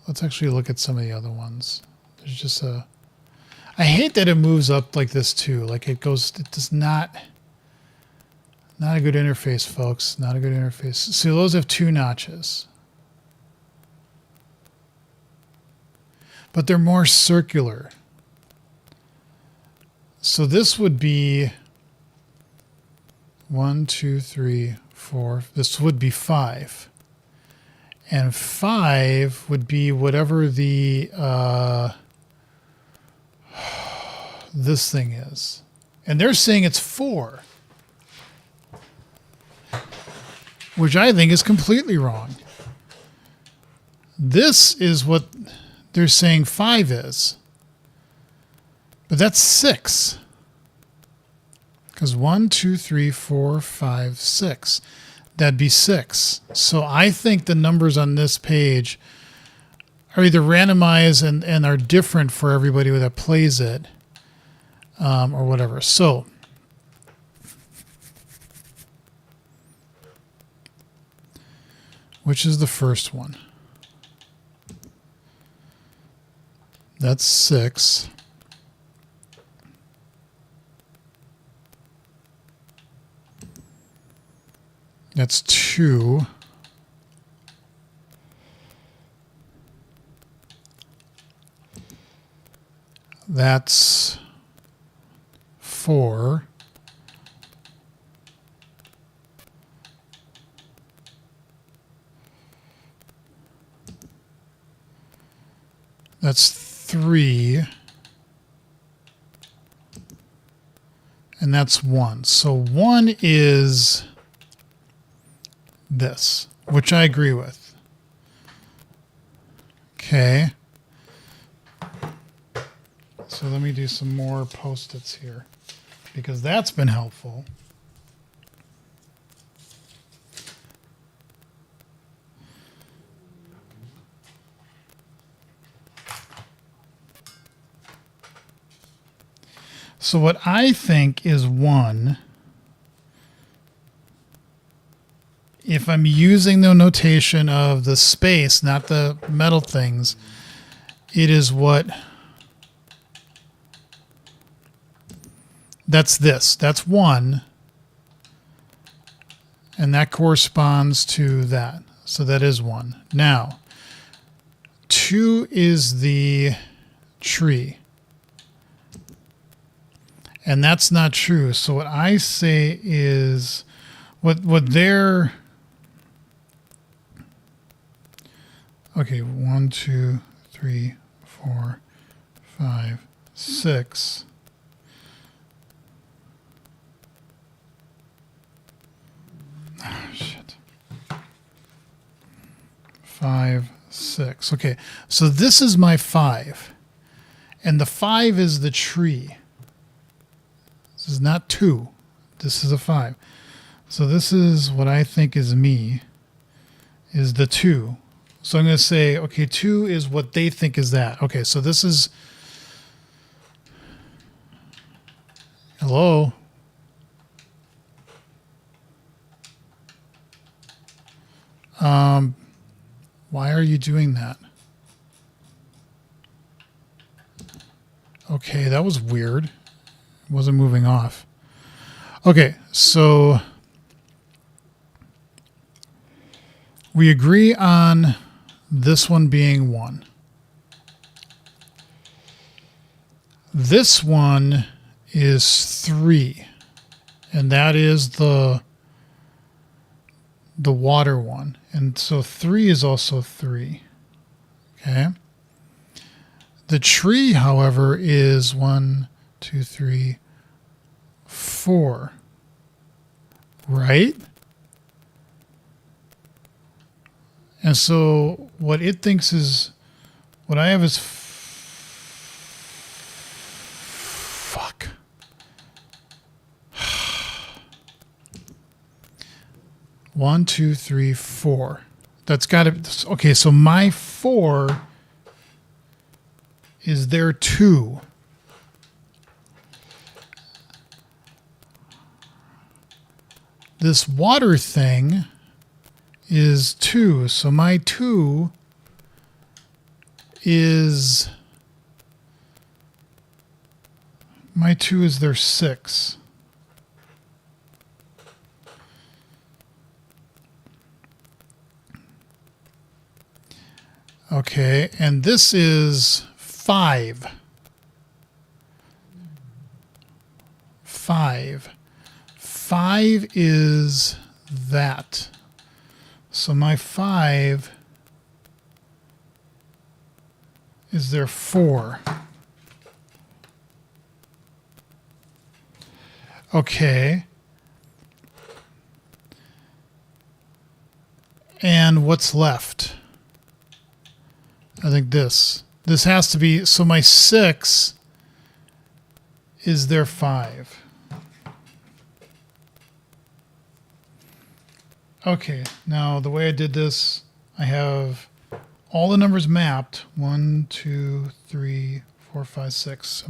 let's actually look at some of the other ones. There's just a, I hate that it moves up like this too. Like it goes, it does not a good interface, folks. Not a good interface. So those have 2 notches. But they're more circular. So this would be 1, 2, 3, 4. This would be 5. And 5 would be whatever the this thing is. And they're saying it's 4. Which I think is completely wrong. This is what they're saying 5 is. But that's 6. Because 1, 2, 3, 4, 5, 6. That'd be 6. So I think the numbers on this page are either randomized and are different for everybody that plays it, or whatever. So which is the first one? That's 6. That's 2. That's 4. That's 3. And that's 1. So 1 is this, which I agree with. Okay. So let me do some more Post-its here, because that's been helpful. So what I think is 1, if I'm using the notation of the space, not the metal things, it is what, that's this. That's 1. And that corresponds to that. So that is 1. Now, 2 is the tree. And that's not true. So what I say is what they're, okay, 1, 2, 3, 4, 5, 6. Oh, shit. 5, 6. Okay, so this is my 5. And the 5 is the tree. This is not 2. This is a 5. So this is what I think is me, is the 2. So I'm going to say, okay, 2 is what they think is that. Okay, so this is, hello? Why are you doing that? Okay, that was weird. It wasn't moving off. Okay, so we agree on this one being 1. This one is 3. and that is the water one. And so 3 is also 3. Okay. The tree, however, is 1, 2, 3, 4. Right? And so what it thinks is, what I have is fuck. One, two, three, 4. That's got to, okay, so my 4 is their 2. This water thing is 2. So my 2 is their 6. Okay, and this is 5. 5. 5 is that. So my 5 is their 4. Okay. And what's left? I think this. This has to be, so my 6 is their 5. Okay, now the way I did this, I have all the numbers mapped. 1, 2, 3, 4, 5, 6.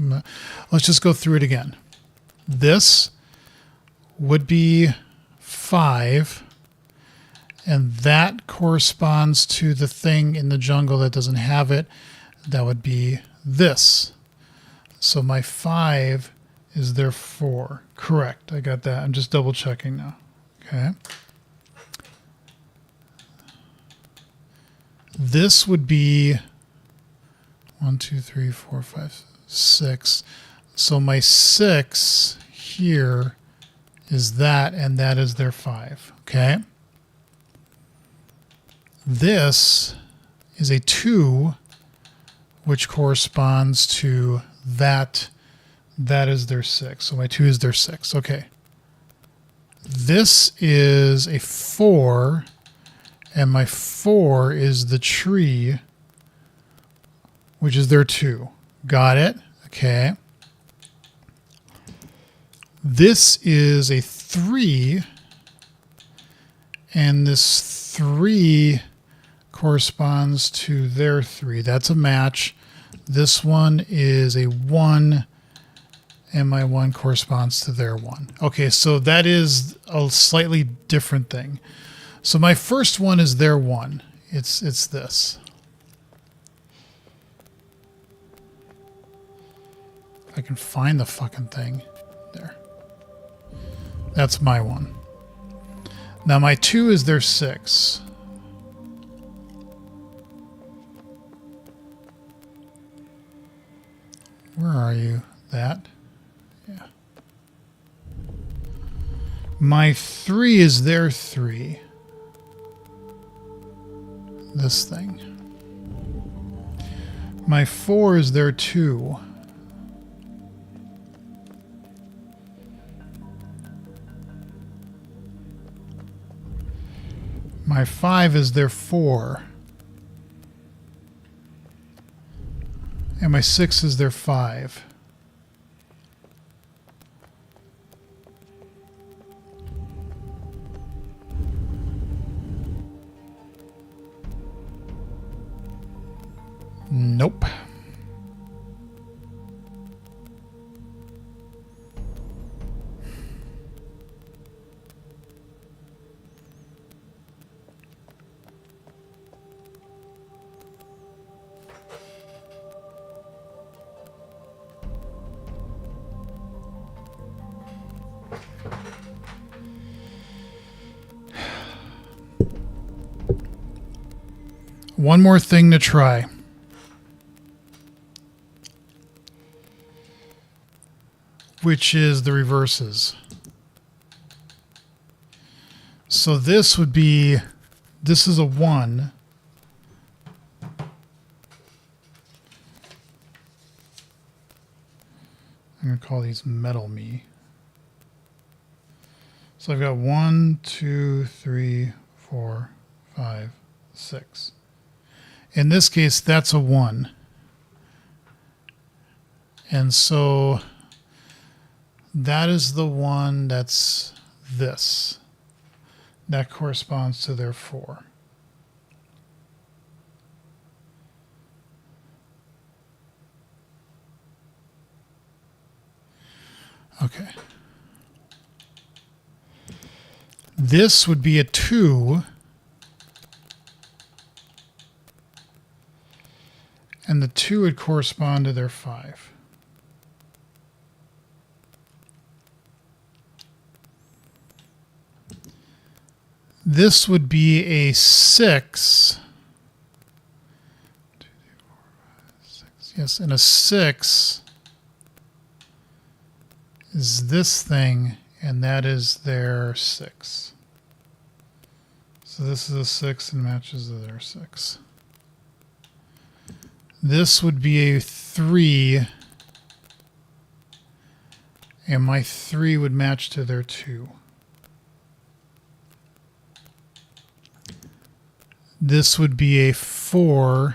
Let's just go through it again. This would be 5, and that corresponds to the thing in the jungle that doesn't have it. That would be this. So my 5 is their 4. Correct, I got that. I'm just double checking now. Okay. This would be 1, 2, 3, 4, 5, 6. So my 6 here is that, and that is their 5. Okay. This is a 2, which corresponds to that. That is their 6. So my 2 is their 6. Okay. This is a 4. And my 4 is the tree, which is their 2. Got it? Okay. This is a 3, and this 3 corresponds to their 3. That's a match. This one is a 1, and my 1 corresponds to their 1. Okay, so that is a slightly different thing. So my first one is their 1. It's this. If I can find the fucking thing. There. That's my 1. Now my 2 is their 6. Where are you? That? Yeah. My 3 is their 3. This thing. My 4 is their 2. My 5 is their 4. And my 6 is their 5. Nope. One more thing to try. Which is the reverses. So this would be, this is a 1. I'm going to call these metal me. So I've got 1, 2, 3, 4, 5, 6. In this case, that's a 1. And so that is the one that's this. That corresponds to their 4. Okay. This would be a 2. And the 2 would correspond to their 5. This would be a 6. 2, 3, 4, 5, 6. Yes, and a 6 is this thing, and that is their 6. So this is a 6 and matches to their 6. This would be a 3, and my 3 would match to their 2. This would be a 4,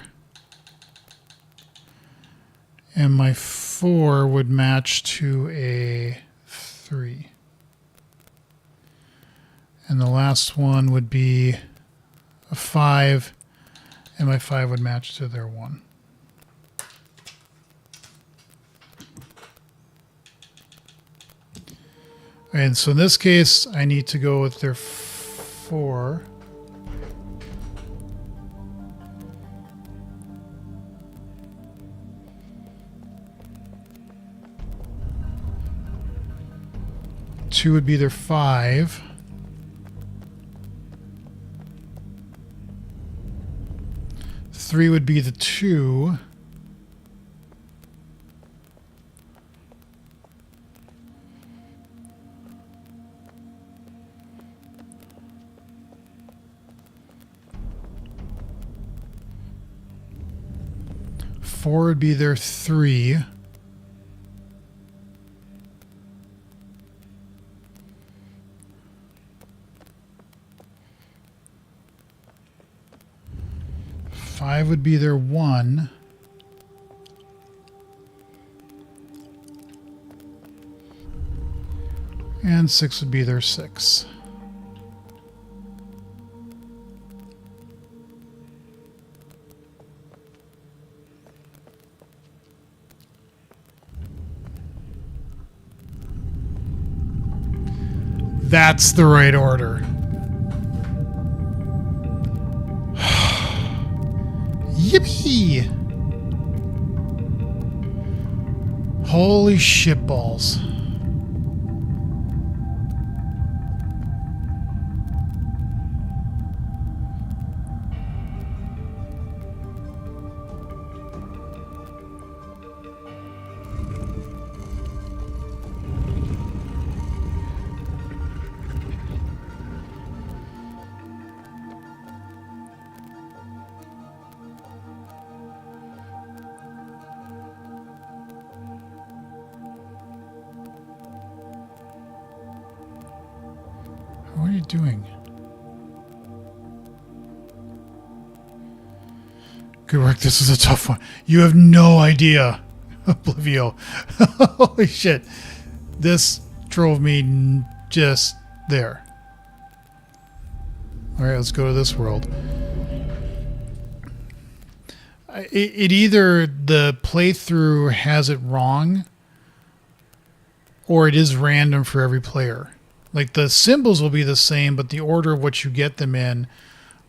and my 4 would match to a 3. And the last one would be a 5, and my 5 would match to their 1. And so in this case, I need to go with their 4. Two would be their 5. Three would be the 2. Four would be their 3. Five would be their 1. And 6 would be their 6. That's the right order. Yippee! Holy shitballs. What are you doing? Good work. This is a tough one. You have no idea, Oblivio. Holy shit. This drove me just there. All right, let's go to this world. It either the playthrough has it wrong or it is random for every player. Like the symbols will be the same, but the order of what you get them in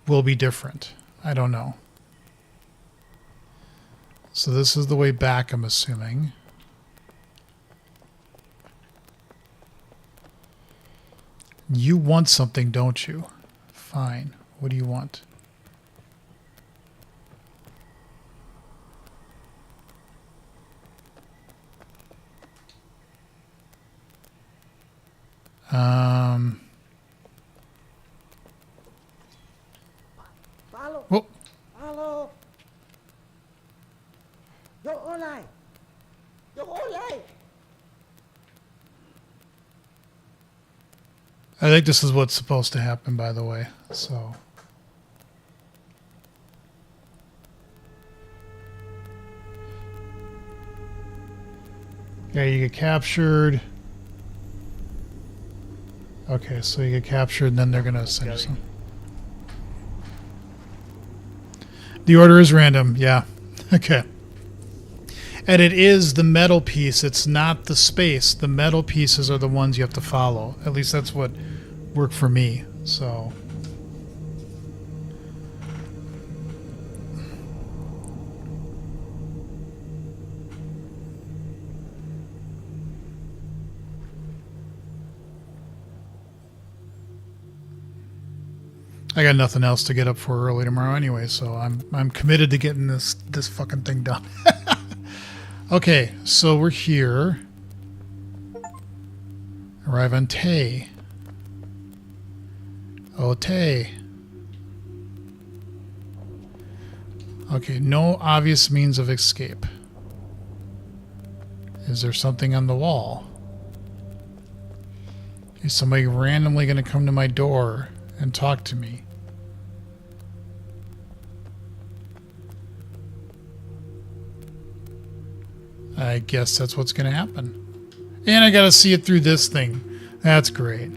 will be different. I don't know. So this is the way back, I'm assuming. You want something, don't you? Fine. What do you want? I think this is what's supposed to happen, by the way. So. Yeah, you get captured. Okay, so you get captured, and then they're gonna send you some. The order is random. Yeah. Okay. And it is the metal piece. It's not the space. The metal pieces are the ones you have to follow. At least that's what worked for me. So. I got nothing else to get up for early tomorrow anyway, so I'm committed to getting this fucking thing done. Okay, so we're here. Arrive on Tay. Oh, Tay. Okay, no obvious means of escape. Is there something on the wall? Is somebody randomly going to come to my door and talk to me? I guess that's what's going to happen. And I got to see it through this thing. That's great.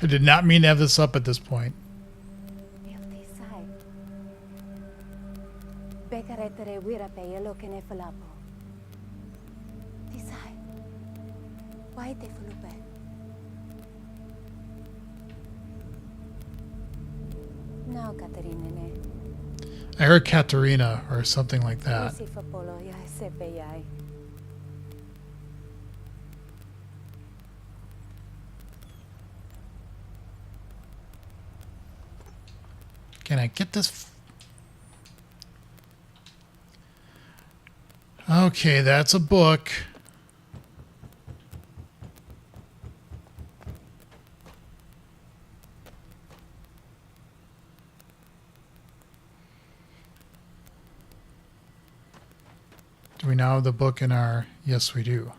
I did not mean to have this up at this point. I heard Katerina or something like that. Can I get this? Okay, that's a book. Do we now have the book in our... Yes, we do.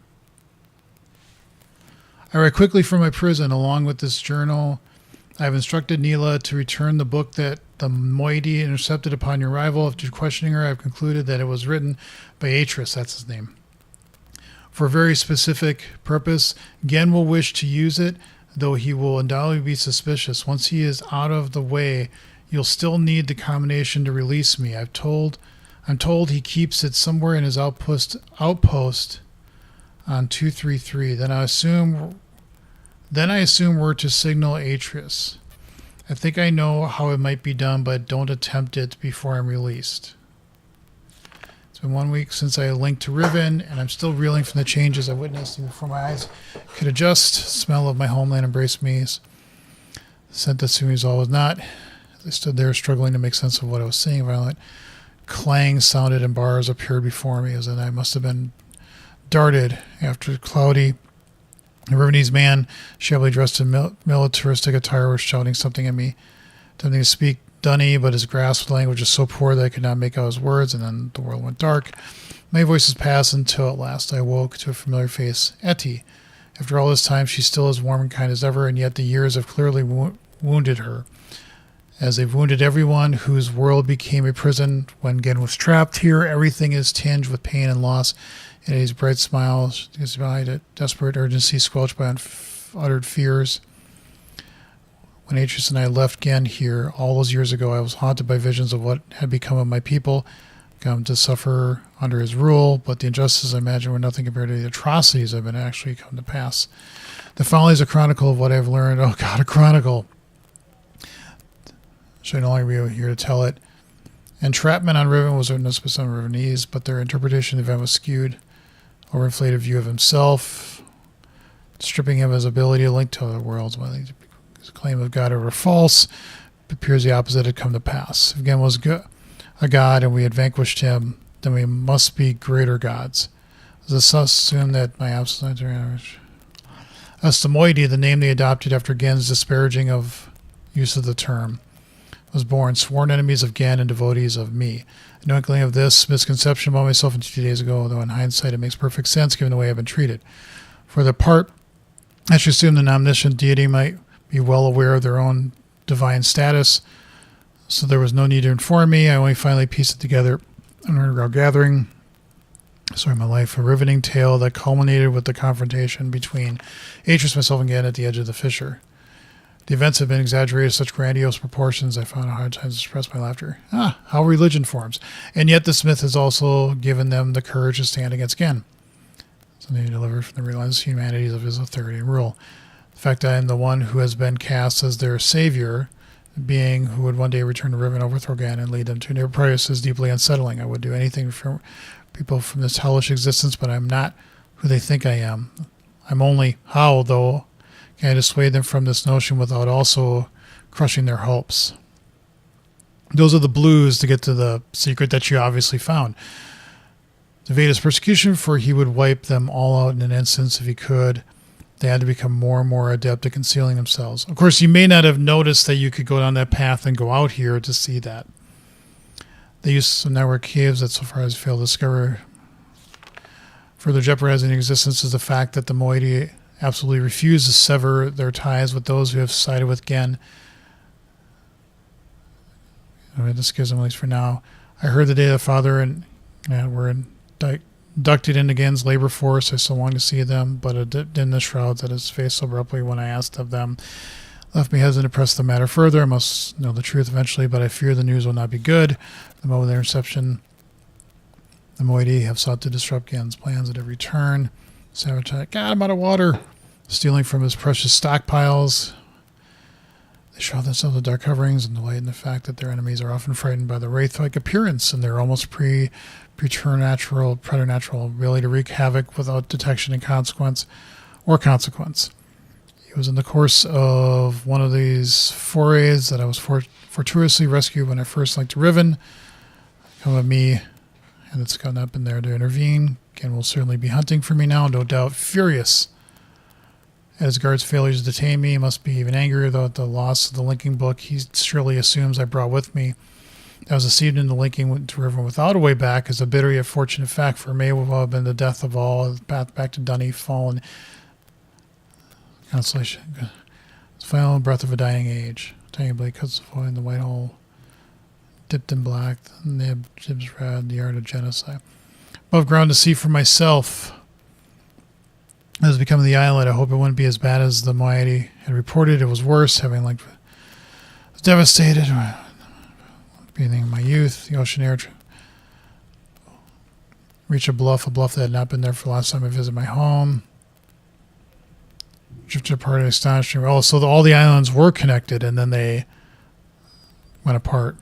I write quickly from my prison. Along with this journal, I have instructed Neela to return the book that the moiety intercepted upon your arrival. After questioning her, I have concluded that it was written by Atris, that's his name, for a very specific purpose. Gen will wish to use it, though he will undoubtedly be suspicious. Once he is out of the way, you'll still need the combination to release me. I'm told he keeps it somewhere in his outpost on 233. Then I assume we're to signal Atreus. I think I know how it might be done, but don't attempt it before I'm released. It's been 1 week since I linked to Riven, and I'm still reeling from the changes I witnessed before my eyes could adjust. The smell of my homeland embraced me. The scent that Sumi's all was not. I stood there struggling to make sense of what I was seeing. Violent clang sounded and bars appeared before me, as in I must have been darted after cloudy. A Rivenese man, shabbily dressed in militaristic attire, was shouting something at me. Attempting to speak Dunny, but his grasp of language was so poor that I could not make out his words, and then the world went dark. Many voices passed until at last I awoke to a familiar face, Etty. After all this time, she's still as warm and kind as ever, and yet the years have clearly wounded her, as they've wounded everyone whose world became a prison. When Gen was trapped here, everything is tinged with pain and loss. And his bright smile is behind it, desperate urgency squelched by uttered fears. When Atreus and I left Gen here all those years ago, I was haunted by visions of what had become of my people, come to suffer under his rule, but the injustices I imagine were nothing compared to the atrocities that have been actually come to pass. The following is a chronicle of what I've learned. Oh God, a chronicle. Should I no longer be here to tell it? Entrapment on Riven was written by some Rivenese, but their interpretation of the event was skewed. Overinflated view of himself, stripping him of his ability to link to other worlds. His claim of God over false, it appears the opposite had come to pass. If Gen was a god and we had vanquished him, then we must be greater gods. Does this assume that my absolute Estemoides, the name they adopted after Gen's disparaging of use of the term. was born, sworn enemies of Gan and devotees of me. No inkling of this misconception about myself until 2 days ago, though in hindsight it makes perfect sense given the way I've been treated. For their part, I should assume the omniscient deity might be well aware of their own divine status, so there was no need to inform me. I only finally pieced it together in an underground gathering. Sorry, my life, a riveting tale that culminated with the confrontation between Atreus, myself, and Gan at the edge of the fissure. The events have been exaggerated to such grandiose proportions, I found a hard time to express my laughter. How religion forms. And yet this myth has also given them the courage to stand against Gan. So they delivered from the relentless humanities of his authority and rule. The fact that I am the one who has been cast as their savior, being who would one day return to Riven, overthrow Gan, and lead them to a new paradise is deeply unsettling. I would do anything for people from this hellish existence, but I'm not who they think I am. I'm only how, though, can I dissuade them from this notion without also crushing their hopes? Those are the blues to get to the secret that you obviously found. To evade his persecution, for he would wipe them all out in an instant if he could. They had to become more and more adept at concealing themselves. Of course, you may not have noticed that you could go down that path and go out here to see that. They used some network caves that so far has failed to discover. Further jeopardizing existence is the fact that the moiety absolutely refuse to sever their ties with those who have sided with Gen. This gives them, at least for now. I heard the day the father and were inducted into Gen's labor force. I still wanted to see them, but it dipped in the shrouds at his face so abruptly when I asked of them. Left me hesitant to press the matter further. I must know the truth eventually, but I fear the news will not be good. The moment of their inception, the moiety have sought to disrupt Gen's plans at every turn. Sabotage. God, I'm out of water. Stealing from his precious stockpiles. They shroud themselves in dark coverings and delight in the fact that their enemies are often frightened by the wraith-like appearance and their almost preternatural ability to wreak havoc without detection and consequence. It was in the course of one of these forays that I was fortuitously rescued when I first linked to Riven. Come with me, and it's gotten up in there to intervene. Ken will certainly be hunting for me now, no doubt furious at his guard's failures to detain me. He must be even angrier, though, at the loss of the linking book he surely assumes I brought with me. I was deceived into linking to Riven without a way back is a bitter yet fortunate fact for me. It will have been the death of all, the path back to Dunny, fallen consolation. The final breath of a dying age. Tiny blade cuts the void in the white hole, dipped in black, the nib jibs red, the art of genocide. Above ground to see for myself. As becoming the island, I hope it wouldn't be as bad as the moiety had reported. It was worse, having was devastated. Breathing in my youth, the ocean air. Reach a bluff that had not been there for the last time I visited my home. Drifted apart, astonished me. Oh, so all the islands were connected, and then they went apart.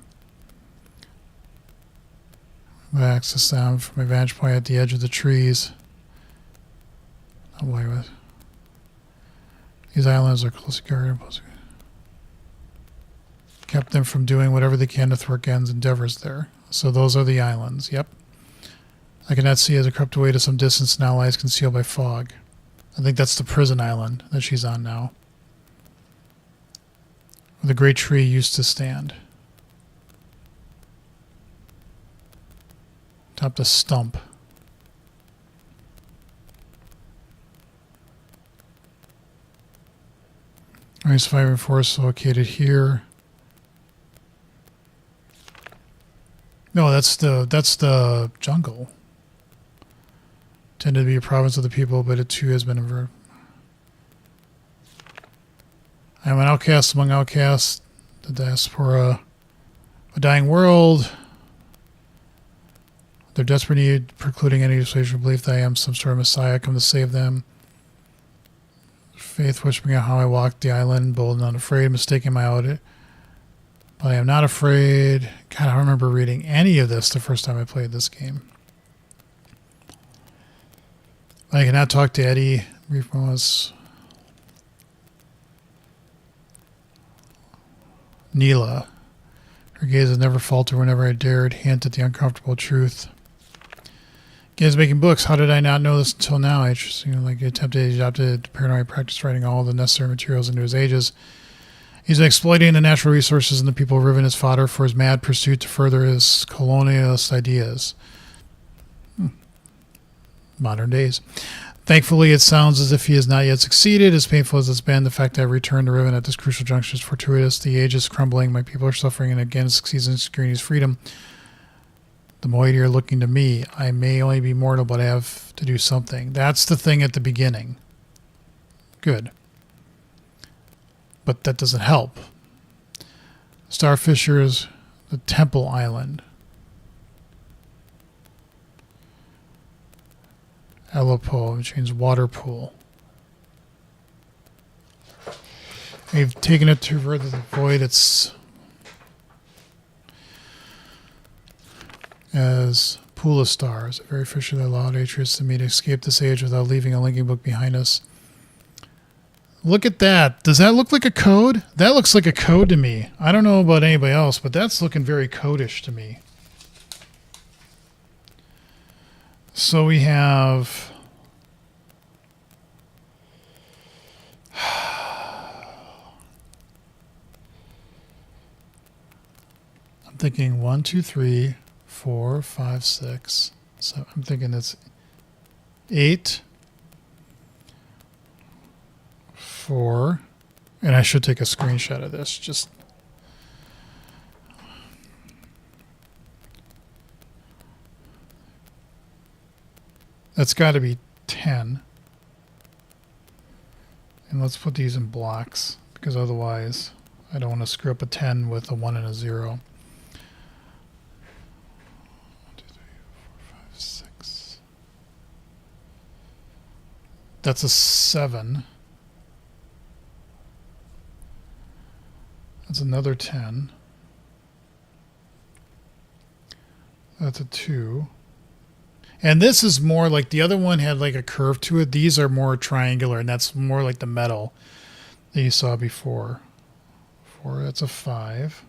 I access them from my vantage point at the edge of the trees. Oh boy, these islands are closely guarded. Kept them from doing whatever they can to thwart Gen's endeavors there. So those are the islands, yep. I cannot see as a crept away to some distance now lies concealed by fog. I think that's the prison island that she's on now. Where the great tree used to stand. Top the stump. Alright, surviving force located here. No, that's the jungle. Tended to be a province of the people, but it too has been averted. I am an outcast among outcasts, the diaspora, a dying world. Their desperate need precluding any persuasion belief that I am some sort of messiah come to save them. Faith whispering out how I walked the island, bold and unafraid, mistaking my outfit. But I am not afraid. God, I don't remember reading any of this the first time I played this game. I cannot talk to Eddie. Was Neela. Her gaze has never faltered whenever I dared hint at the uncomfortable truth. Games making books. How did I not know this until now? He adopted paranoid practice, writing all the necessary materials into his ages. He's been exploiting the natural resources and the people of Riven as fodder for his mad pursuit to further his colonialist ideas. Modern days. Thankfully, it sounds as if he has not yet succeeded. As painful as it's been, the fact that I returned to Riven at this crucial juncture is fortuitous. The age is crumbling. My people are suffering, and again, succeeds in securing his freedom. The moiety are looking to me. I may only be mortal, but I have to do something. That's the thing at the beginning. Good. But that doesn't help. Starfisher is the Temple Island. Elapo, which means water pool. We've taken it to further the void. It's as pool of stars. A very fisher that allowed Atreus to me to escape this age without leaving a linking book behind us. Look at that. Does that look like a code? That looks like a code to me. I don't know about anybody else, but that's looking very codish to me. So we have... I'm thinking 1, 2, 3, 4, 5, 6. So I'm thinking it's 8, 4, and I should take a screenshot of this. Just that's got to be 10. And let's put these in blocks, because otherwise I don't want to screw up a 10 with a 1 and a 0. 1, 2, 3, 4, 5, 6. That's a 7. That's another 10. That's a 2. And this is more like the other one had like a curve to it. These are more triangular, and that's more like the metal that you saw before. 4, that's a 5.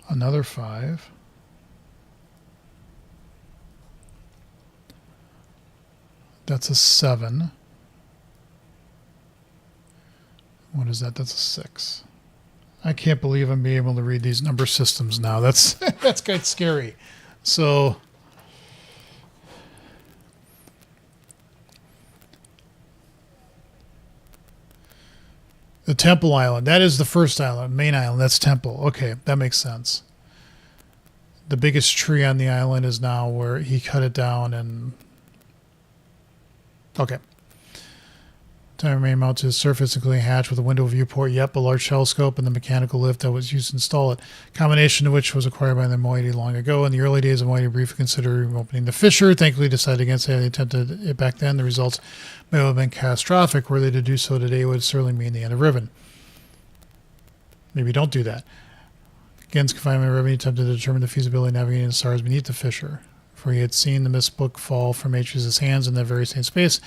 Another 5. That's a 7. What is that? That's a 6. I can't believe I'm being able to read these number systems now. That's that's kind of scary. So the Temple Island, that is the first island, main island, that's Temple. Okay, that makes sense. The biggest tree on the island is now where he cut it down and okay. Time remained mounted to the surface, including a hatch with a window viewport. Yep, a large telescope and the mechanical lift that was used to install it. Combination of which was acquired by the moiety long ago. In the early days of moiety, briefly considered opening the fissure. Thankfully, decided against it. They attempted it back then. The results may have been catastrophic. Were they to do so today, would certainly mean the end of Riven. Maybe don't do that. Against confinement, Riven attempted to determine the feasibility of navigating the stars beneath the fissure. For he had seen the mist book fall from Atreus' hands in that very same space.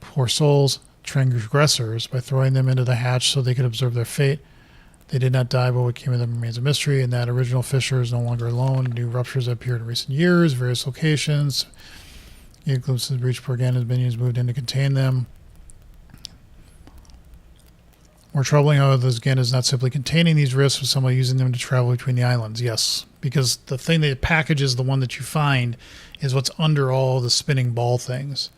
Poor souls. Transgressors by throwing them into the hatch so they could observe their fate. They did not die, but what came of them remains a mystery, and that original fissure is no longer alone. New ruptures have appeared in recent years, various locations. The eclipse has breached again as minions moved in to contain them. More troubling, however, this again is not simply containing these rifts, but somehow using them to travel between the islands. Yes, because the thing that packages the one that you find is what's under all the spinning ball things.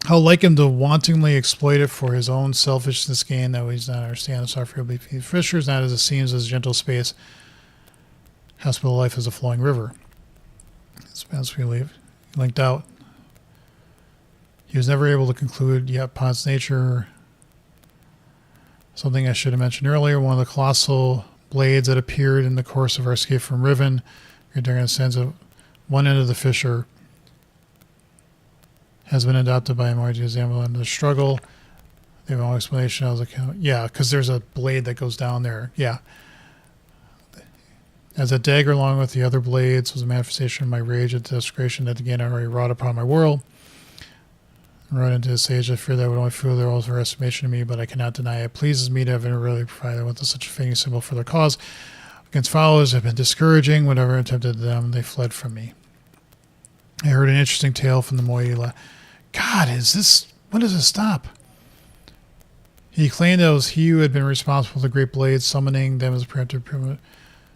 How like him to wantonly exploit it for his own selfishness gain that he's not understand. Sorry for the fissure is not as it seems as gentle space. Hospital life is a flowing river. As we leave, linked out. He was never able to conclude yet upon its nature. Something I should have mentioned earlier. One of the colossal blades that appeared in the course of our escape from Riven, during the sense of one end of the fissure, has been adopted by a more example in the struggle. They have no explanation. I was like, yeah, because there's a blade that goes down there. Yeah. As a dagger along with the other blades was a manifestation of my rage at the desecration that again I already wrought upon my world. And right into this age, I fear that I would only feel their overestimation of me, but I cannot deny it. Pleases me to have really provided with such a fitting symbol for their cause. Against followers have been discouraging. Whatever attempted them, they fled from me. I heard an interesting tale from the moiety. God, is this When does it stop? He claimed that it was he who had been responsible for the Great Blades, summoning them as a preemptive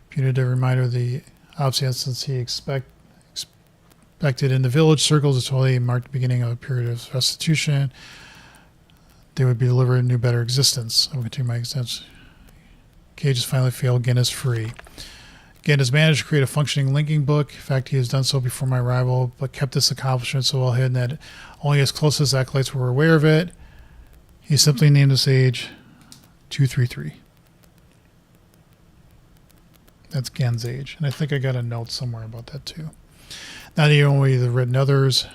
punitive reminder of the absence he expected in the village circles. It totally marked the beginning of a period of restitution. They would be delivered a new, better existence. I will continue my existence. Cage has finally failed. Gen is free. Gen has managed to create a functioning linking book. In fact, he has done so before my arrival, but kept this accomplishment so well hidden that only his closest acolytes were aware of it. He simply named this age 233. That's Gen's age. And I think I got a note somewhere about that too. Not only the written others.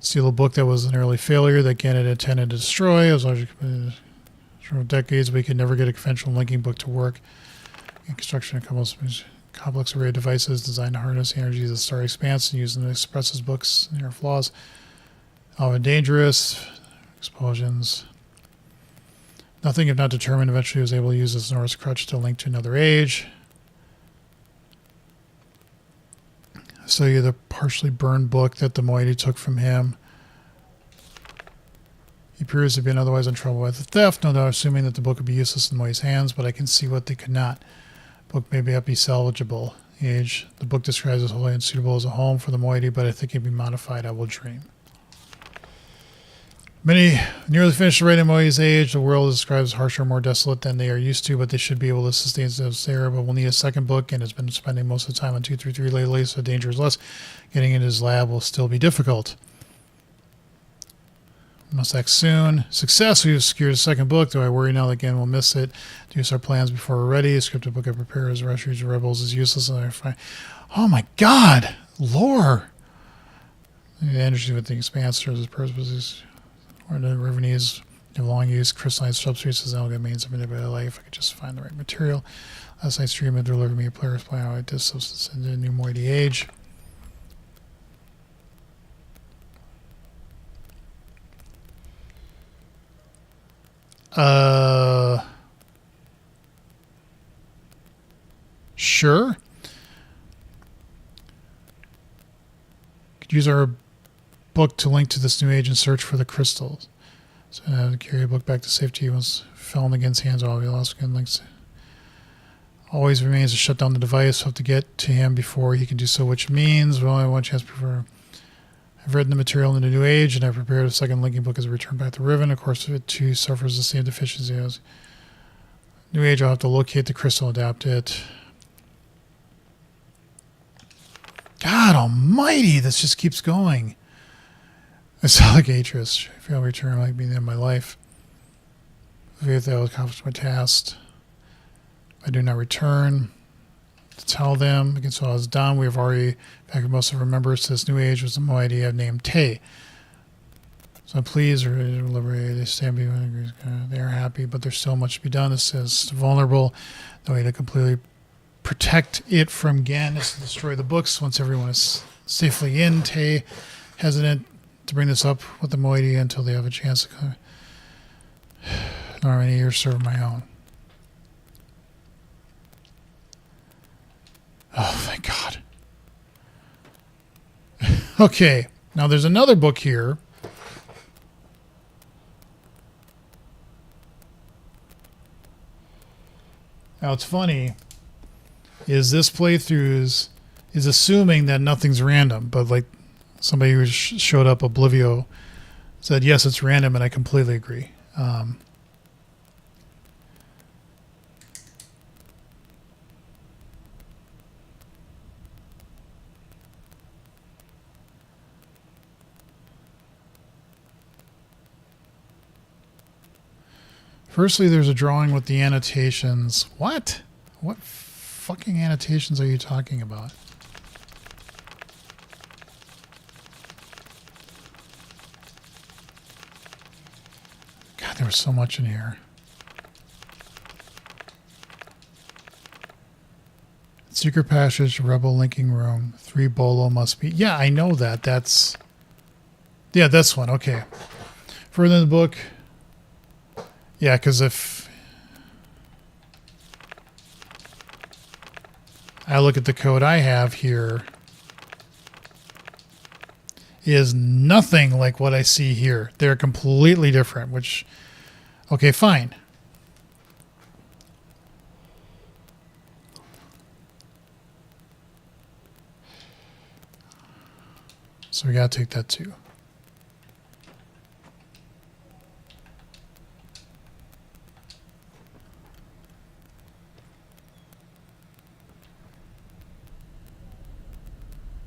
Steal a book that was an early failure that Gen had intended to destroy. As long as for decades, we could never get a conventional linking book to work. In construction of complex array of devices designed to harness the energy of the starry expanse and use them to express his books and their flaws. Often dangerous. Explosions. Nothing if not determined. Eventually he was able to use his Norse crutch to link to another age. So you the partially burned book that the moiety took from him. He appears to have been otherwise in trouble with the theft, no doubt assuming that the book would be useless in the moiety's hands, but I can see what they could not. Book may be salvageable. Age. The book describes as wholly unsuitable as a home for the moiety, but I think it can be modified. I will dream. Many nearly finished writing Moi's age. The world is described as harsher, more desolate than they are used to, but they should be able to sustain themselves there. But we'll need a second book, and has been spending most of the time on 233 lately, so danger is less. Getting into his lab will still be difficult. Must act soon. Success. We've secured a second book, though I worry now that again we'll miss it. To use our plans before we're ready. A scripted book I prepare as refuge of rebels is useless. And I find, oh my God, lore. The energy with the expanse serves its purposes. Or the Rivenese have long used crystalline substrates as elegant means of manipulating life. I could just find the right material. Last night's stream had delivered me a player's plan how I did substance into a new moiety age. Sure. Could use our book to link to this new age and search for the crystals. So I have to carry a book back to safety once fell in against hands. All we lost again links. Always remains to shut down the device. Have to get to him before he can do so, which means we only have one chance before. I've written the material in the new age, and I've prepared a second linking book as a return back to Riven. Of course, it too suffers the same deficiency as new age. I'll have to locate the crystal, adapt it. God almighty, this just keeps going. It's like Atris. If I return, like be the end of my life. If I will accomplish my task. If I do not return, to tell them against all is done. We have already factored most of our members to this new age with the moiety I've named Tay. So I'm pleased or liberated. They stand behind. They are happy, but there's still much to be done. This is vulnerable. The way to completely protect it from Gen is to destroy the books once everyone is safely in. Tay, hesitant to bring this up with the moiety until they have a chance to come. Nor many years serve my own. Oh, thank God. Okay, now there's another book here. Now, it's funny, is this playthrough is assuming that nothing's random, but like somebody who showed up, Oblivio, said, yes, it's random, and I completely agree. Firstly, there's a drawing with the annotations. What? What fucking annotations are you talking about? God, there was so much in here. Secret passage, rebel linking room. 3 bolo must be. Yeah, I know that. That's. Yeah, this one. Okay. Further in the book. Yeah, because if I look at the code I have here, is nothing like what I see here. They're completely different, which, okay, fine. So we got to take that too.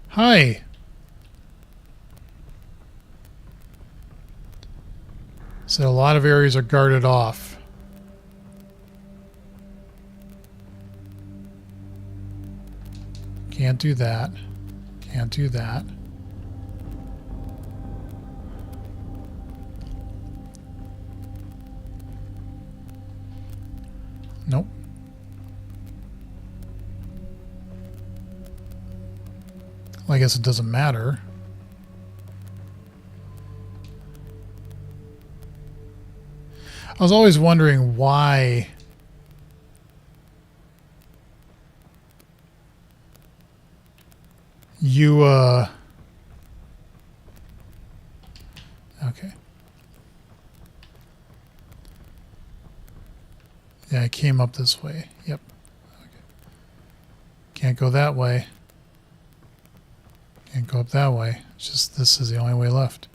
Hi. So a lot of areas are guarded off. Can't do that. Can't do that. Nope. Well, I guess it doesn't matter. I was always wondering why you, okay. Yeah, I came up this way. Yep. Okay. Can't go that way. Can't go up that way. It's just this is the only way left.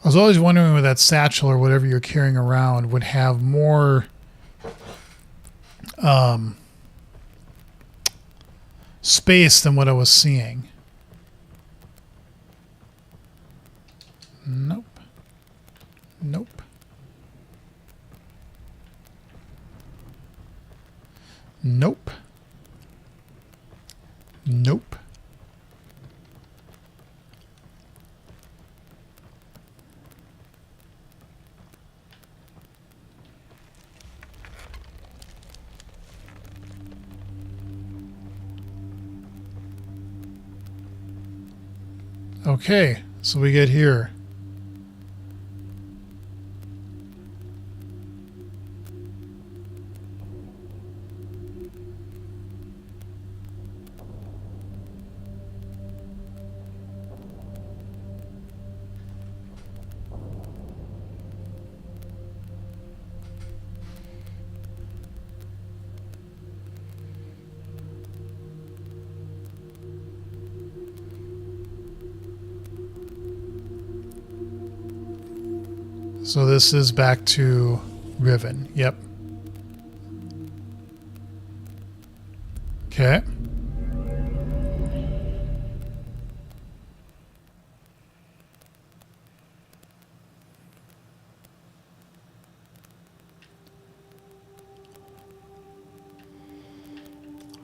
I was always wondering whether that satchel or whatever you're carrying around would have more space than what I was seeing. Nope. Nope. Nope. Nope. Okay, so we get here. So this is back to Riven. Yep. Okay.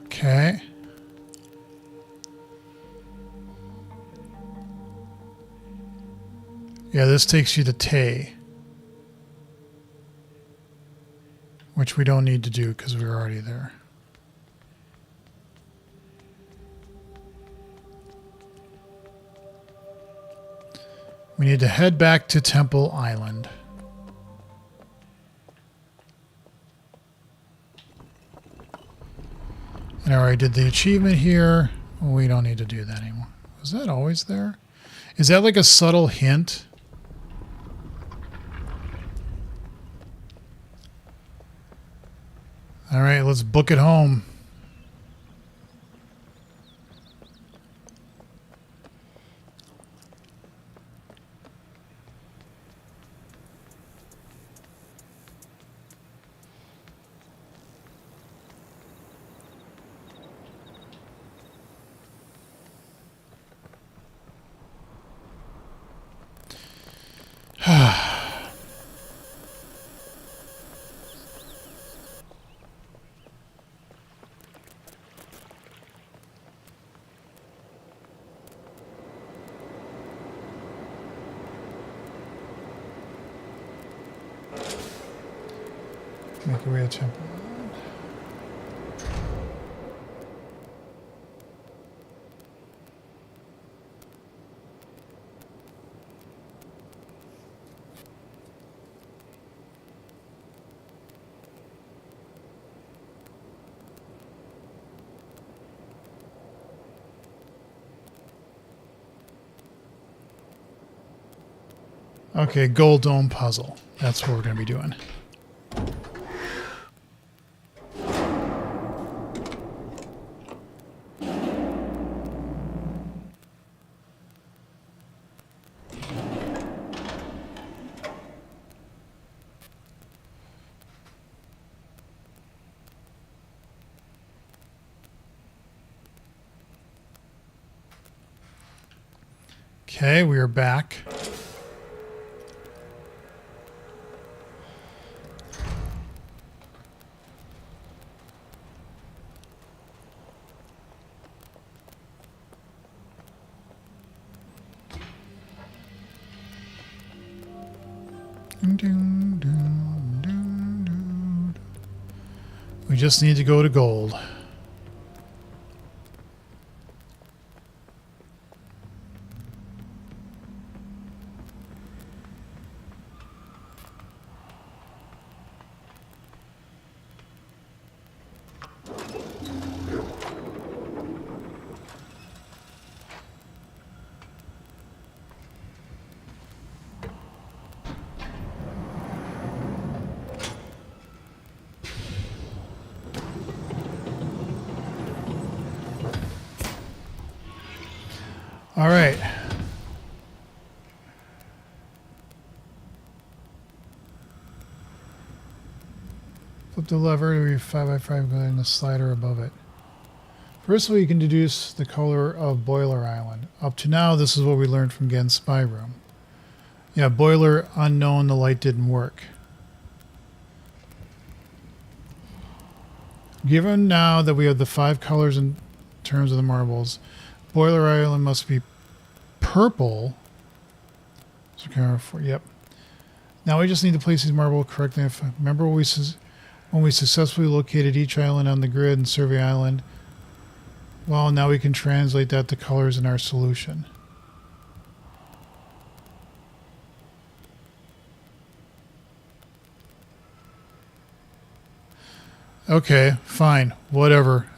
Okay. Yeah, this takes you to Tay, which we don't need to do because we're already there. We need to head back to Temple Island. And I already did the achievement here. We don't need to do that anymore. Was that always there? Is that like a subtle hint? All right, let's book it home. Make our way to Temple Island. Okay, gold dome puzzle. That's what we're going to be doing. Okay, we are back. We just need to go to gold. All right. Flip the lever to be 5x5 and the slider above it. First of all, you can deduce the color of Boiler Island. Up to now, this is what we learned from Gen's spy room. Yeah, boiler unknown, the light didn't work. Given now that we have the 5 colors in terms of the marbles, Boiler Island must be purple. So camera 4, yep. Now we just need to place these marbles correctly. Remember when we successfully located each island on the grid and Survey Island? Well, now we can translate that to colors in our solution. Okay, fine, whatever.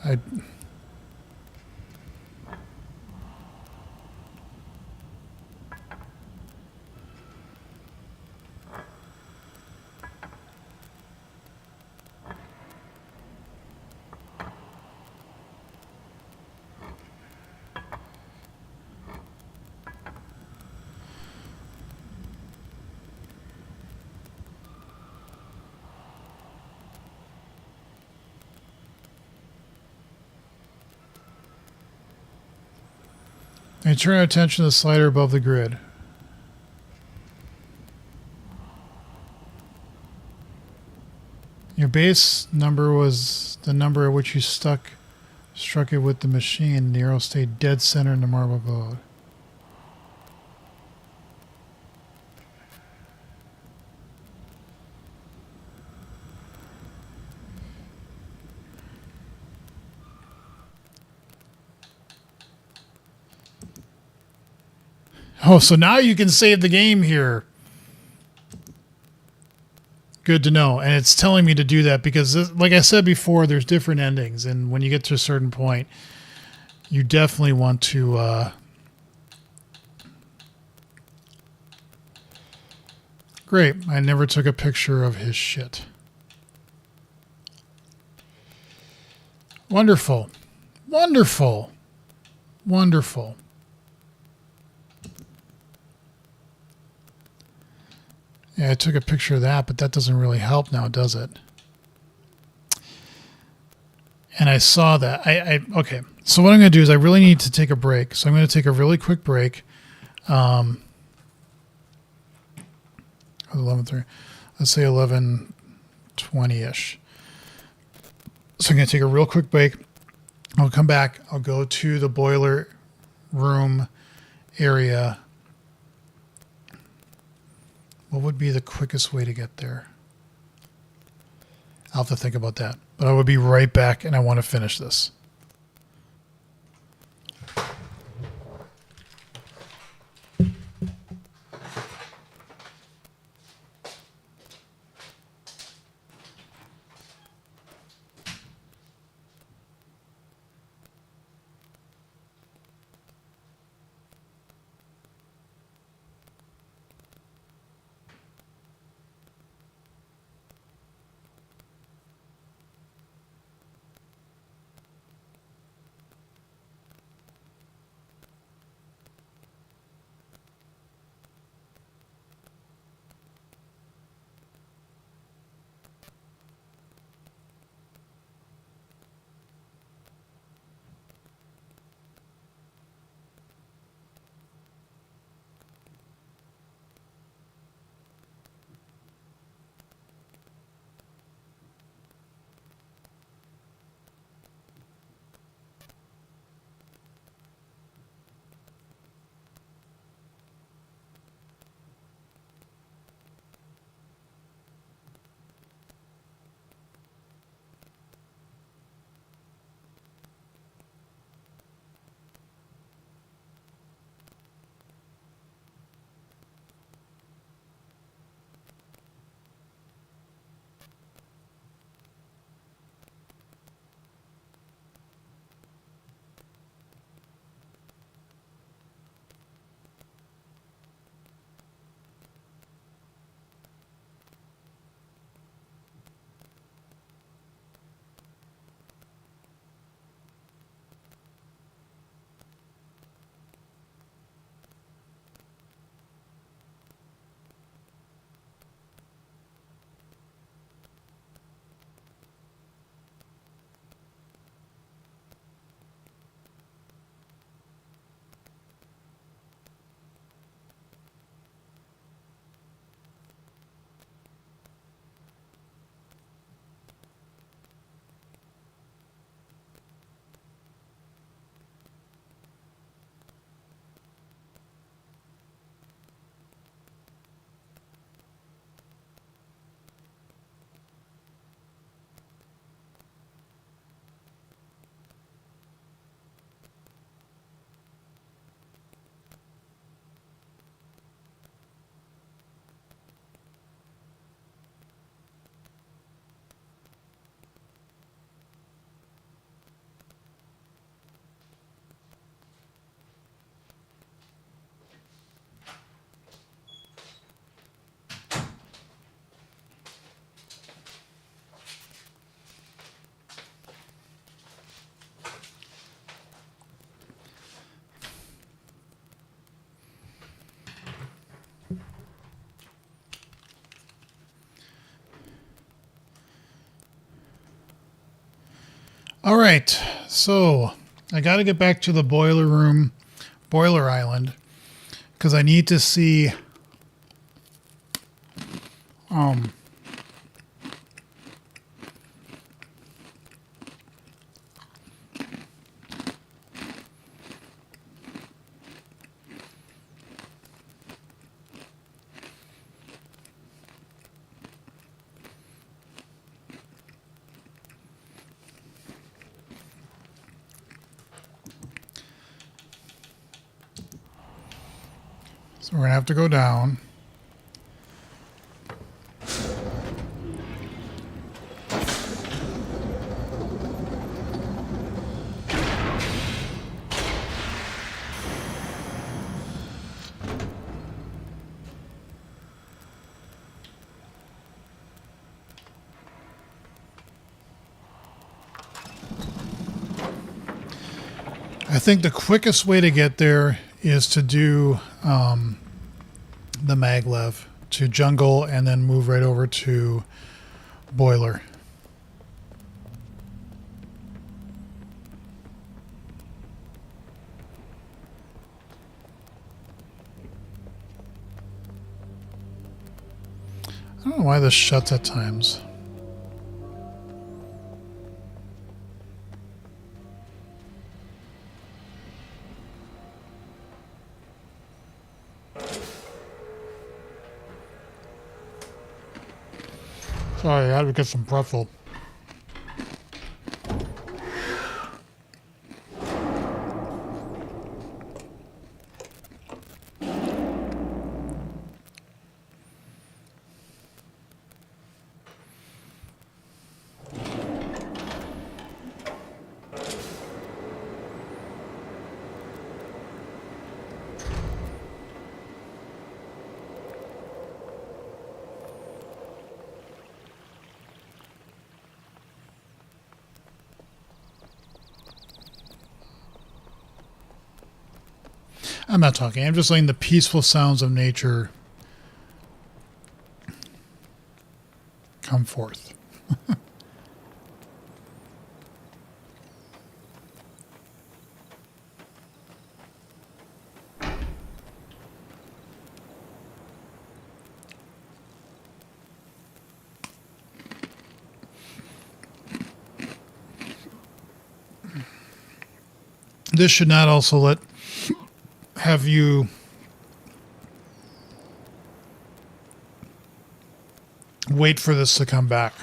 And turn our attention to the slider above the grid. Your base number was the number at which you struck it with the machine. The arrow stayed dead center in the marble below. Oh, so now you can save the game here. Good to know. And it's telling me to do that because, like I said before, there's different endings. And when you get to a certain point, you definitely want to... Great. I never took a picture of his shit. Wonderful. Wonderful. Wonderful. Yeah, I took a picture of that, but that doesn't really help now, does it? And I saw that. Okay, so what I'm going to do is I really need to take a break. So I'm going to take a really quick break. 11:30. Let's say 11:20-ish. So I'm going to take a real quick break. I'll come back. I'll go to the boiler room area. What would be the quickest way to get there? I'll have to think about that. But I will be right back, and I want to finish this. All right, so I got to get back to the boiler room, boiler island, because I need to see so we're gonna have to go down. I think the quickest way to get there is to do the maglev to jungle and then move right over to boiler. I don't know why this shuts at times. Sorry, I had to get some pretzel. I'm not talking. I'm just letting the peaceful sounds of nature come forth. This should not also have you wait for this to come back.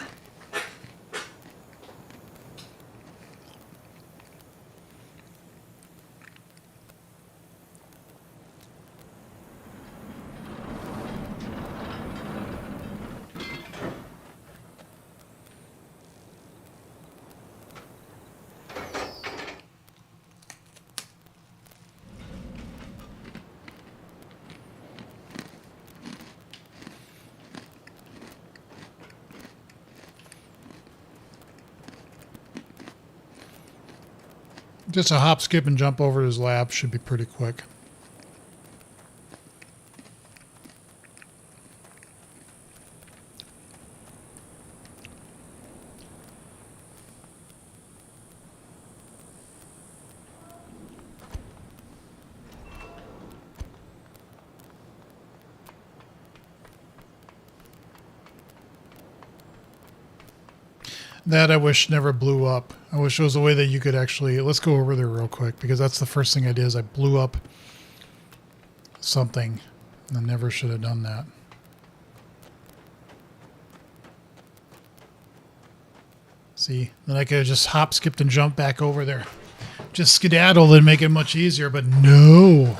Just a hop, skip, and jump over to his lab should be pretty quick. That I wish never blew up. I wish there was a way that you could actually... Let's go over there real quick, because that's the first thing I did is I blew up something. I never should have done that. See? Then I could have just hop, skipped, and jumped back over there. Just skedaddle and make it much easier, but no.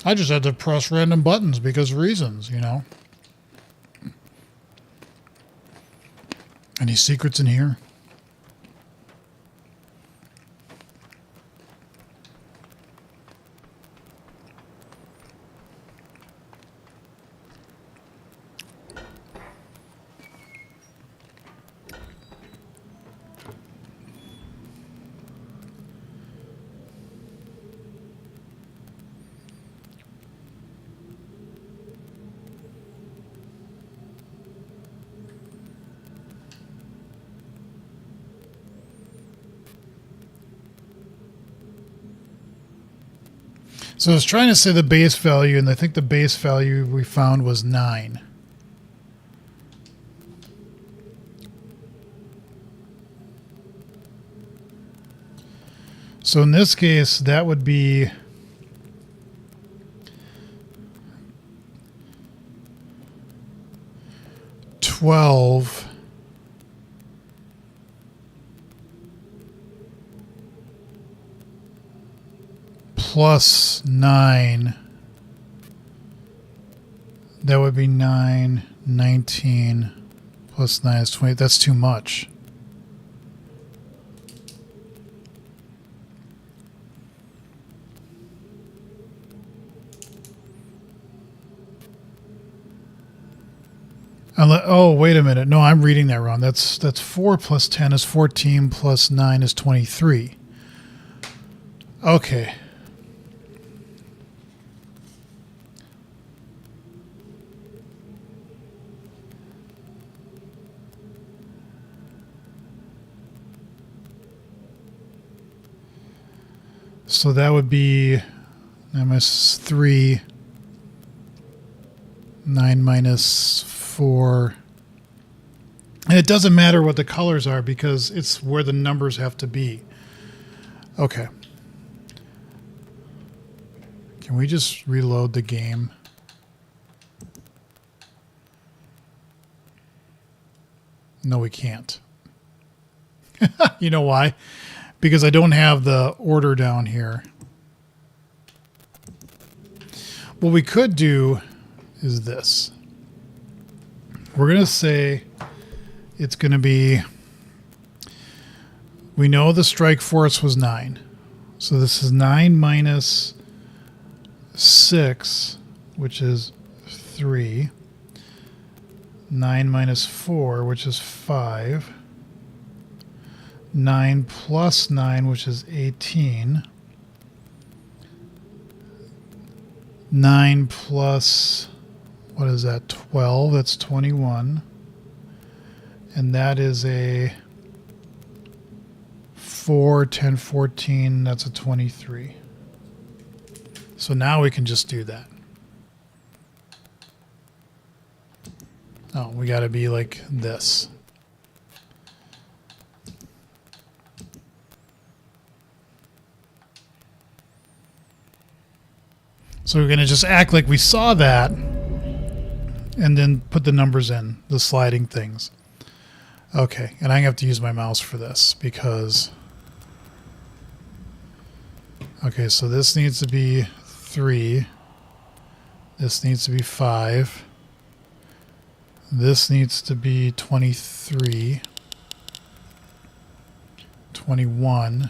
I just had to press random buttons because reasons, you know. Any secrets in here? So I was trying to say the base value, and I think the base value we found was 9. So in this case, that would be 12 plus 9. That would be 9, 19 plus 9 is 20. That's too much. Oh, wait a minute. No, I'm reading that wrong. That's 4 plus 10 is 14 plus 9 is 23. Okay. So that would be 9 minus 3, 9 minus 4. And it doesn't matter what the colors are because it's where the numbers have to be. Okay. Can we just reload the game? No, we can't. You know why? Because I don't have the order down here. What we could do is this. We're going to say it's going to be, we know the strike force was 9. So this is 9 minus 6, which is 3. 9 minus 4, which is 5. 9 plus 9, which is 18. 9 plus, what is that, 12? That's 21. And that is a 4, 10, 14. That's a 23. So now we can just do that. Oh, we got to be like this. So we're going to just act like we saw that and then put the numbers in, the sliding things. Okay, and I have to use my mouse for this because... Okay, so this needs to be 3. This needs to be 5. This needs to be 23. 21.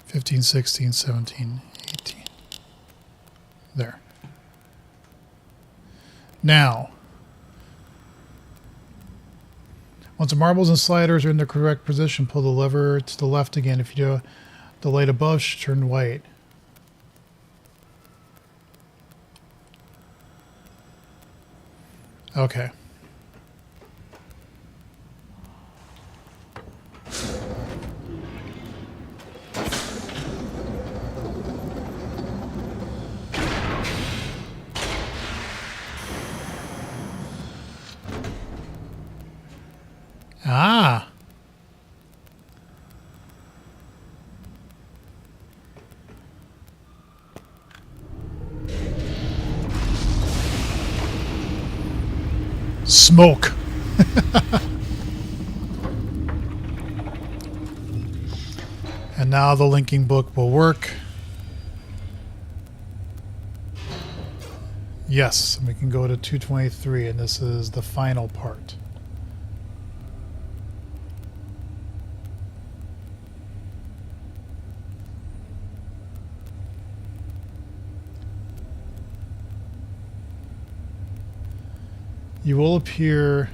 15, 16, 17, 18. There. Now, once the marbles and sliders are in the correct position, pull the lever to the left again. If you do, the light above should turn white. Okay. Ah. Smoke. And now the linking book will work. Yes, we can go to 223, and this is the final part. You will appear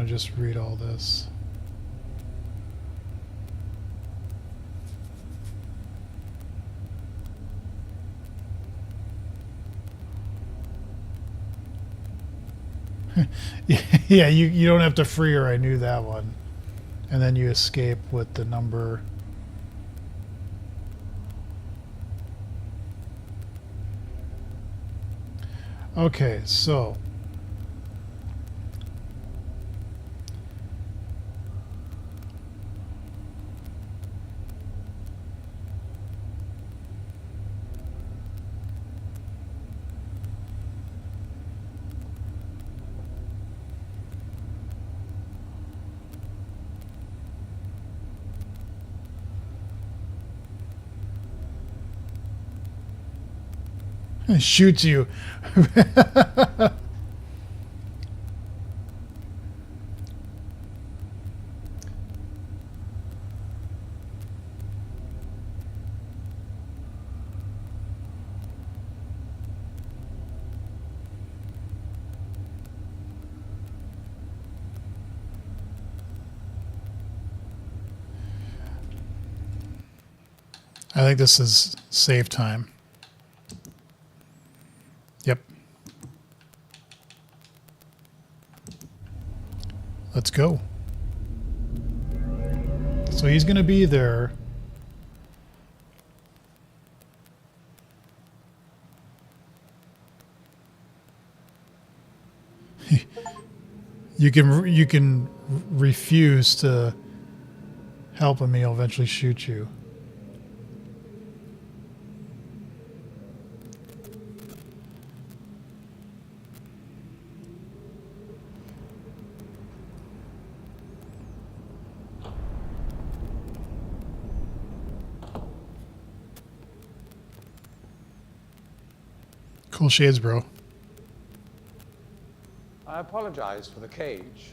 to just read all this. Yeah, you don't have to free her. I knew that one. And then you escape with the number. Okay, so shoots you. I think this is save time. Yep. Let's go. So he's going to be there. You can refuse to help him. He'll eventually shoot you. Cool shades, bro. I apologize for the cage.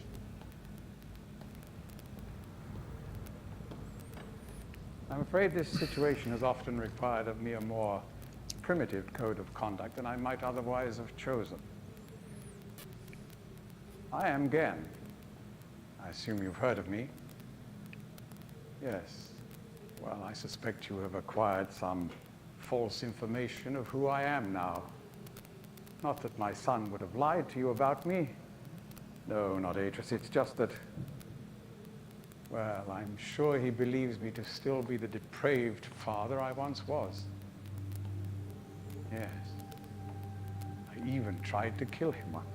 I'm afraid this situation has often required of me a more primitive code of conduct than I might otherwise have chosen. I am Gen. I assume you've heard of me. Yes. Well, I suspect you have acquired some false information of who I am now. Not that my son would have lied to you about me. No, not Atris. It's just that, well, I'm sure he believes me to still be the depraved father I once was. Yes. I even tried to kill him once.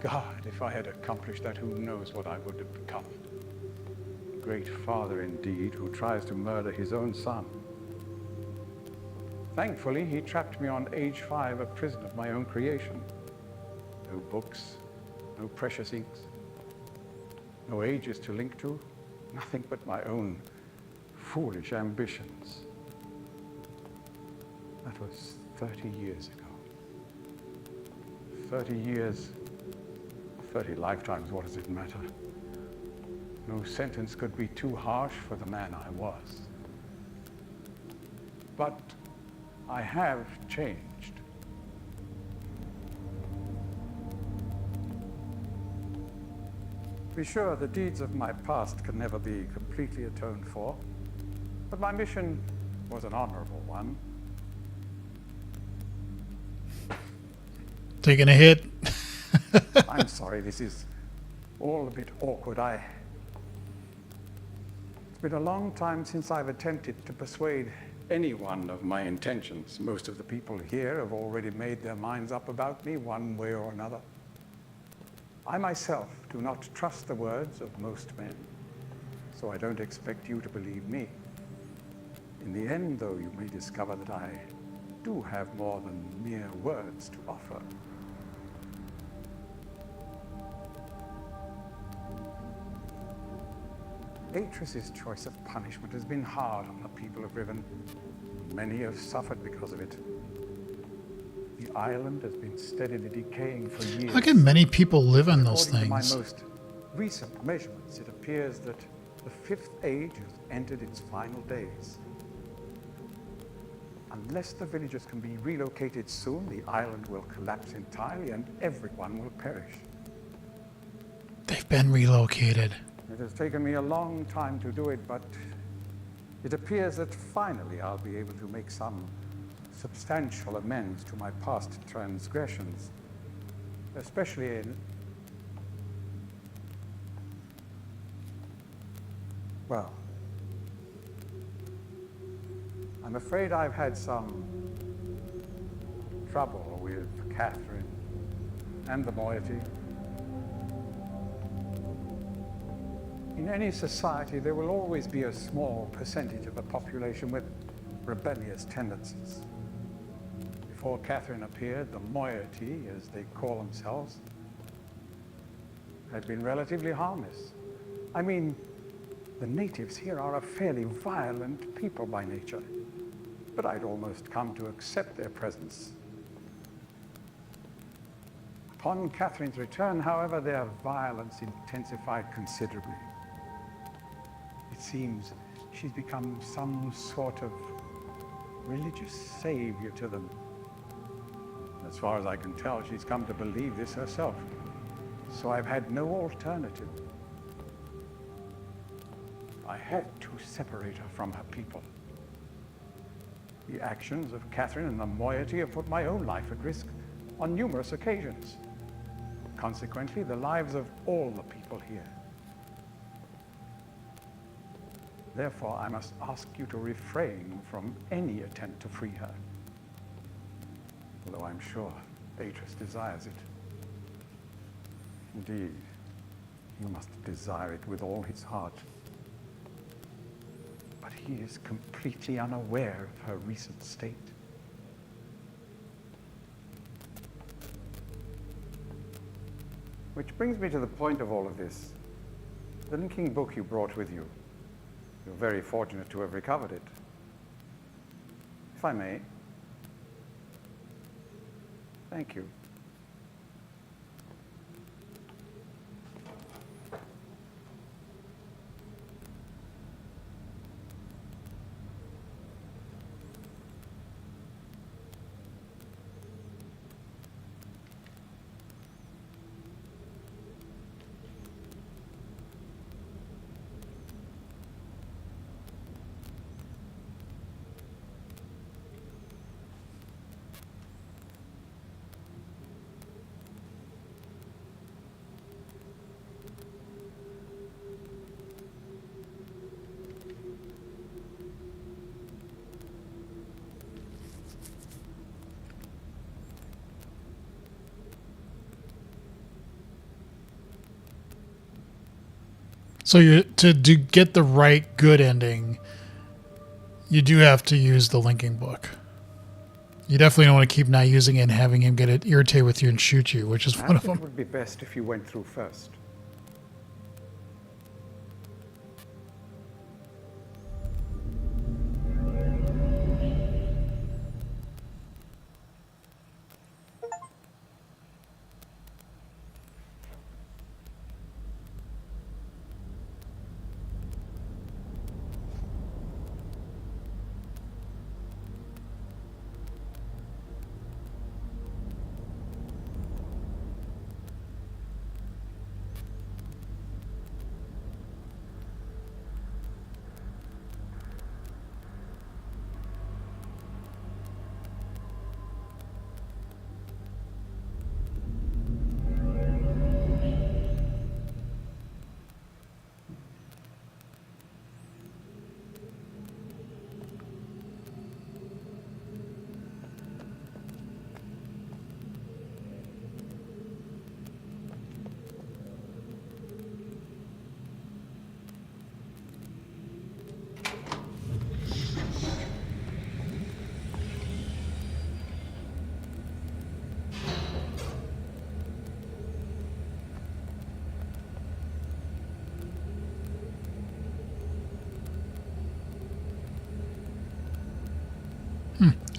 God, if I had accomplished that, who knows what I would have become. A great father indeed, who tries to murder his own son. Thankfully, he trapped me on age 5, a prison of my own creation. No books, no precious inks, no ages to link to, nothing but my own foolish ambitions. That was 30 years ago. 30 years, 30 lifetimes, what does it matter? No sentence could be too harsh for the man I was. But I have changed. Be sure the deeds of my past can never be completely atoned for, but my mission was an honorable one. Taking a hit. I'm sorry, this is all a bit awkward. It's been a long time since I've attempted to persuade anyone of my intentions. Most of the people here have already made their minds up about me one way or another. I myself do not trust the words of most men, so I don't expect you to believe me. In the end, though, you may discover that I do have more than mere words to offer. Atris's choice of punishment has been hard on the people of Riven. Many have suffered because of it. The island has been steadily decaying for years. How can many people live on those According things? to my most recent measurements, it appears that the 5th age has entered its final days. Unless the villagers can be relocated soon, the island will collapse entirely and everyone will perish. I've been relocated. It has taken me a long time to do it, but it appears that finally I'll be able to make some substantial amends to my past transgressions, especially in... Well, I'm afraid I've had some trouble with Catherine and the moiety. In any society, there will always be a small percentage of the population with rebellious tendencies. Before Catherine appeared, the moiety, as they call themselves, had been relatively harmless. I mean, the natives here are a fairly violent people by nature, but I'd almost come to accept their presence. Upon Catherine's return, however, their violence intensified considerably. It seems she's become some sort of religious savior to them. As far as I can tell, she's come to believe this herself. So I've had no alternative. I had to separate her from her people. The actions of Catherine and the moiety have put my own life at risk on numerous occasions. Consequently, the lives of all the people here. Therefore, I must ask you to refrain from any attempt to free her. Although I'm sure Beatrice desires it. Indeed, he must desire it with all his heart. But he is completely unaware of her recent state. Which brings me to the point of all of this. The linking book you brought with you. You're very fortunate to have recovered it. If I may. Thank you. So to get the right good ending, you do have to use the linking book. You definitely don't want to keep not using it and having him get it irritated with you and shoot you, which is one of Perhaps them. it would be best if you went through first.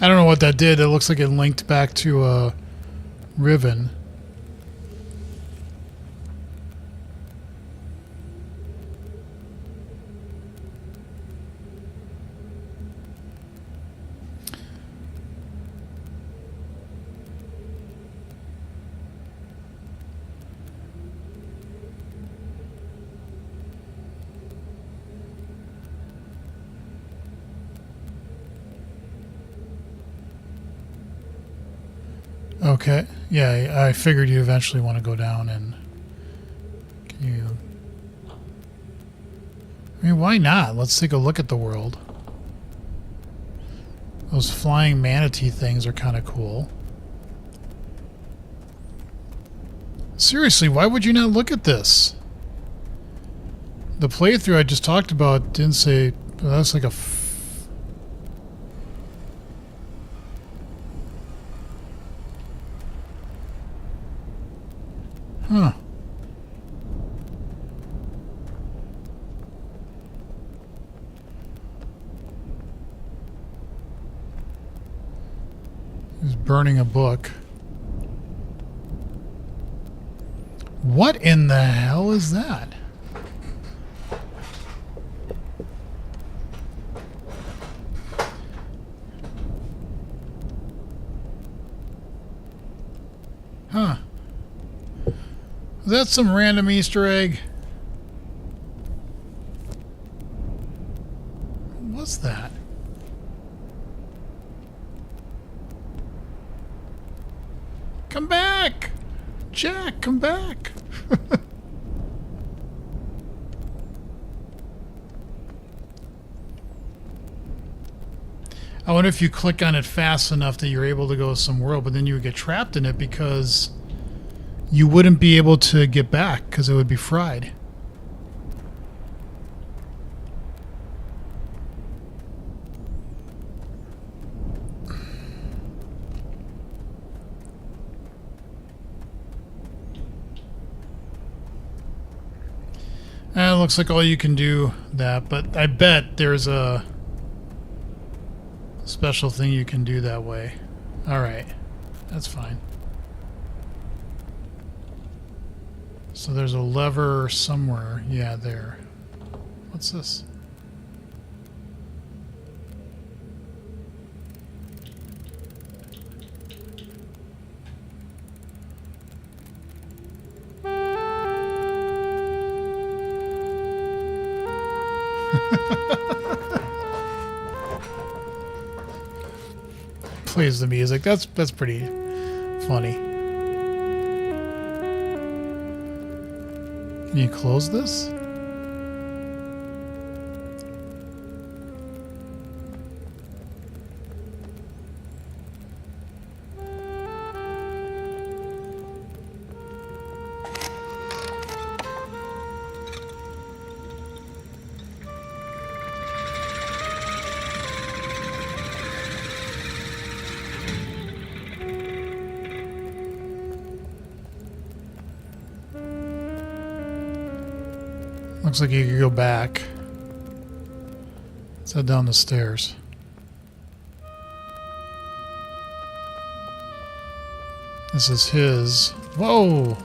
I don't know what that did. It looks like it linked back to Riven. Okay. Yeah, I figured you eventually want to go down and... Can you... I mean, why not? Let's take a look at the world. Those flying manatee things are kind of cool. Seriously, why would you not look at this? The playthrough I just talked about didn't say... That's like a... Huh. He's burning a book. What in the hell is that? Huh. Is that some random Easter egg? What's that? Come back! Jack, come back! I wonder if you click on it fast enough that you're able to go to some world, but then you would get trapped in it because you wouldn't be able to get back because it would be fried. It looks like all you can do that, but I bet there's a special thing you can do that way. Alright, that's fine. So there's a lever somewhere. Yeah, there. What's this? Plays the music. That's pretty funny. Can you close this? Looks like you could go back. Let's head down the stairs. This is his. Whoa!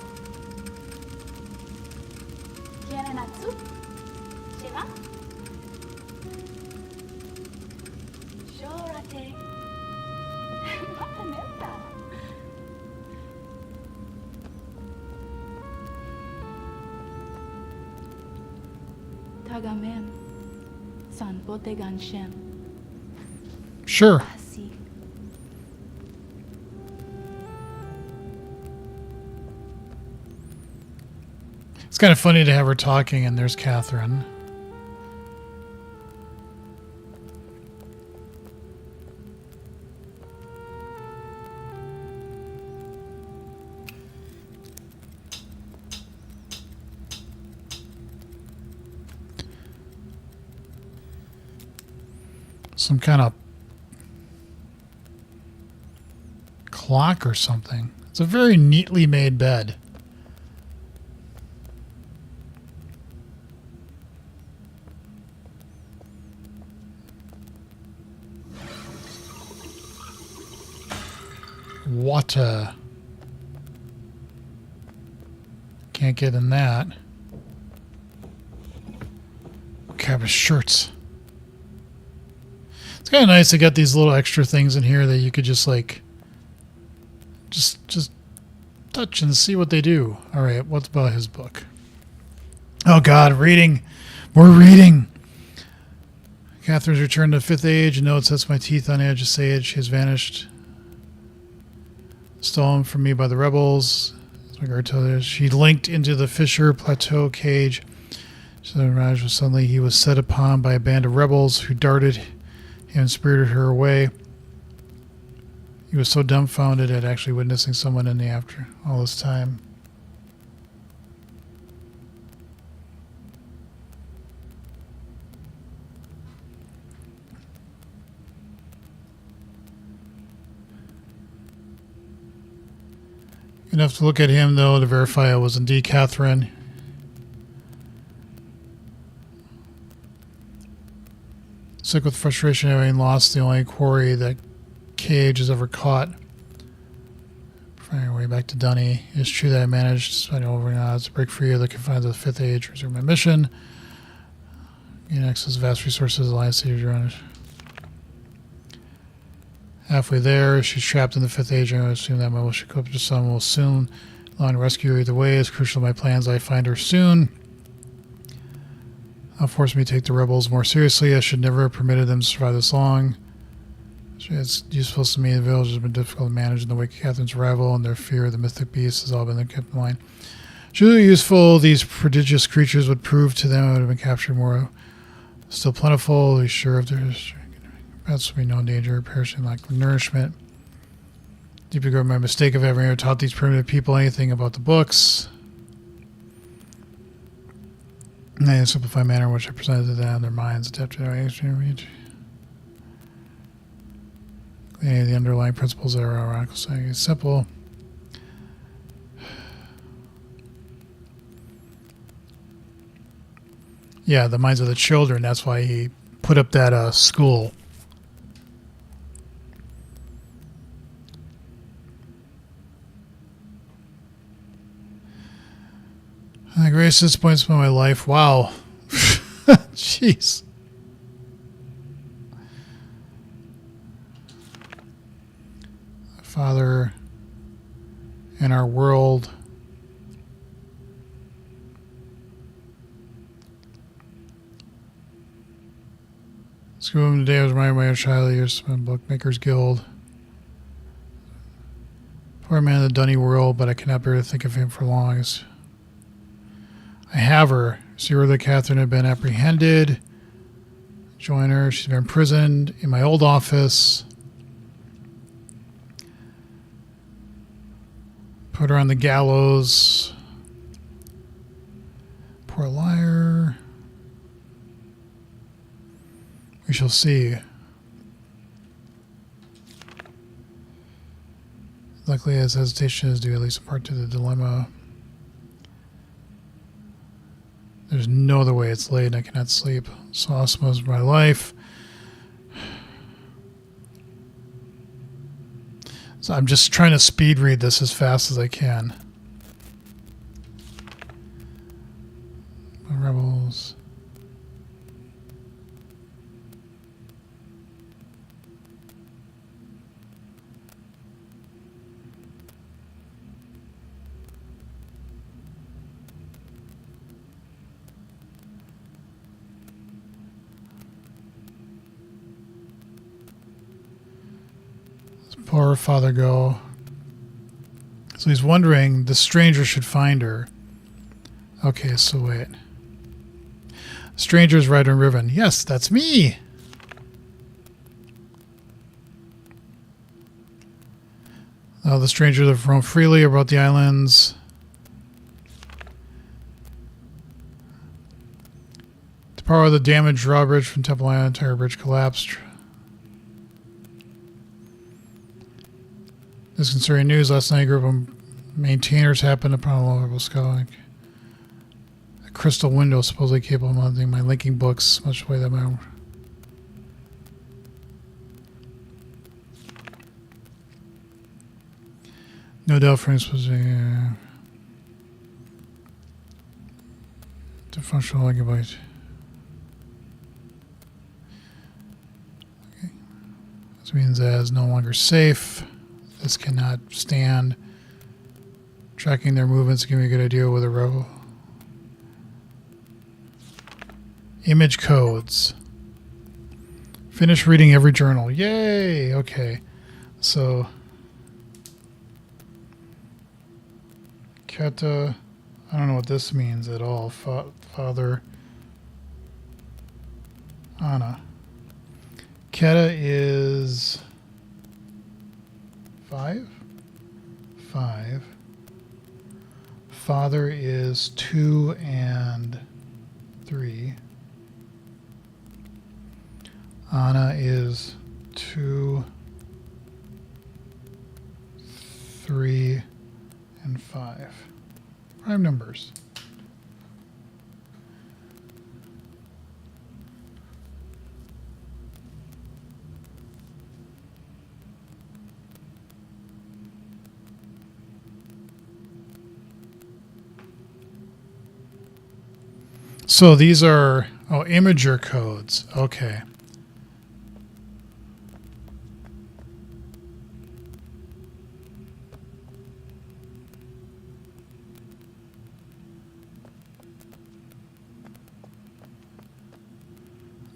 Sure. It's kind of funny to have her talking, and there's Catherine. Some kind of clock or something. It's a very neatly made bed. Water. Can't get in that. Cabin shirts. It's kind of nice to get these little extra things in here that you could just like just touch and see what they do. All right, what's about his book? Oh God, reading. We're reading. Catherine's returned to fifth age and notes, that's my teeth on edge of sage has vanished. stolen from me by the rebels. As regard to others, she linked into the Fisher Plateau cage. So Raj was suddenly he was set upon by a band of rebels who darted him and spirited her away. He was so dumbfounded at actually witnessing someone in the after all this time. Enough to look at him, though, to verify it was indeed Catherine. Sick with frustration having lost the only quarry that Cage has ever caught. Finding our way back to Dunny. It's true that I managed, despite over odds, to break free of the confines of the Fifth Age, resume my mission. Gain access to vast resources, Alliance City runners. Halfway there, she's trapped in the Fifth Age, and I assume that my wish to cope to someone will soon allow to rescue her either way. It's crucial to my plans I find her soon. That'll force me to take the rebels more seriously. I should never have permitted them to survive this long. It's useful to me. The village has been difficult to manage in the wake of Catherine's arrival, and their fear of the mythic beast has all been kept in mind. Should be useful, these prodigious creatures would prove to them I would have been captured more. Still plentiful, be sure if there's perhaps will be no danger of perishing lack of nourishment. Deep regret my mistake of having ever taught these primitive people anything about the books. In a simplified manner in which I presented to them, their minds adapted to age. Any of the underlying principles that are ironical saying is simple. Yeah, the minds of the children. That's why he put up that school. The greatest disappointment of my life. Wow. Jeez. Father in our world. School room today was reminded by a child years from Bookmakers Guild. Poor man in the Dunny world, but I cannot bear to think of him for long. I have her. See where the Catherine had been apprehended. Join her. She's been imprisoned in my old office. Put her on the gallows. Poor liar. We shall see. Luckily, his hesitation is due at least in part to the dilemma. There's no other way. It's late and I cannot sleep. So awesome was my life. So I'm just trying to speed read this as fast as I can. The rebels. Poor father go. So he's wondering the stranger should find her. Okay, so wait. Stranger's right on Riven. Yes, that's me. The strangers have roamed freely about the islands. To power the damaged drawbridge from Temple Island, entire bridge collapsed. Disconcerting news. Last night, a group of maintainers happened upon a local sky. A crystal window supposedly capable of mounting my linking books, much the way that my... No doubt Frank's supposed to functional gigabyte. Okay. This means that it's no longer safe. This cannot stand. Tracking their movements give me a good idea with a rebel. Image codes. Finish reading every journal. Yay! Okay. So Keta. I don't know what this means at all. Father. Anna. Keta is 5. 5. Father is 2 and 3. Anna is 2, 3, and 5. Prime numbers. So these are, imager codes. Okay.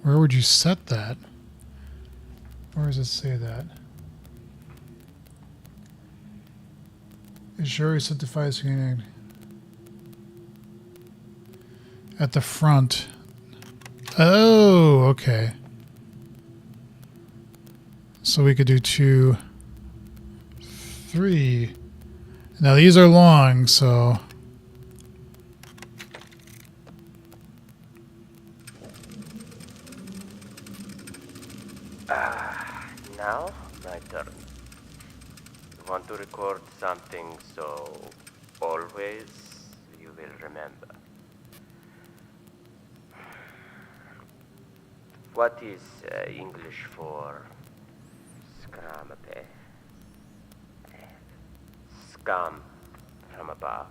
Where would you set that? Where does it say that? Is sure set the device at the front. Oh, okay. So we could do 2, 3. Now these are long, so Now, my turn. You want to record something so always you will remember. What is English for scramape? Scum from above.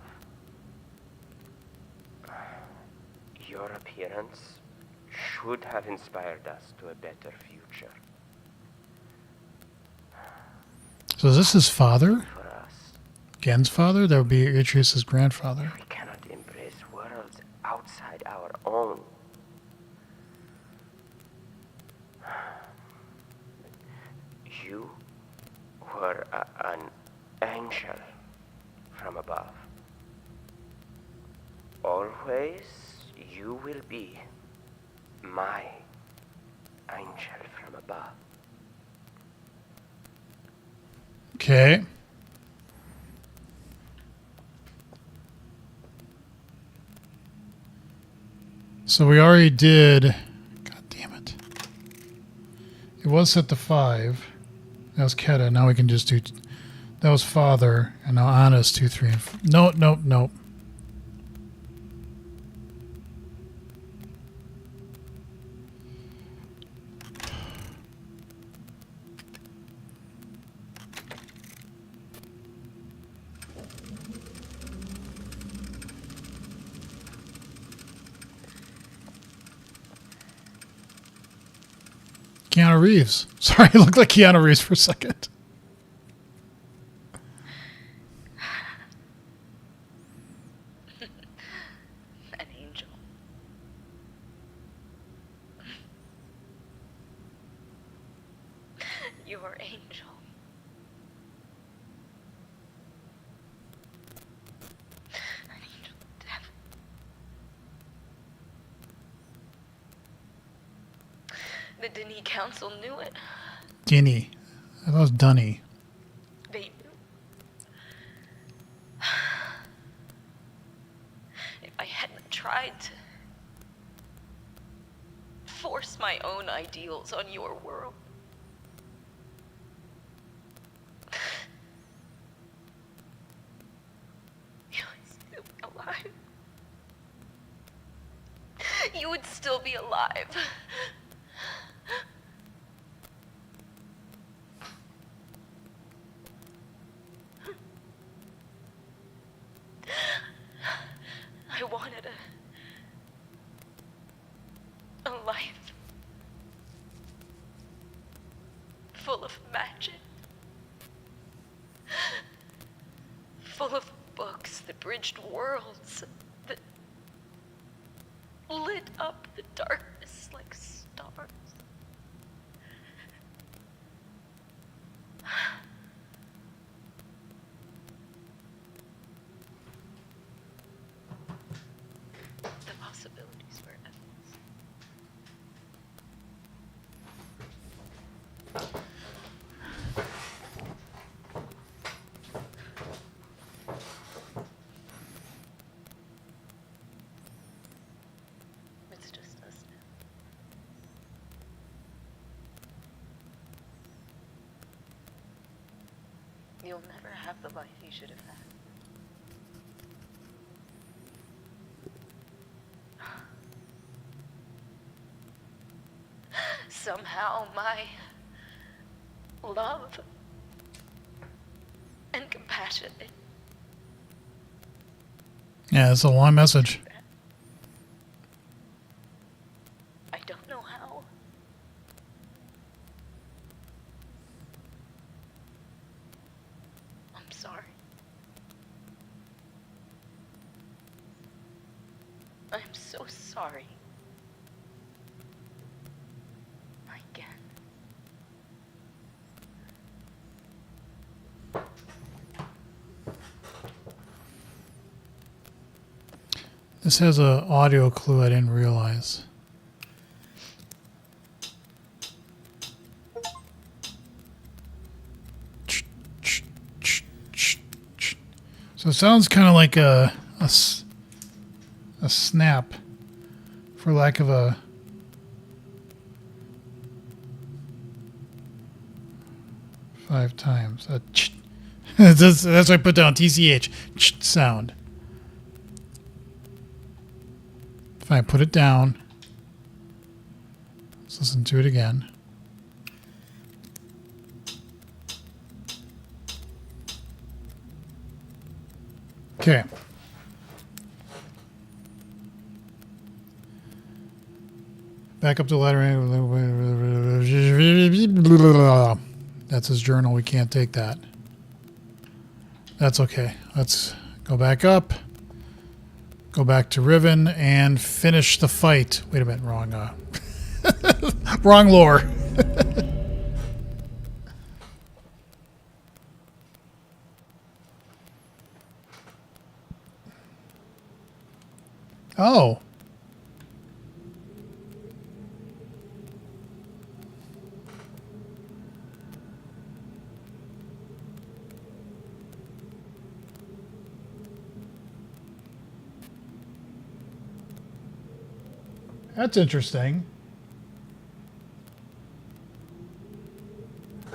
Your appearance should have inspired us to a better future. So is this his father? For us, Gen's father? That would be Atreus' grandfather. we cannot embrace worlds outside our own. You were an angel from above. Always you will be my angel from above. Okay. So we already did. God damn it. It was set to 5. That was Keta. Now we can just do. That was father. And now Anna's 2, 3, and 4. Nope, nope, nope. Keanu Reeves. Sorry, it looked like Keanu Reeves for a second. An angel. Your angel. An angel of death. The Denis Council knew it. Guinea. I thought it was Dunny. They knew. If I hadn't tried to force my own ideals on your world, you would still be alive. You would still be alive. I wanted a life full of magic, full of books that bridged worlds, that lit up the darkness like stars. you'll never have the life you should have had. Somehow my love and compassion, Yeah, it's a long message. I don't know how. I'm sorry. I'm so sorry. Again. This has a audio clue I didn't realize. So it sounds kind of like a snap, for lack of a... Five times. That's what I put down, TCH, sound. If I put it down, let's listen to it again. Okay. Back up to lettering. That's his journal. We can't take that. That's okay. Let's go back up. Go back to Riven and finish the fight. Wait a minute, wrong. Wrong lore. Oh. That's interesting.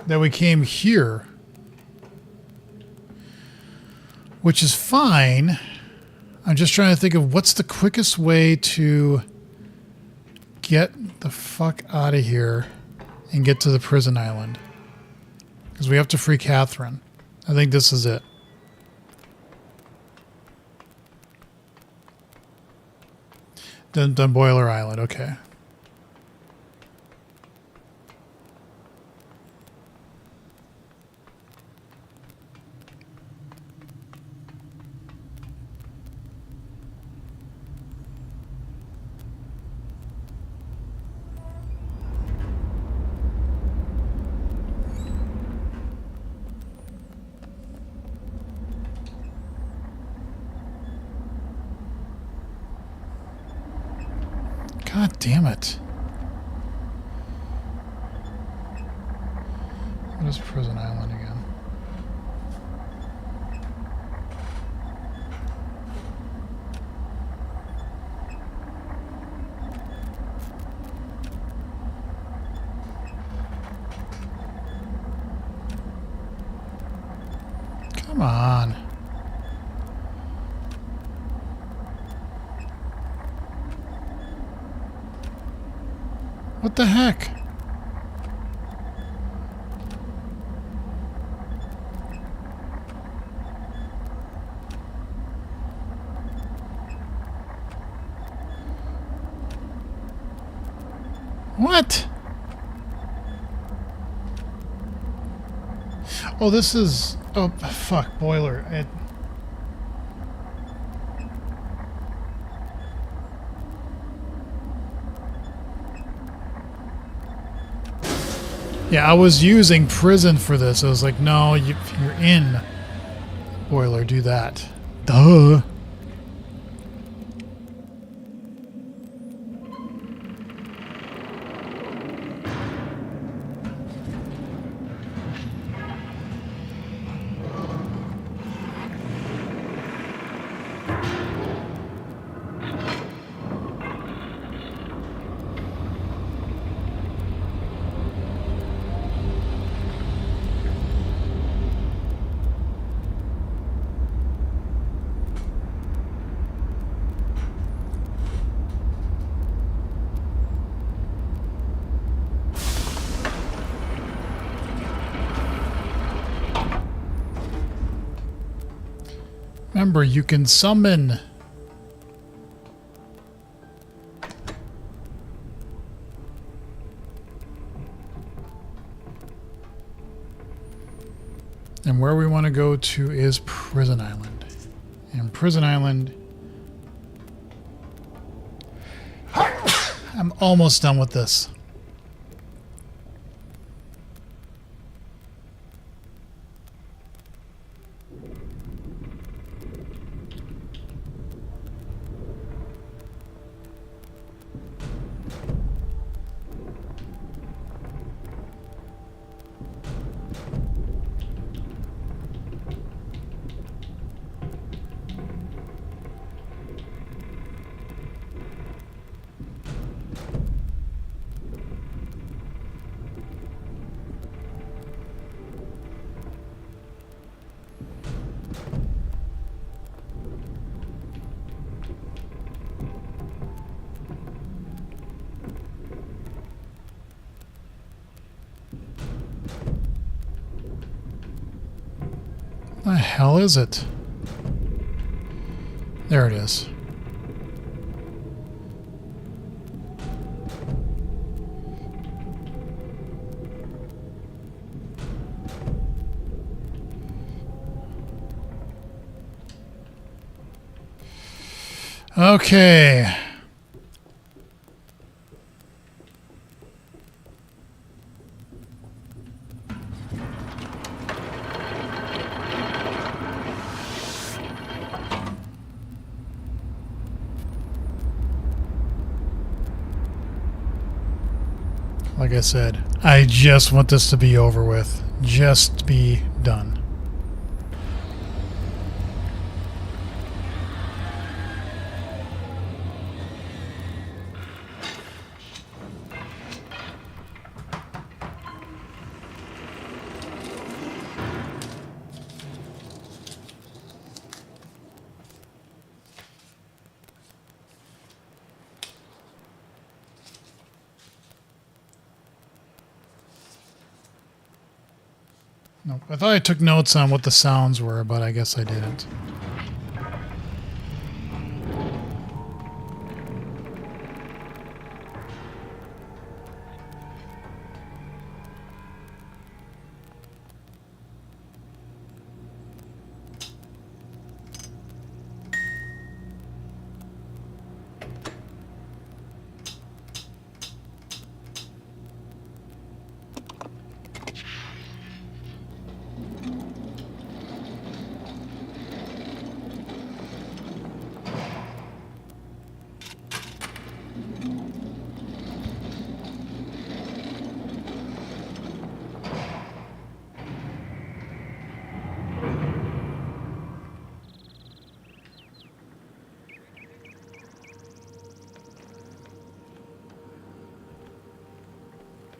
That we came here. Which is fine. I'm just trying to think of what's the quickest way to get the fuck out of here and get to the prison island. Because we have to free Catherine. I think this is it. Done Boiler Island, okay. God damn it. What is Prison Island again? Come on. What the heck? What? Oh, this is... Oh, fuck. Boiler. Yeah, I was using prison for this. I was like, no, you're in Boiler. Do that. Duh. Remember, you can summon. And where we want to go to is Prison Island. And Prison Island... I'm almost done with this. The hell is it? There it is. Okay. Like I said, I just want this to be over with. Just be done. Nope. I thought I took notes on what the sounds were, but I guess I didn't.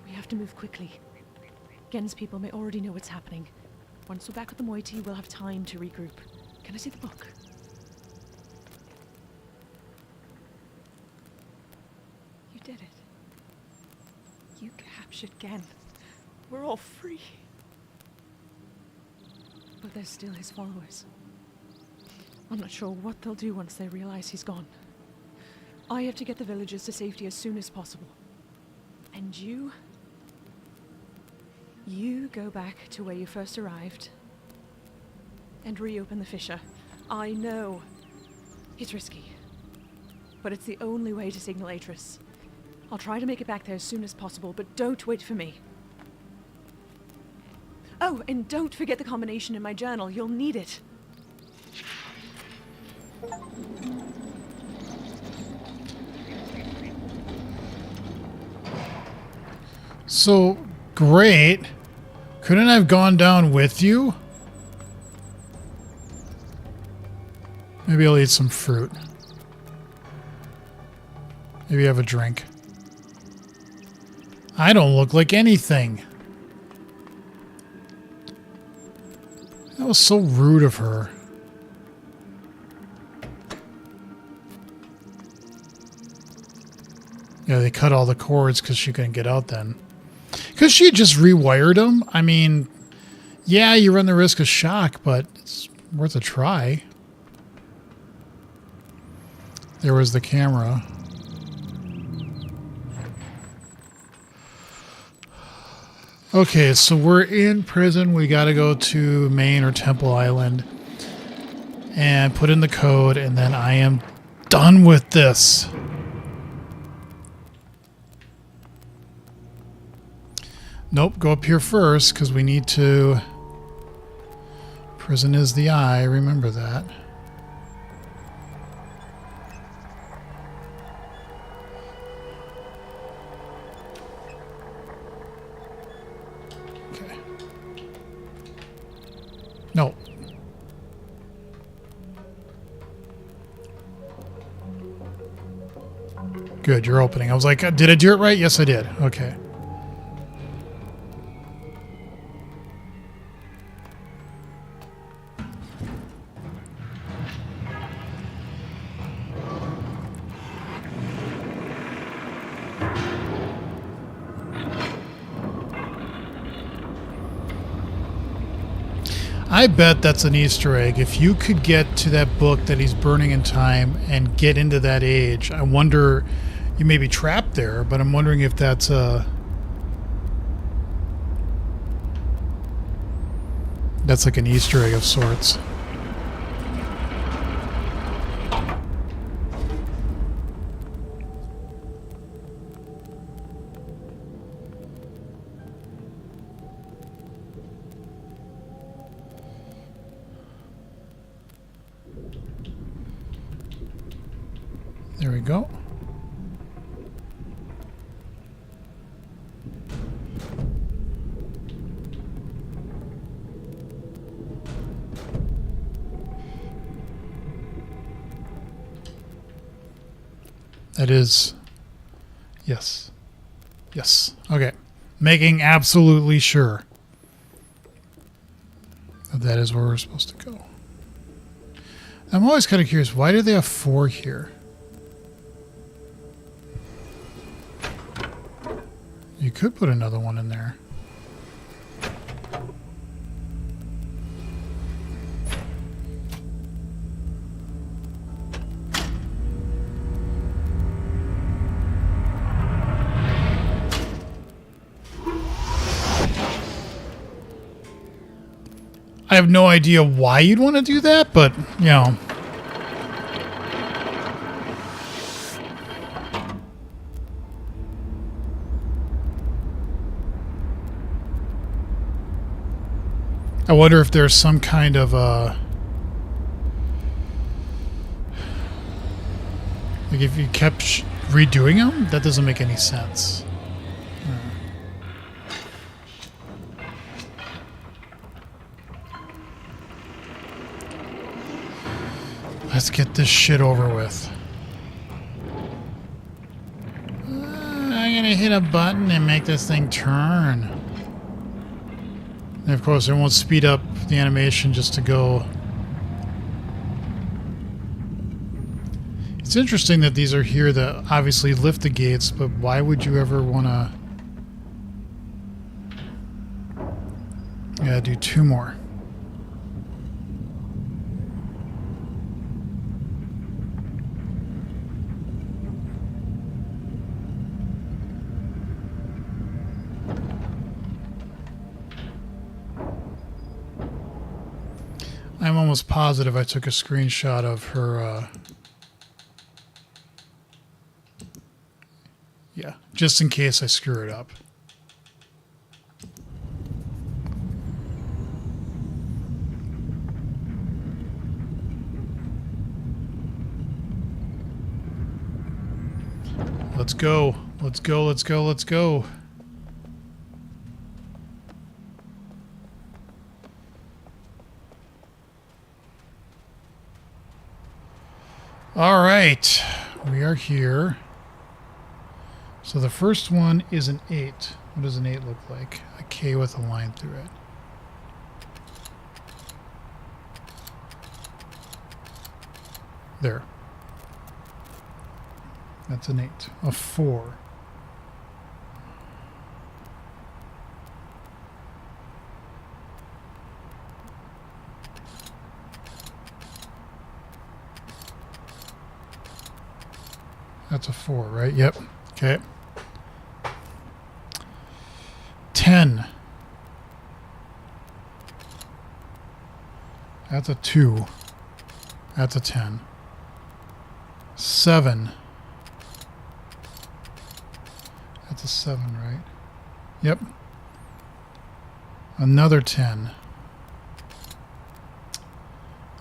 We have to move quickly. Gen's people may already know what's happening. Once we're back with the moiety, we'll have time to regroup. Can I see the book? You did it. You captured Gen. We're all free. But there's still his followers. I'm not sure what they'll do once they realize he's gone. I have to get the villagers to safety as soon as possible. And you go back to where you first arrived and reopen the fissure. I know it's risky, but it's the only way to signal Atris. I'll try to make it back there as soon as possible, but don't wait for me. Oh, and don't forget the combination in my journal. You'll need it. So, great. Couldn't I have gone down with you? Maybe I'll eat some fruit. Maybe have a drink. I don't look like anything. That was so rude of her. Yeah, they cut all the cords because she couldn't get out then. Because she just rewired them. I mean, yeah, you run the risk of shock, but it's worth a try. There was the camera. Okay, so we're in prison. We got to go to Maine or Temple Island and put in the code, and then I am done with this. Nope, go up here first because we need to... Prison is the eye, remember that. Okay. No. Good, you're opening. I was like, did I do it right? Yes, I did. Okay. I bet that's an Easter egg. If you could get to that book that he's burning in time and get into that age, I wonder, you may be trapped there, but I'm wondering if that's a... That's like an Easter egg of sorts. There we go. That is... Yes. Yes. Okay. Making absolutely sure that is where we're supposed to go. I'm always kind of curious, why do they have 4 here? You could put another one in there. I have no idea why you'd want to do that, but, you know. I wonder if there's some kind of like if you kept redoing them, that doesn't make any sense. Let's get this shit over with. I'm gonna hit a button and make this thing turn. And of course, it won't speed up the animation just to go. It's interesting that these are here that obviously lift the gates, but why would you ever want to... Yeah, do 2 more. I'm almost positive I took a screenshot of her, yeah, just in case I screw it up. Let's go. Let's go, let's go, let's go. All right, we are here. So the first one is an 8. What does an 8 look like? A K with a line through it. There. That's an 8. A 4. That's a 4, right? Yep. Okay. 10. That's a 2. That's a 10. 7. That's a 7, right? Yep. Another 10.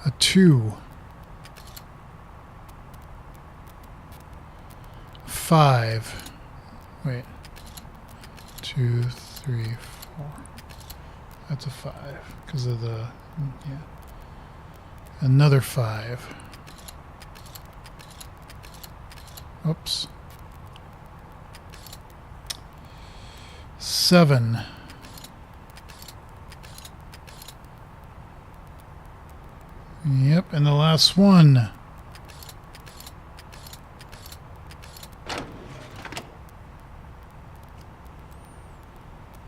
A 2. 5. Wait. 2, 3, 4. That's a 5 because of the, yeah. Another 5. Oops. 7. Yep, and the last one.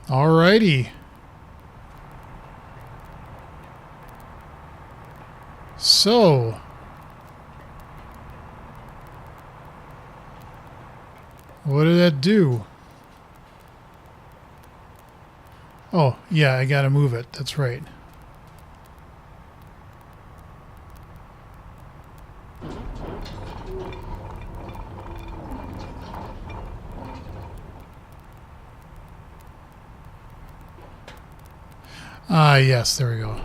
Alrighty. So, what did that do? Oh, yeah, I gotta move it. That's right. Ah, yes, there we go.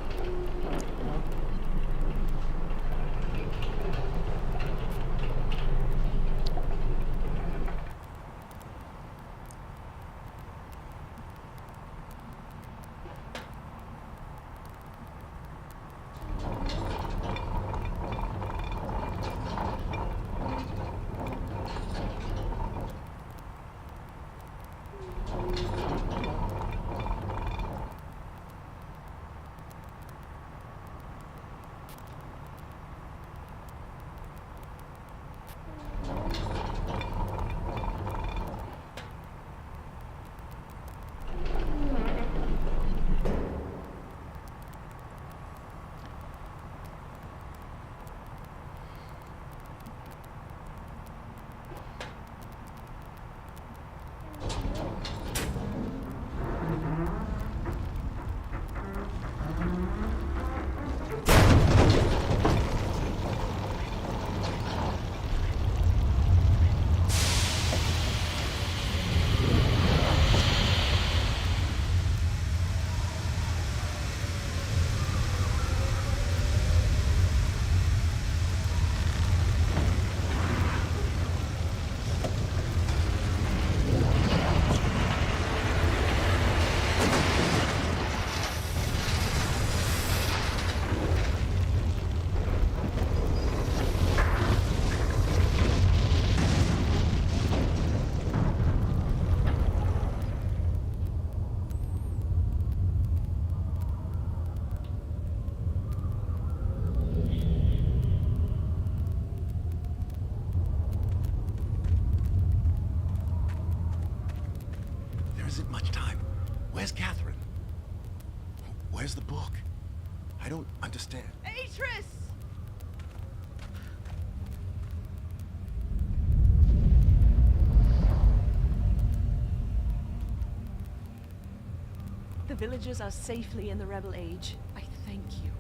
There isn't much time. Where's Catherine? Where's the book? I don't understand. Atris! The villagers are safely in the Rebel Age. I thank you.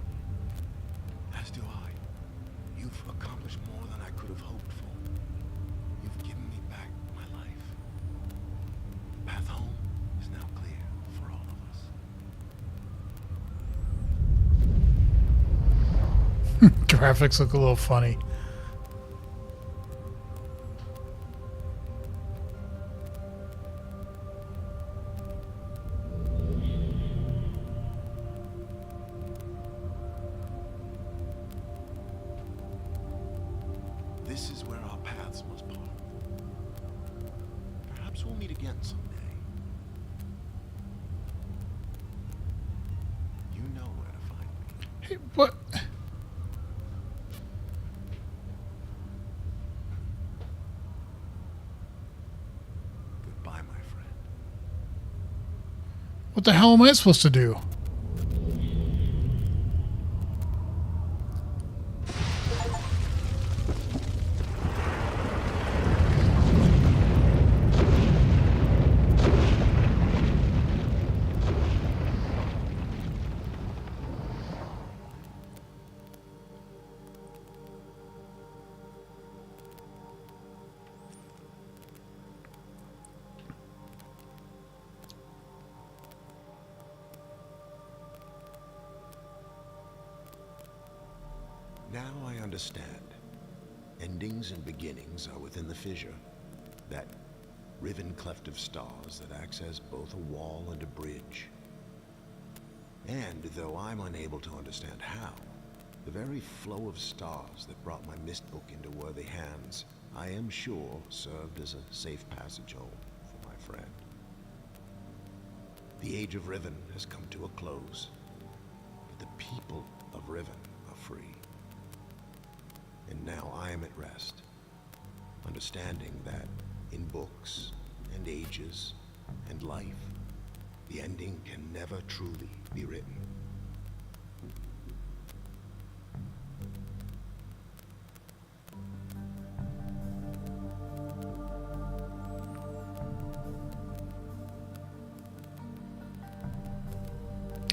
As do I. You've accomplished more than I could have hoped for. You've given me back my life. The path home is now clear for all of us. Graphics look a little funny. This is where our paths must part. Perhaps we'll meet again someday. You know where to find me. Hey, what? Goodbye, my friend. What the hell am I supposed to do? Now I understand. Endings and beginnings are within the fissure. That riven cleft of stars that acts as both a wall and a bridge. And though I'm unable to understand how, the very flow of stars that brought my mist book into worthy hands, I am sure served as a safe passage home for my friend. The age of Riven has come to a close, but the people of Riven are free. And now I am at rest, understanding that in books and ages and life, the ending can never truly be written.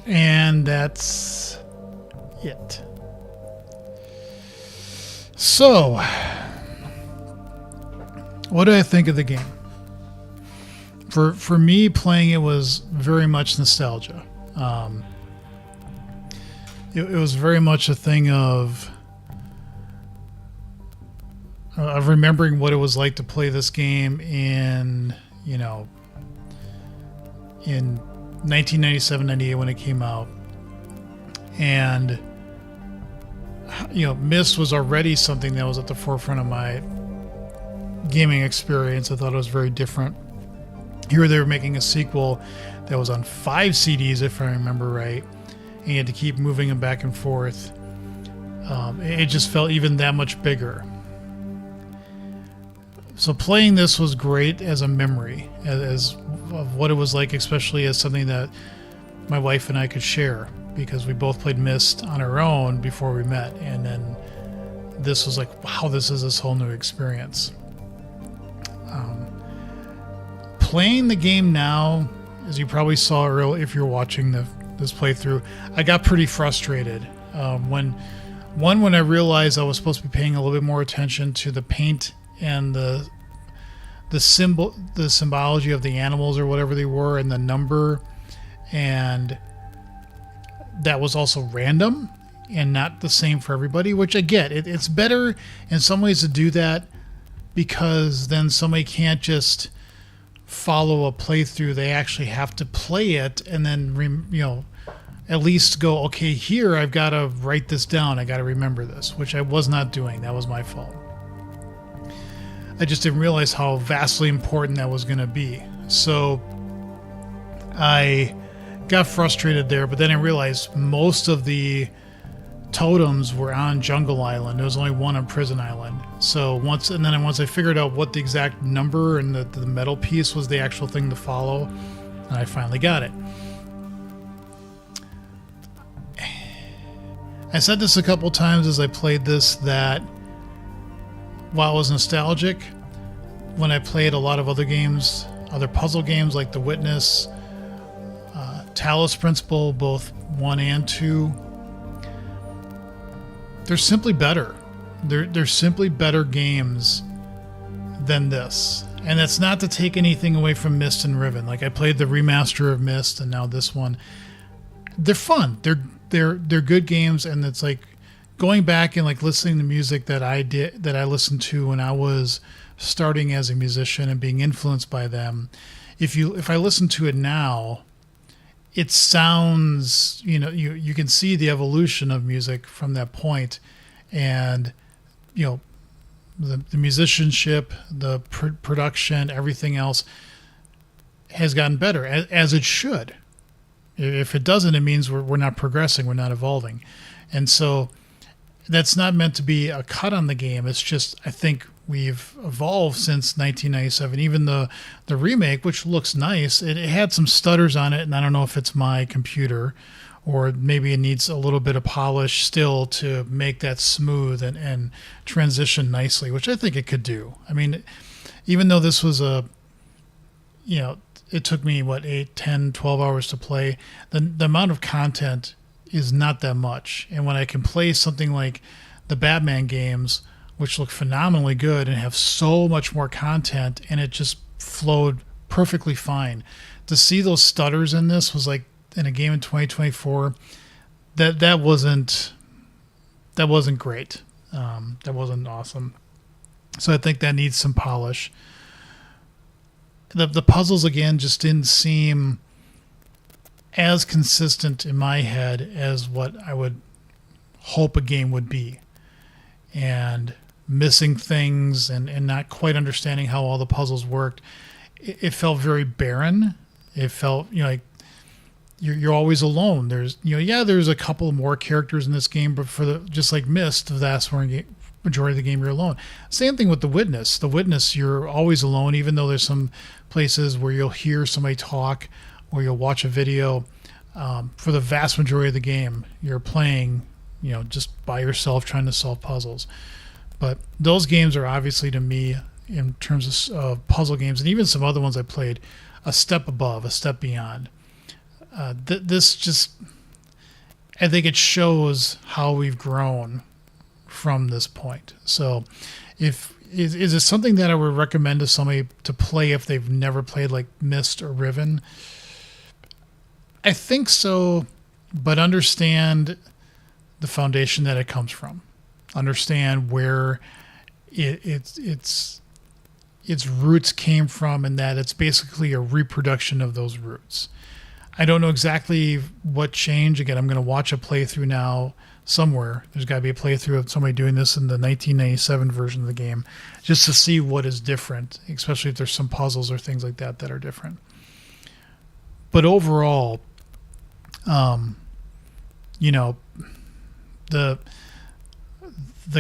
And that's it. So, what do I think of the game? For me, playing it was very much nostalgia. It was very much a thing of remembering what it was like to play this game in 1997, 98 when it came out. And Myst was already something that was at the forefront of my gaming experience. I thought it was very different. Here they were making a sequel that was on 5 CDs, if I remember right, and you had to keep moving them back and forth. It just felt even that much bigger. So playing this was great as a memory, as of what it was like, especially as something that my wife and I could share, because we both played Myst on our own before we met, and then this was like, wow, this is this whole new experience. Playing the game now, as you probably saw earlier if you're watching this playthrough, I got pretty frustrated when I realized I was supposed to be paying a little bit more attention to the paint and the symbology of the animals or whatever they were, and the number, and that was also random and not the same for everybody, which I get. It's better in some ways to do that, because then somebody can't just follow a playthrough. They actually have to play it and then at least go, okay, here I've got to write this down, I got to remember this, which I was not doing. That was my fault. I just didn't realize how vastly important that was going to be. So I got frustrated there, but then I realized most of the totems were on Jungle Island. There was only one on Prison Island. So once I figured out what the exact number and the metal piece was the actual thing to follow, and I finally got it. I said this a couple times as I played this, that while it was nostalgic, when I played a lot of other games, other puzzle games like The Witness, Talos Principle, both 1 and 2, they're simply better. They're simply better games than this. And that's not to take anything away from Myst and Riven. Like, I played the remaster of Myst and now this one. They're fun. They're good games, and it's like going back and like listening to music that I listened to when I was starting as a musician and being influenced by them. If I listen to it now, it sounds, you can see the evolution of music from that point, and the musicianship, the production, everything else has gotten better, as it should. If it doesn't, it means we're not progressing, we're not evolving. And so that's not meant to be a cut on the game. It's just, I think we've evolved since 1997. Even the remake, which looks nice, it had some stutters on it, and I don't know if it's my computer, or maybe it needs a little bit of polish still to make that smooth and transition nicely, which I think it could do. I mean, even though this was it took me 8, 10, 12 hours to play, the amount of content is not that much. And when I can play something like the Batman games, which look phenomenally good and have so much more content, and it just flowed perfectly fine, to see those stutters in this was like in a game in 2024, that wasn't that wasn't great. That wasn't awesome. So I think that needs some polish. The puzzles again just didn't seem as consistent in my head as what I would hope a game would be, and missing things and not quite understanding how all the puzzles worked. It felt very barren. It felt, like you're always alone. There's, there's a couple more characters in this game, but just like Myst, the vast majority of the game you're alone. Same thing with The Witness. The Witness, you're always alone, even though there's some places where you'll hear somebody talk or you'll watch a video. For the vast majority of the game, you're playing, just by yourself trying to solve puzzles. But those games are obviously, to me, in terms of puzzle games, and even some other ones I played, a step above, a step beyond. This just, I think it shows how we've grown from this point. So is it something that I would recommend to somebody to play if they've never played like Myst or Riven? I think so, but understand the foundation that it comes from. Understand where its roots came from, and that it's basically a reproduction of those roots. I don't know exactly what changed. Again, I'm going to watch a playthrough now somewhere. There's got to be a playthrough of somebody doing this in the 1997 version of the game, just to see what is different, especially if there's some puzzles or things like that are different. But overall, the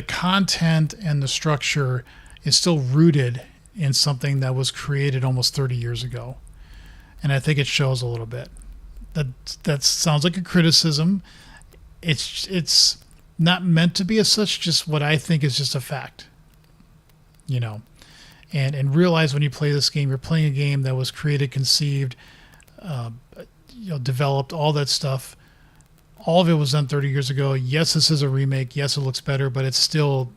content and the structure is still rooted in something that was created almost 30 years ago. And I think it shows a little bit. That sounds like a criticism. It's not meant to be as such, just what I think is just a fact. And realize when you play this game, you're playing a game that was created, conceived, developed, all that stuff. All of it was done 30 years ago. Yes, this is a remake. Yes, it looks better, but it's still,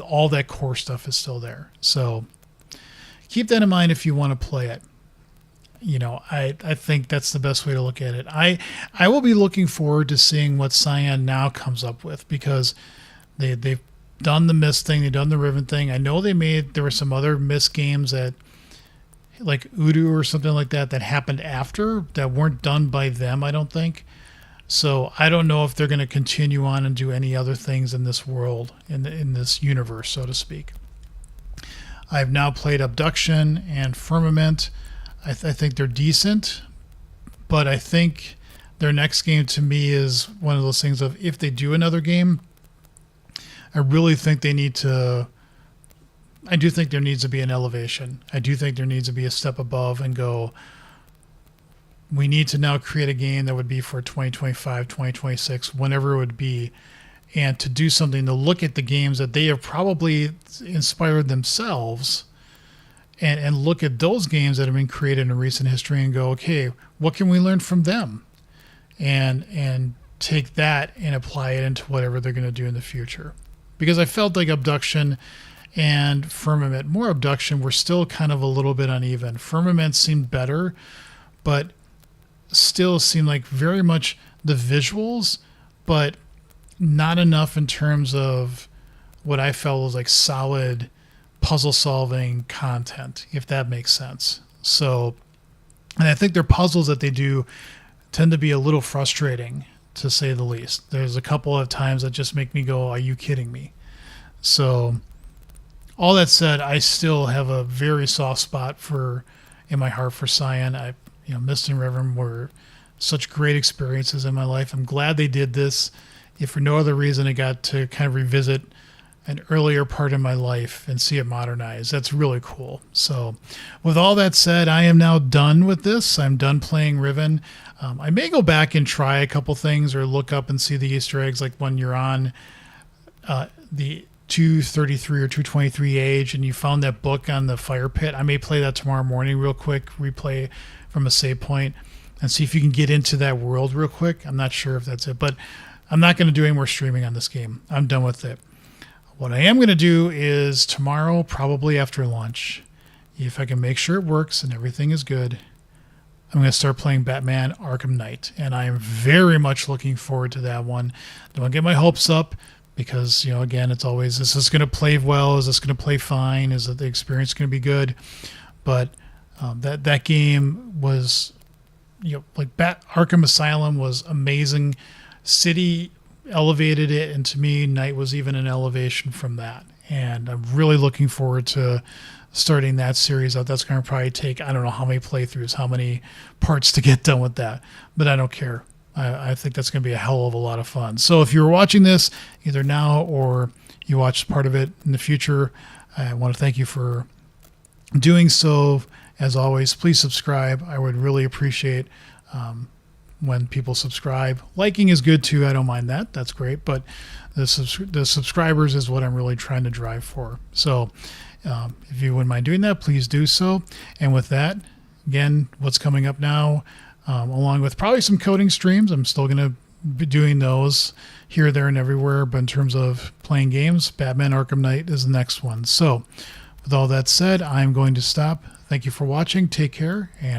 all that core stuff is still there. So keep that in mind if you want to play it. I think that's the best way to look at it. I will be looking forward to seeing what Cyan now comes up with, because they've done the Myst thing, they've done the Riven thing. I know there were some other Myst games that, like Udo or something like that happened after, that weren't done by them, I don't think. So I don't know if they're going to continue on and do any other things in this world, in this universe, so to speak. I've now played Abduction and Firmament. I think they're decent, but I think their next game to me is one of those things of, if they do another game, I really think they need to, I do think there needs to be an elevation. I do think there needs to be a step above and go, we need to now create a game that would be for 2025, 2026, whenever it would be, and to do something to look at the games that they have probably inspired themselves, and look at those games that have been created in recent history and go, okay, what can we learn from them? And take that and apply it into whatever they're going to do in the future. Because I felt like Abduction and Firmament, more Abduction, were still kind of a little bit uneven. Firmament seemed better, but still seemed like very much the visuals, but not enough in terms of what I felt was like solid puzzle solving content, if that makes sense. So, and I think their puzzles that they do tend to be a little frustrating, to say the least. There's a couple of times that just make me go, are you kidding me? So all that said, I still have a very soft spot in my heart for Cyan. Myst and Riven were such great experiences in my life. I'm glad they did this. If for no other reason, I got to kind of revisit an earlier part of my life and see it modernized. That's really cool. So with all that said, I am now done with this. I'm done playing Riven. I may go back and try a couple things or look up and see the Easter eggs, like when you're on the 233 or 223 age and you found that book on the fire pit. I may play that tomorrow morning real quick, replay from a save point, and see if you can get into that world real quick. I'm not sure if that's it, but I'm not going to do any more streaming on this game. I'm done with it. What I am going to do is tomorrow, probably after lunch, if I can make sure it works and everything is good, I'm going to start playing Batman Arkham Knight. And I am very much looking forward to that one. Don't get my hopes up, because, again, it's always, is this going to play well? Is this going to play fine? Is the experience going to be good? But that game was, like Arkham Asylum was amazing. City elevated it, and to me, Night was even an elevation from that. And I'm really looking forward to starting that series out. That's going to probably take, I don't know how many playthroughs, how many parts to get done with that, but I don't care. I think that's going to be a hell of a lot of fun. So if you're watching this either now or you watch part of it in the future, I want to thank you for doing so. As always, please subscribe. I would really appreciate when people subscribe. Liking is good too. I don't mind that. That's great. But the subscribers is what I'm really trying to drive for. So if you wouldn't mind doing that, please do so. And with that, again, what's coming up now, along with probably some coding streams. I'm still going to be doing those here, there, and everywhere. But in terms of playing games, Batman Arkham Knight is the next one. So with all that said, I'm going to stop. Thank you for watching. Take care. And